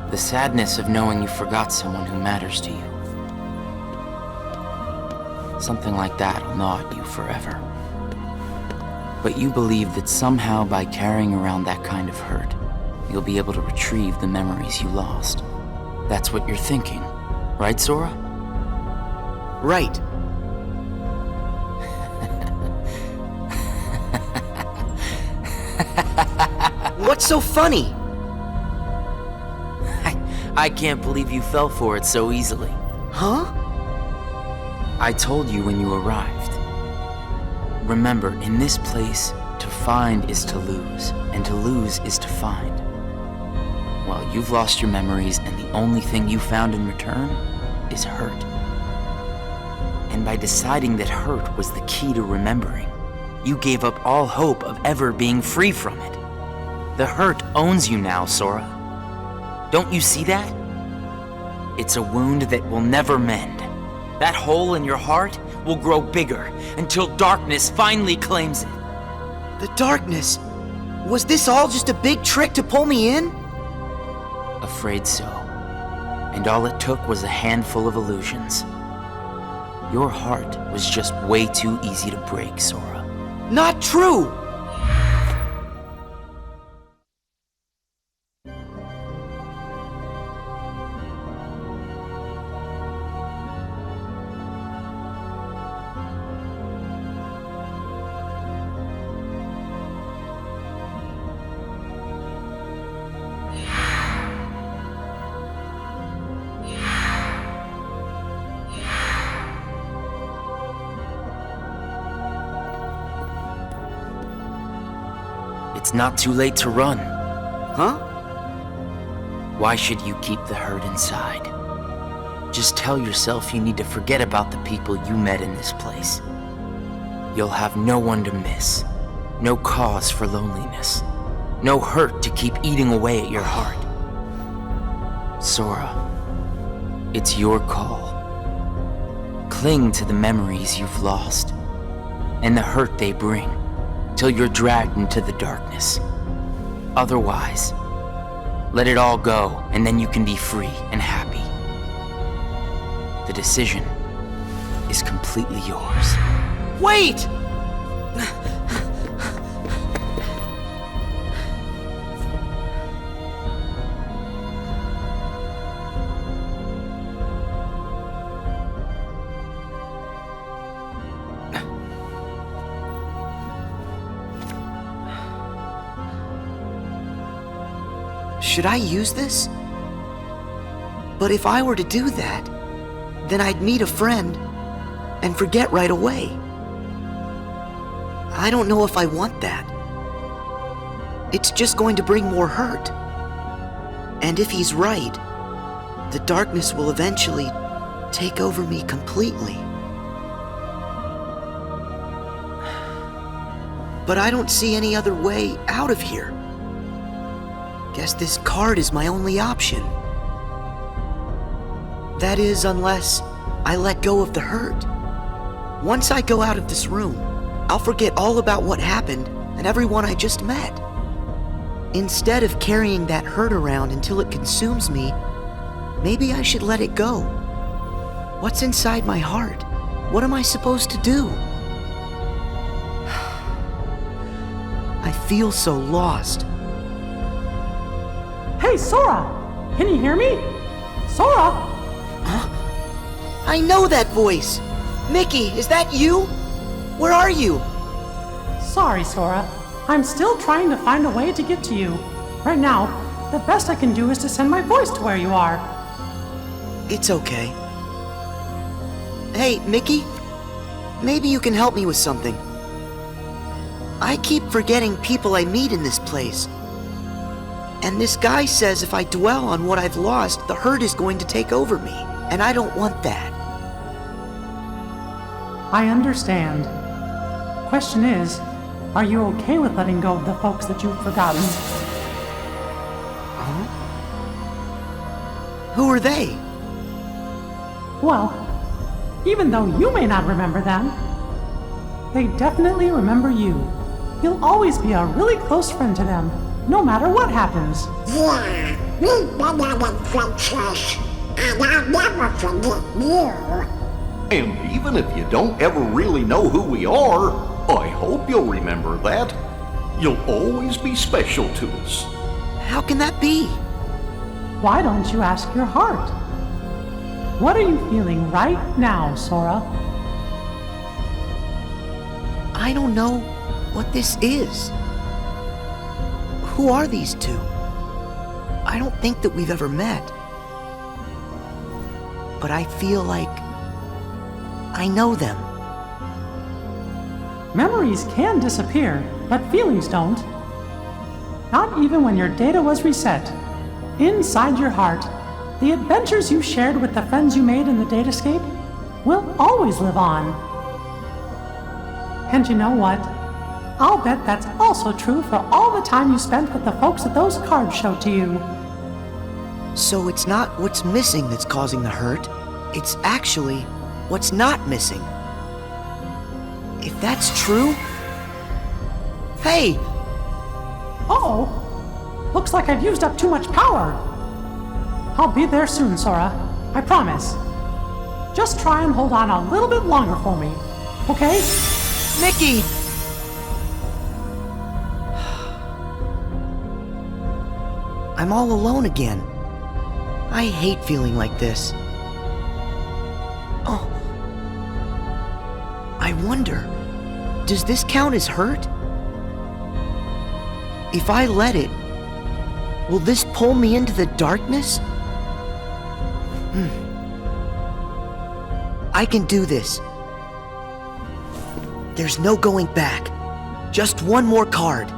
The sadness of knowing you forgot someone who matters to you. Something like that will gnaw at you forever. But you believe that somehow by carrying around that kind of hurt, you'll be able to retrieve the memories you lost. That's what you're thinking, right, Sora? Right. What's so funny? I can't believe you fell for it so easily. Huh? I told you when you arrived. Remember, in this place, to find is to lose, and to lose is to find. Well, you've lost your memories, and the only thing you found in return is hurt. And by deciding that hurt was the key to remembering, you gave up all hope of ever being free from it. The hurt owns you now, Sora. Don't you see that? It's a wound that will never mend. That hole in your heart will grow bigger until darkness finally claims it. The darkness? Was this all just a big trick to pull me in? Afraid so. And all it took was a handful of illusions. Your heart was just way too easy to break, Sora. Not true! It's not too late to run. Huh? Why should you keep the hurt inside? Just tell yourself you need to forget about the people you met in this place. You'll have no one to miss, no cause for loneliness, no hurt to keep eating away at your heart. Sora, it's your call. Cling to the memories you've lost and the hurt they bring. till you're dragged into the darkness. Otherwise, let it all go, and then you can be free and happy. The decision is completely yours. Wait! Should I use this? But if I were to do that, then I'd meet a friend and forget right away. I don't know if I want that. It's just going to bring more hurt. And if he's right, the darkness will eventually take over me completely. But I don't see any other way out of here. Guess this card is my only option. That is, unless I let go of the hurt. Once I go out of this room, I'll forget all about what happened and everyone I just met. Instead of carrying that hurt around until it consumes me, maybe I should let it go. What's inside my heart? What am I supposed to do? I feel so lost. Hey, Sora! Can you hear me? Sora! Huh? I know that voice! Mickey, is that you? Where are you? Sorry, Sora. I'm still trying to find a way to get to you. Right now, the best I can do is to send my voice to where you are. It's okay. Hey, Mickey? Maybe you can help me with something. I keep forgetting people I meet in this place. And this guy says if I dwell on what I've lost, the hurt is going to take over me. And I don't want that. I understand. Question is, are you okay with letting go of the folks that you've forgotten? Huh? Who are they? Well, even though you may not remember them, they definitely remember you. You'll always be a really close friend to them, no matter what happens. Yeah, we've been on adventures, and I'll never forget you. And even if you don't ever really know who we are, I hope you'll remember that. You'll always be special to us. How can that be? Why don't you ask your heart? What are you feeling right now, Sora? I don't know what this is. Who are these two? I don't think that we've ever met. But I feel like I know them. Memories can disappear, but feelings don't. Not even when your data was reset. Inside your heart, the adventures you shared with the friends you made in the datascape will always live on. And you know what? I'll bet that's also true for all the time you spent with the folks that those cards showed to you. So it's not what's missing that's causing the hurt. It's actually what's not missing. If that's true... Hey! Uh-oh. Looks like I've used up too much power. I'll be there soon, Sora. I promise. Just try and hold on a little bit longer for me, okay? Mickey! I'm all alone again. I hate feeling like this. Oh. I wonder, does this count as hurt? If I let it, will this pull me into the darkness? I can do this. There's no going back. Just one more card.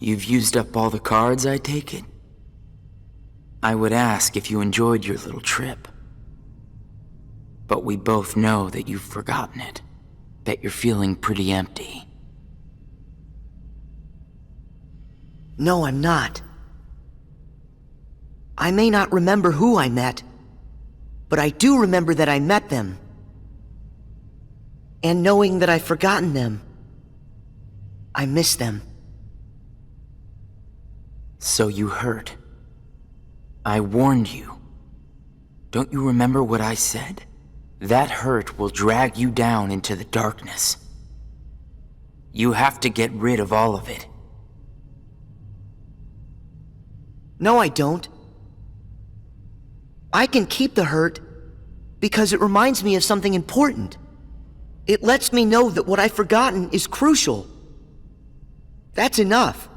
You've used up all the cards, I take it? I would ask if you enjoyed your little trip. But we both know that you've forgotten it. That you're feeling pretty empty. No, I'm not. I may not remember who I met, but I do remember that I met them. And knowing that I've forgotten them, I miss them. So you hurt. I warned you. Don't you remember what I said? That hurt will drag you down into the darkness. You have to get rid of all of it. No, I don't. I can keep the hurt because it reminds me of something important. It lets me know that what I've forgotten is crucial. That's enough.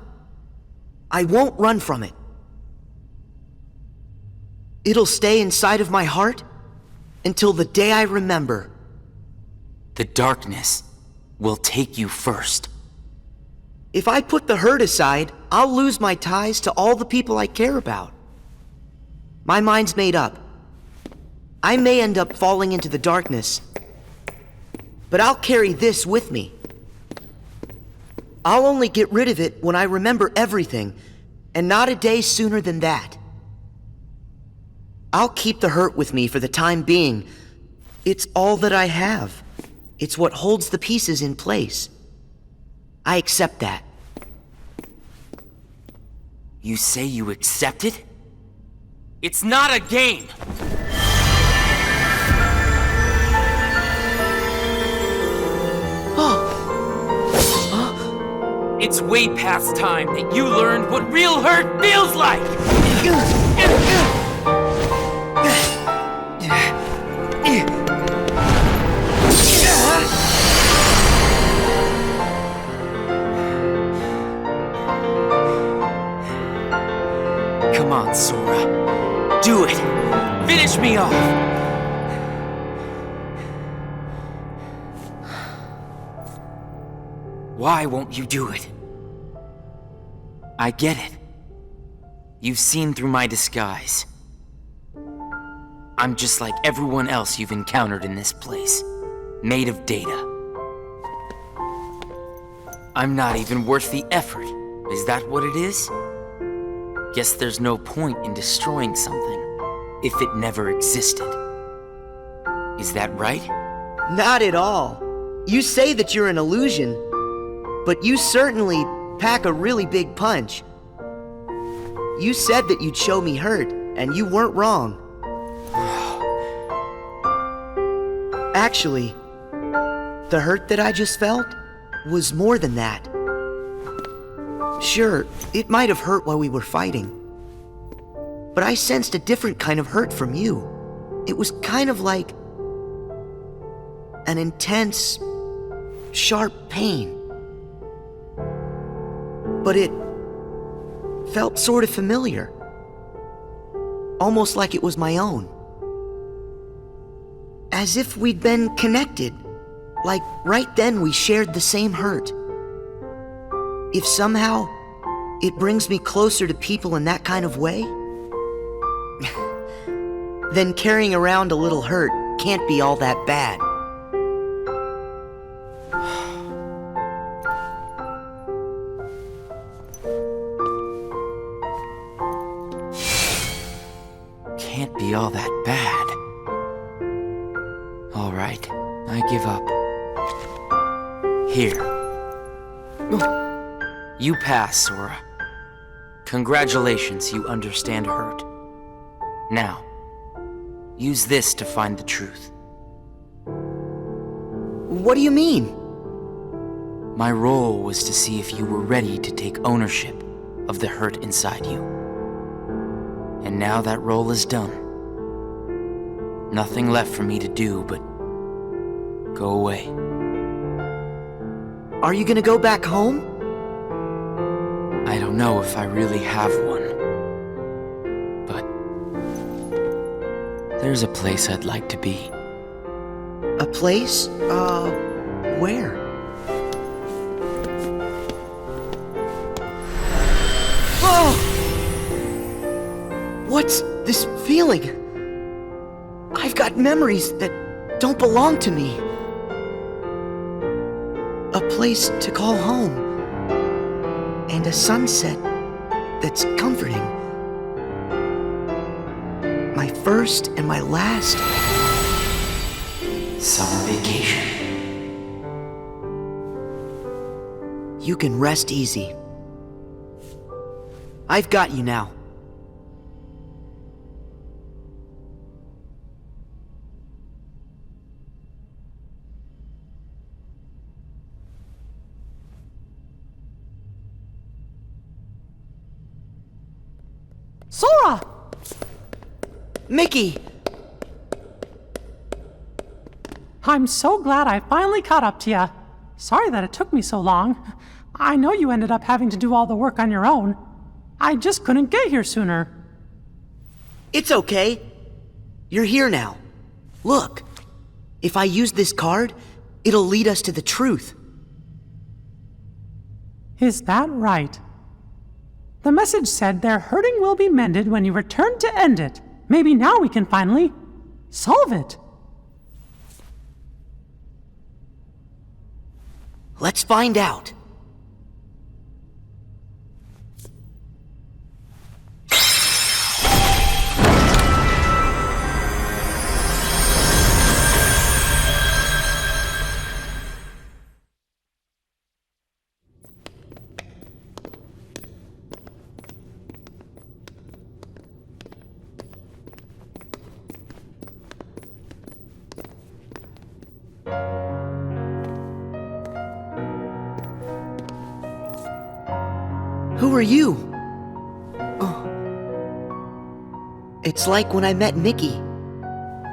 I won't run from it. It'll stay inside of my heart until the day I remember. The darkness will take you first. If I put the hurt aside, I'll lose my ties to all the people I care about. My mind's made up. I may end up falling into the darkness, but I'll carry this with me. I'll only get rid of it when I remember everything, and not a day sooner than that. I'll keep the hurt with me for the time being. It's all that I have. It's what holds the pieces in place. I accept that. You say you accept it? It's not a game! It's way past time that you learned what real hurt feels like! Come on, Sora. Do it! Finish me off! Why won't you do it? I get it. You've seen through my disguise. I'm just like everyone else you've encountered in this place, made of data. I'm not even worth the effort. Is that what it is? Guess there's no point in destroying something if it never existed. Is that right? Not at all. You say that you're an illusion, but you certainly pack a really big punch. You said that you'd show me hurt, and you weren't wrong. Actually, the hurt that I just felt was more than that. Sure, it might have hurt while we were fighting, but I sensed a different kind of hurt from you. It was kind of like an intense, sharp pain. But it felt sort of familiar. Almost like it was my own. As if we'd been connected. Like right then we shared the same hurt. If somehow it brings me closer to people in that kind of way, then carrying around a little hurt can't be all that bad. Can't be all that bad. All right, I give up. Here. You pass, Sora. Congratulations, you understand hurt. Now, use this to find the truth. What do you mean? My role was to see if you were ready to take ownership of the hurt inside you. And now that role is done. Nothing left for me to do but go away. Are you gonna go back home? I don't know if I really have one. But there's a place I'd like to be. A place? Where? What's this feeling? I've got memories that don't belong to me. A place to call home. And a sunset that's comforting. My first and my last summer vacation. You can rest easy. I've got you now. Sora! Mickey! I'm so glad I finally caught up to you. Sorry that it took me so long. I know you ended up having to do all the work on your own. I just couldn't get here sooner. It's okay. You're here now. Look, if I use this card, it'll lead us to the truth. Is that right? The message said their hurting will be mended when you return to end it. Maybe now we can finally solve it. Let's find out. Who are you? Oh. It's like when I met Mickey.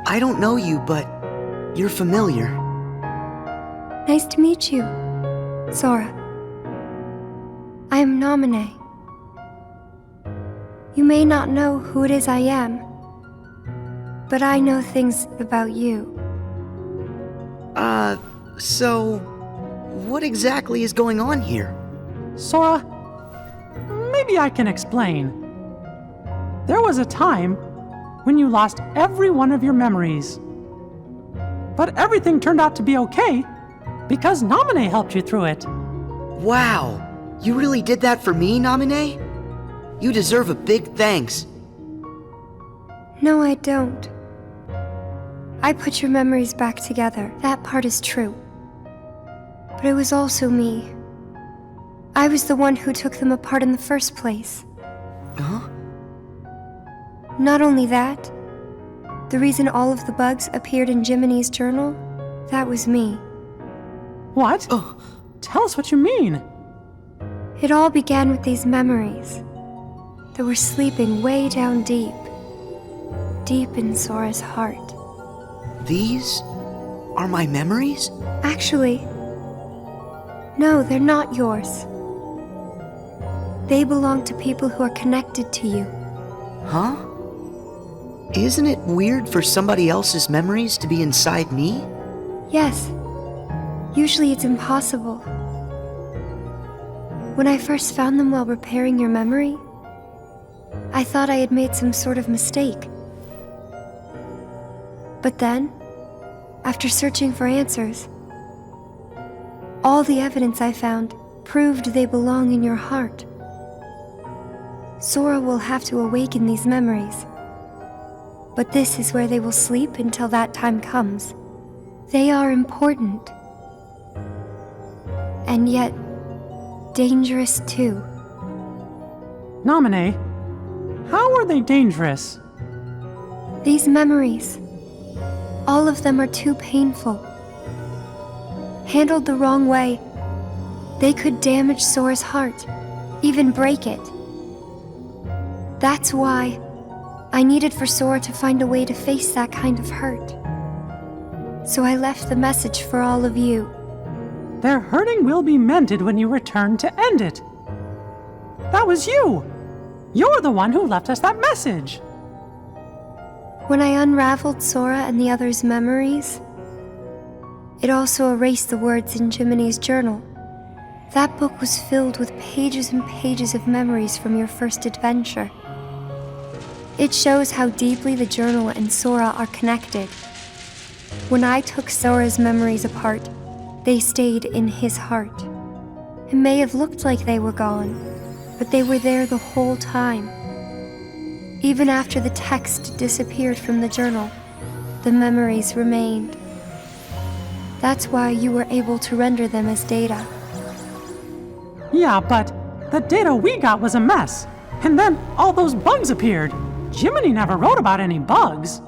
I don't know you, but you're familiar. Nice to meet you, Sora. I am Naminé. You may not know who it is I am, but I know things about you. So what exactly is going on here? Sora, maybe I can explain. There was a time when you lost every one of your memories. But everything turned out to be okay because Naminé helped you through it. Wow, you really did that for me, Naminé? You deserve a big thanks. No, I don't. I put your memories back together. That part is true. But it was also me. I was the one who took them apart in the first place. Huh? Not only that, the reason all of the bugs appeared in Jiminy's journal, that was me. What? Oh. Tell us what you mean. It all began with these memories that were sleeping way down deep in Sora's heart. These are my memories? Actually, no, they're not yours. They belong to people who are connected to you. Huh? Isn't it weird for somebody else's memories to be inside me? Yes. Usually it's impossible. When I first found them while repairing your memory, I thought I had made some sort of mistake. But then, after searching for answers, all the evidence I found proved they belong in your heart. Sora will have to awaken these memories. But this is where they will sleep until that time comes. They are important. And yet, dangerous too. Naminé, how are they dangerous? These memories, all of them are too painful. Handled the wrong way, they could damage Sora's heart, even break it. That's why I needed for Sora to find a way to face that kind of hurt. So I left the message for all of you. Their hurting will be mended when you return to end it. That was you. You're the one who left us that message. When I unraveled Sora and the others' memories, it also erased the words in Jiminy's journal. That book was filled with pages and pages of memories from your first adventure. It shows how deeply the journal and Sora are connected. When I took Sora's memories apart, they stayed in his heart. It may have looked like they were gone, but they were there the whole time. Even after the text disappeared from the journal, the memories remained. That's why you were able to render them as data. Yeah, but the data we got was a mess. And then all those bugs appeared. Jiminy never wrote about any bugs.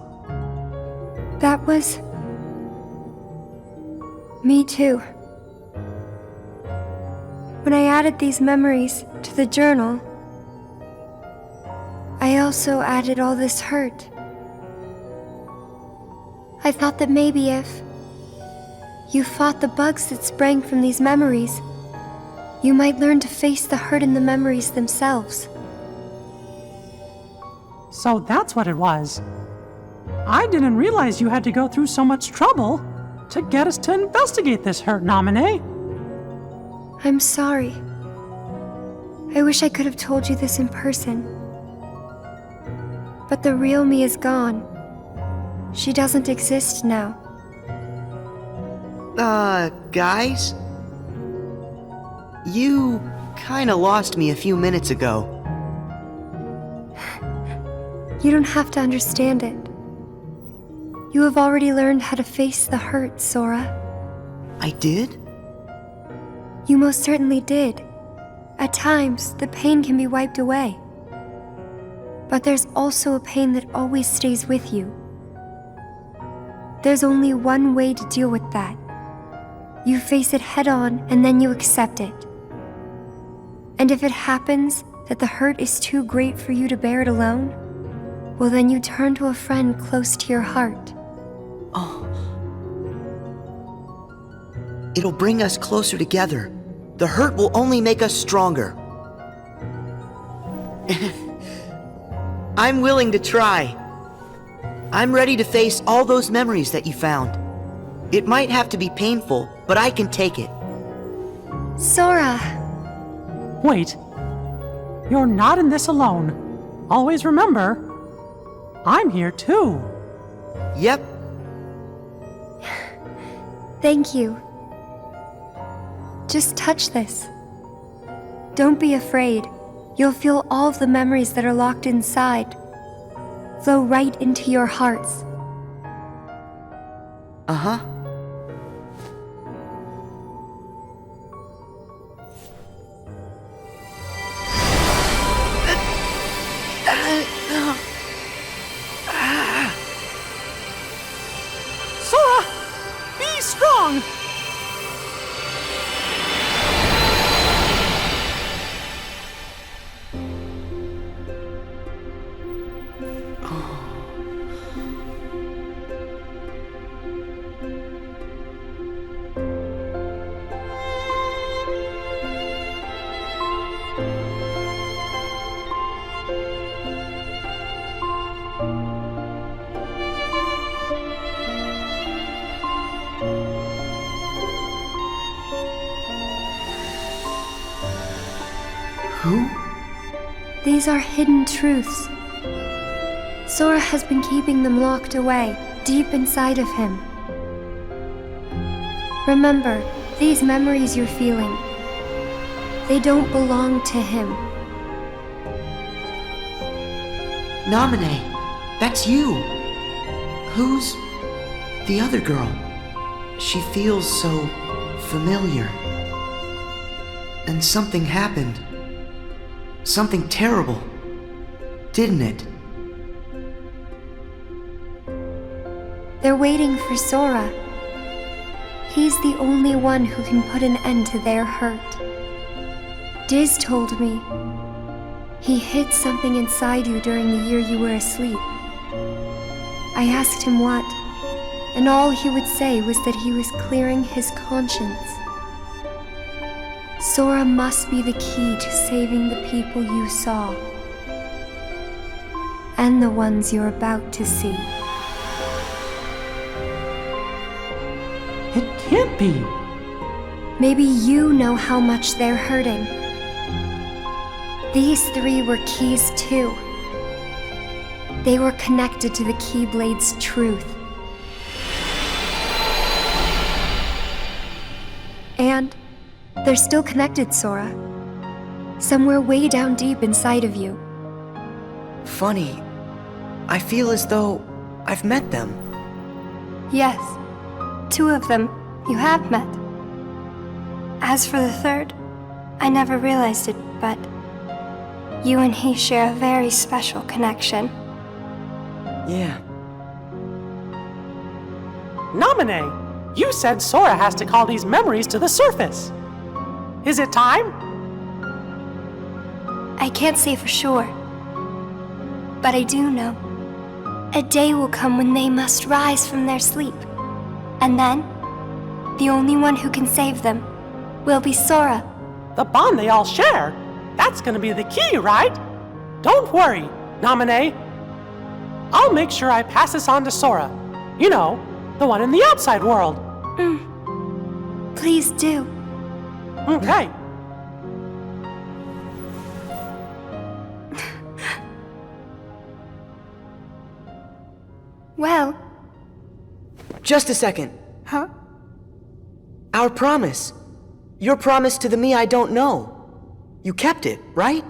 That was... me too. When I added these memories to the journal, I also added all this hurt. I thought that maybe if you fought the bugs that sprang from these memories, you might learn to face the hurt in the memories themselves. So that's what it was. I didn't realize you had to go through so much trouble to get us to investigate this hurt, Nominee. I'm sorry. I wish I could have told you this in person. But the real me is gone. She doesn't exist now. Guys? You kinda lost me a few minutes ago. You don't have to understand it. You have already learned how to face the hurt, Sora. I did? You most certainly did. At times, the pain can be wiped away. But there's also a pain that always stays with you. There's only one way to deal with that. You face it head on and then you accept it. And if it happens that the hurt is too great for you to bear it alone, well then you turn to a friend close to your heart. Oh. It'll bring us closer together. The hurt will only make us stronger. I'm willing to try. I'm ready to face all those memories that you found. It might have to be painful, but I can take it. Sora! Wait. You're not in this alone. Always remember, I'm here too. Yep. Thank you. Just touch this. Don't be afraid. You'll feel all of the memories that are locked inside flow right into your hearts. Uh-huh. Sora! Be strong! Who? These are hidden truths. Sora has been keeping them locked away, deep inside of him. Remember, these memories you're feeling, they don't belong to him. Nominee, that's you. Who's the other girl? She feels so familiar. And something happened. Something terrible, didn't it? They're waiting for Sora. He's the only one who can put an end to their hurt. Diz told me he hid something inside you during the year you were asleep. I asked him what, and all he would say was that he was clearing his conscience. Sora must be the key to saving the people you saw, and the ones you're about to see. It can't be. Maybe you know how much they're hurting. These three were keys too. They were connected to the Keyblade's truth. And they're still connected, Sora. Somewhere way down deep inside of you. Funny. I feel as though I've met them. Yes, 2 of them you have met. As for the third, I never realized it, but you and he share a very special connection. Yeah. Naminé, you said Sora has to call these memories to the surface. Is it time? I can't say for sure, but I do know. A day will come when they must rise from their sleep, and then the only one who can save them will be Sora. The bond they all share? That's gonna be the key, right? Don't worry, Naminé. I'll make sure I pass this on to Sora. You know, the one in the outside world. Please do. Okay. Well... Just a second. Huh? Our promise. Your promise to the me I don't know. You kept it, right?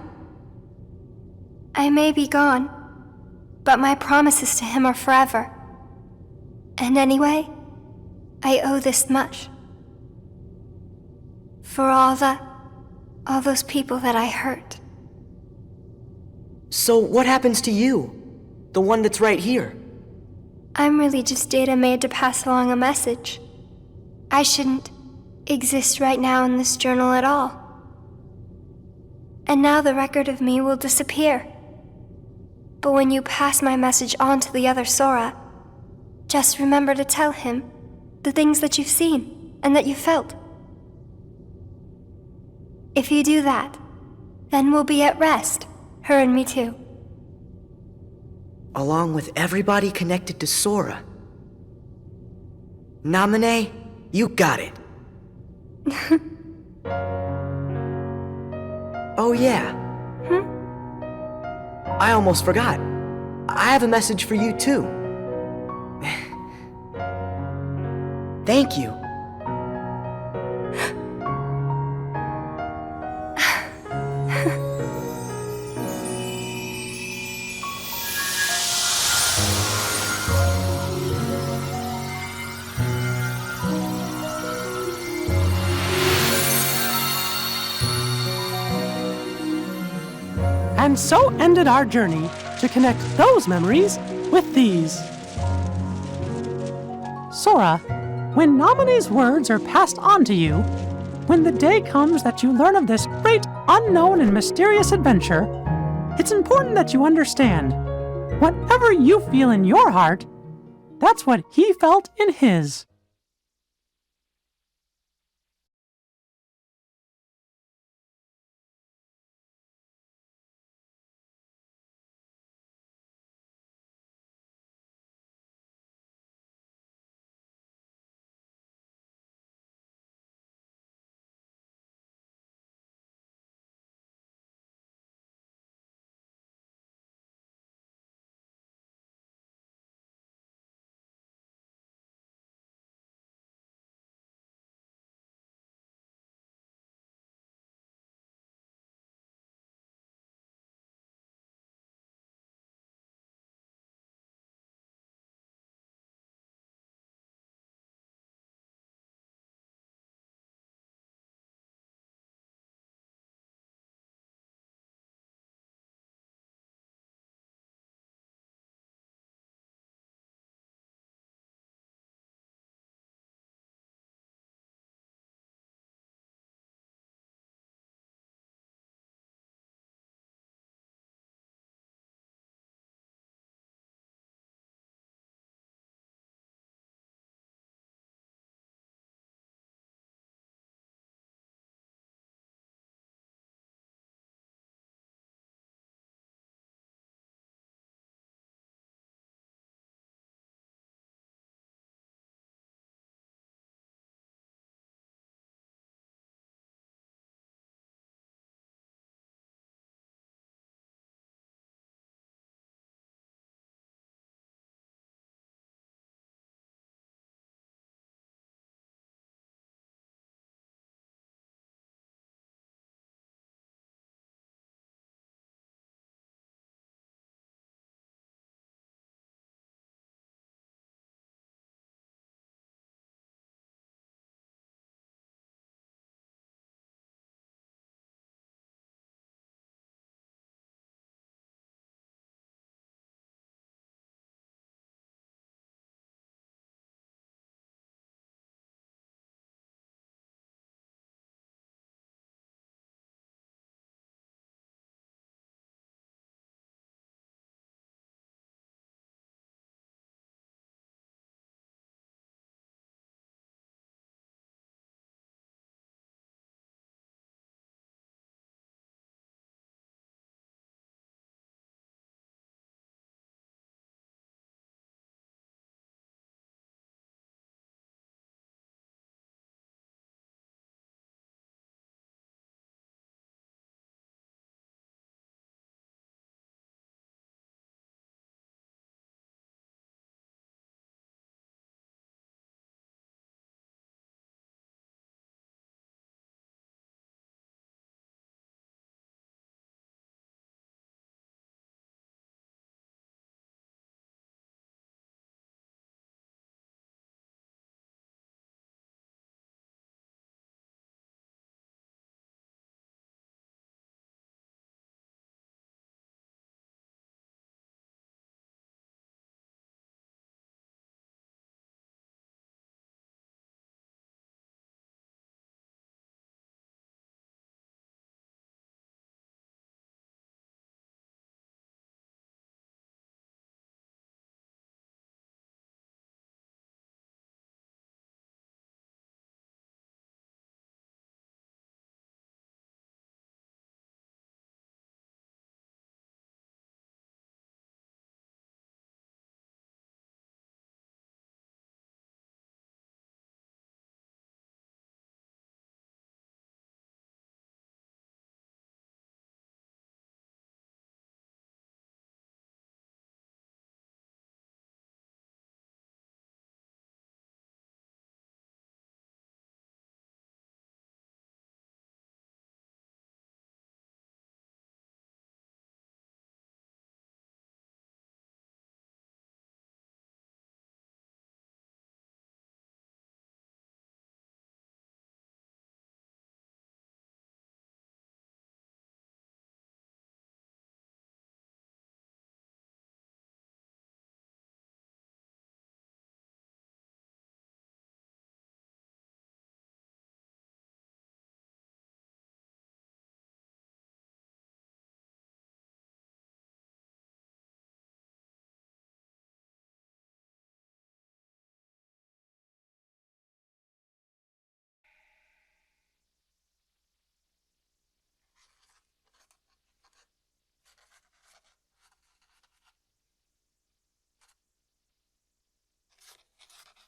I may be gone, but my promises to him are forever. And anyway, I owe this much. For all those people that I hurt. So what happens to you? The one that's right here? I'm really just data made to pass along a message. I shouldn't exist right now in this journal at all. And now the record of me will disappear. But when you pass my message on to the other Sora, just remember to tell him the things that you've seen and that you felt. If you do that, then we'll be at rest, her and me too. Along with everybody connected to Sora. Naminé, you got it. Oh yeah. I almost forgot. I have a message for you too. Thank you. And so ended our journey to connect those memories with these. Sora, when Naminé's words are passed on to you, when the day comes that you learn of this great, unknown, and mysterious adventure, it's important that you understand, whatever you feel in your heart, that's what he felt in his.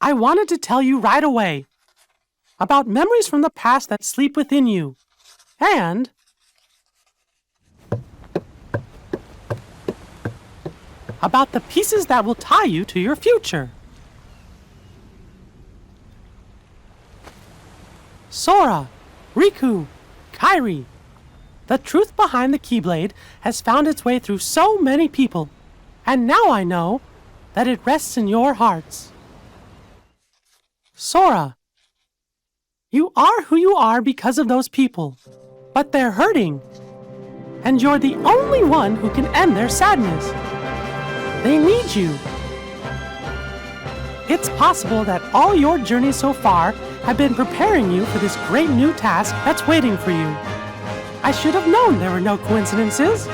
I wanted to tell you right away about memories from the past that sleep within you, and about the pieces that will tie you to your future. Sora, Riku, Kairi, the truth behind the Keyblade has found its way through so many people, and now I know that it rests in your hearts. Sora, you are who you are because of those people, but they're hurting, and you're the only one who can end their sadness. They need you. It's possible that all your journeys so far have been preparing you for this great new task that's waiting for you. I should have known there were no coincidences,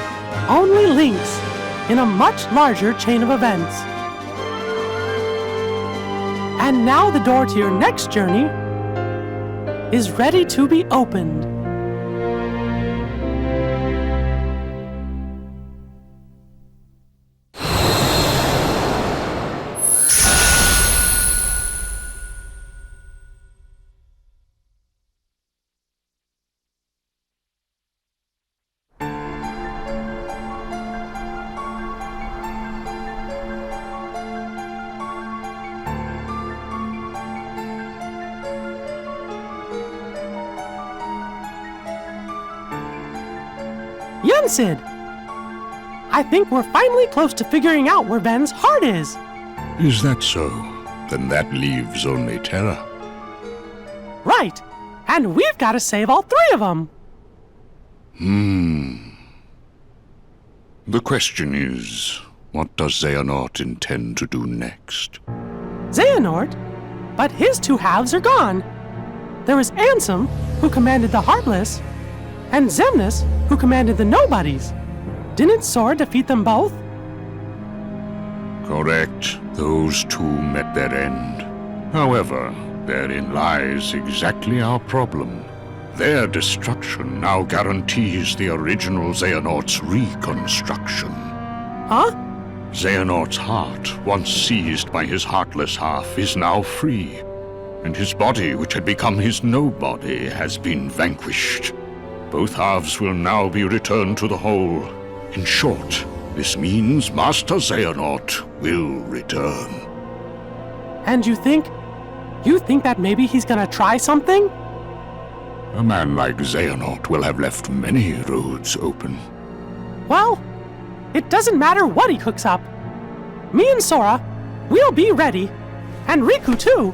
only links in a much larger chain of events. And now the door to your next journey is ready to be opened. Sid, I think we're finally close to figuring out where Ven's heart is. Is that so? Then that leaves only Terra. Right. And we've got to save all three of them. The question is, what does Xehanort intend to do next? Xehanort? But his two halves are gone. There was Ansem, who commanded the Heartless, and Xemnas, who commanded the Nobodies. Didn't Sora defeat them both? Correct. Those two met their end. However, therein lies exactly our problem. Their destruction now guarantees the original Xehanort's reconstruction. Huh? Xehanort's heart, once seized by his heartless half, is now free, and his body, which had become his nobody, has been vanquished. Both halves will now be returned to the whole. In short, this means Master Xehanort will return. And you think that maybe he's gonna try something? A man like Xehanort will have left many roads open. Well, it doesn't matter what he cooks up. Me and Sora, we'll be ready. And Riku too.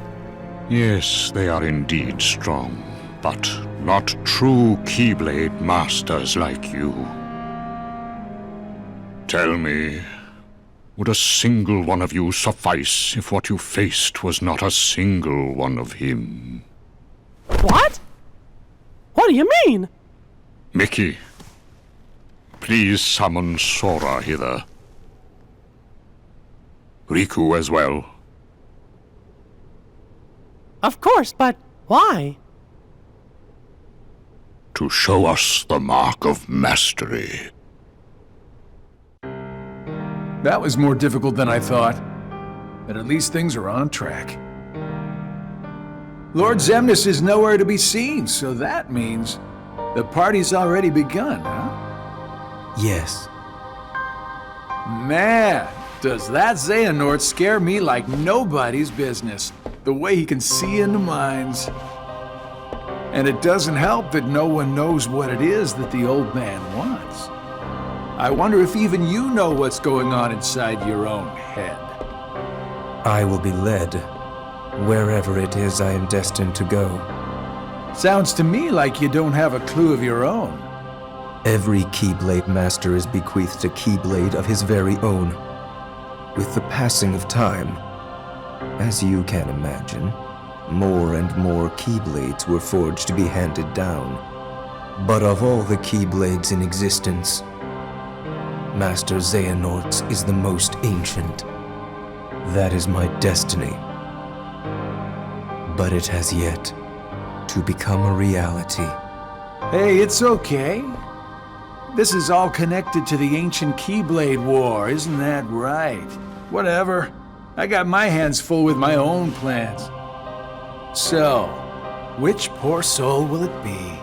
Yes, they are indeed strong, but not true Keyblade masters like you. Tell me, would a single one of you suffice if what you faced was not a single one of him? What? What do you mean? Mickey, please summon Sora hither. Riku as well. Of course, but why? To show us the mark of mastery. That was more difficult than I thought. But at least things are on track. Lord Xemnas is nowhere to be seen, so that means the party's already begun, huh? Yes. Man, does that Xehanort scare me like nobody's business. The way he can see into minds. And it doesn't help that no one knows what it is that the old man wants. I wonder if even you know what's going on inside your own head. I will be led wherever it is I am destined to go. Sounds to me like you don't have a clue of your own. Every Keyblade master is bequeathed a Keyblade of his very own. With the passing of time, as you can imagine, more and more Keyblades were forged to be handed down. But of all the Keyblades in existence, Master Xehanort's is the most ancient. That is my destiny. But it has yet to become a reality. Hey, it's okay. This is all connected to the ancient Keyblade War, isn't that right? Whatever. I got my hands full with my own plans. So, which poor soul will it be?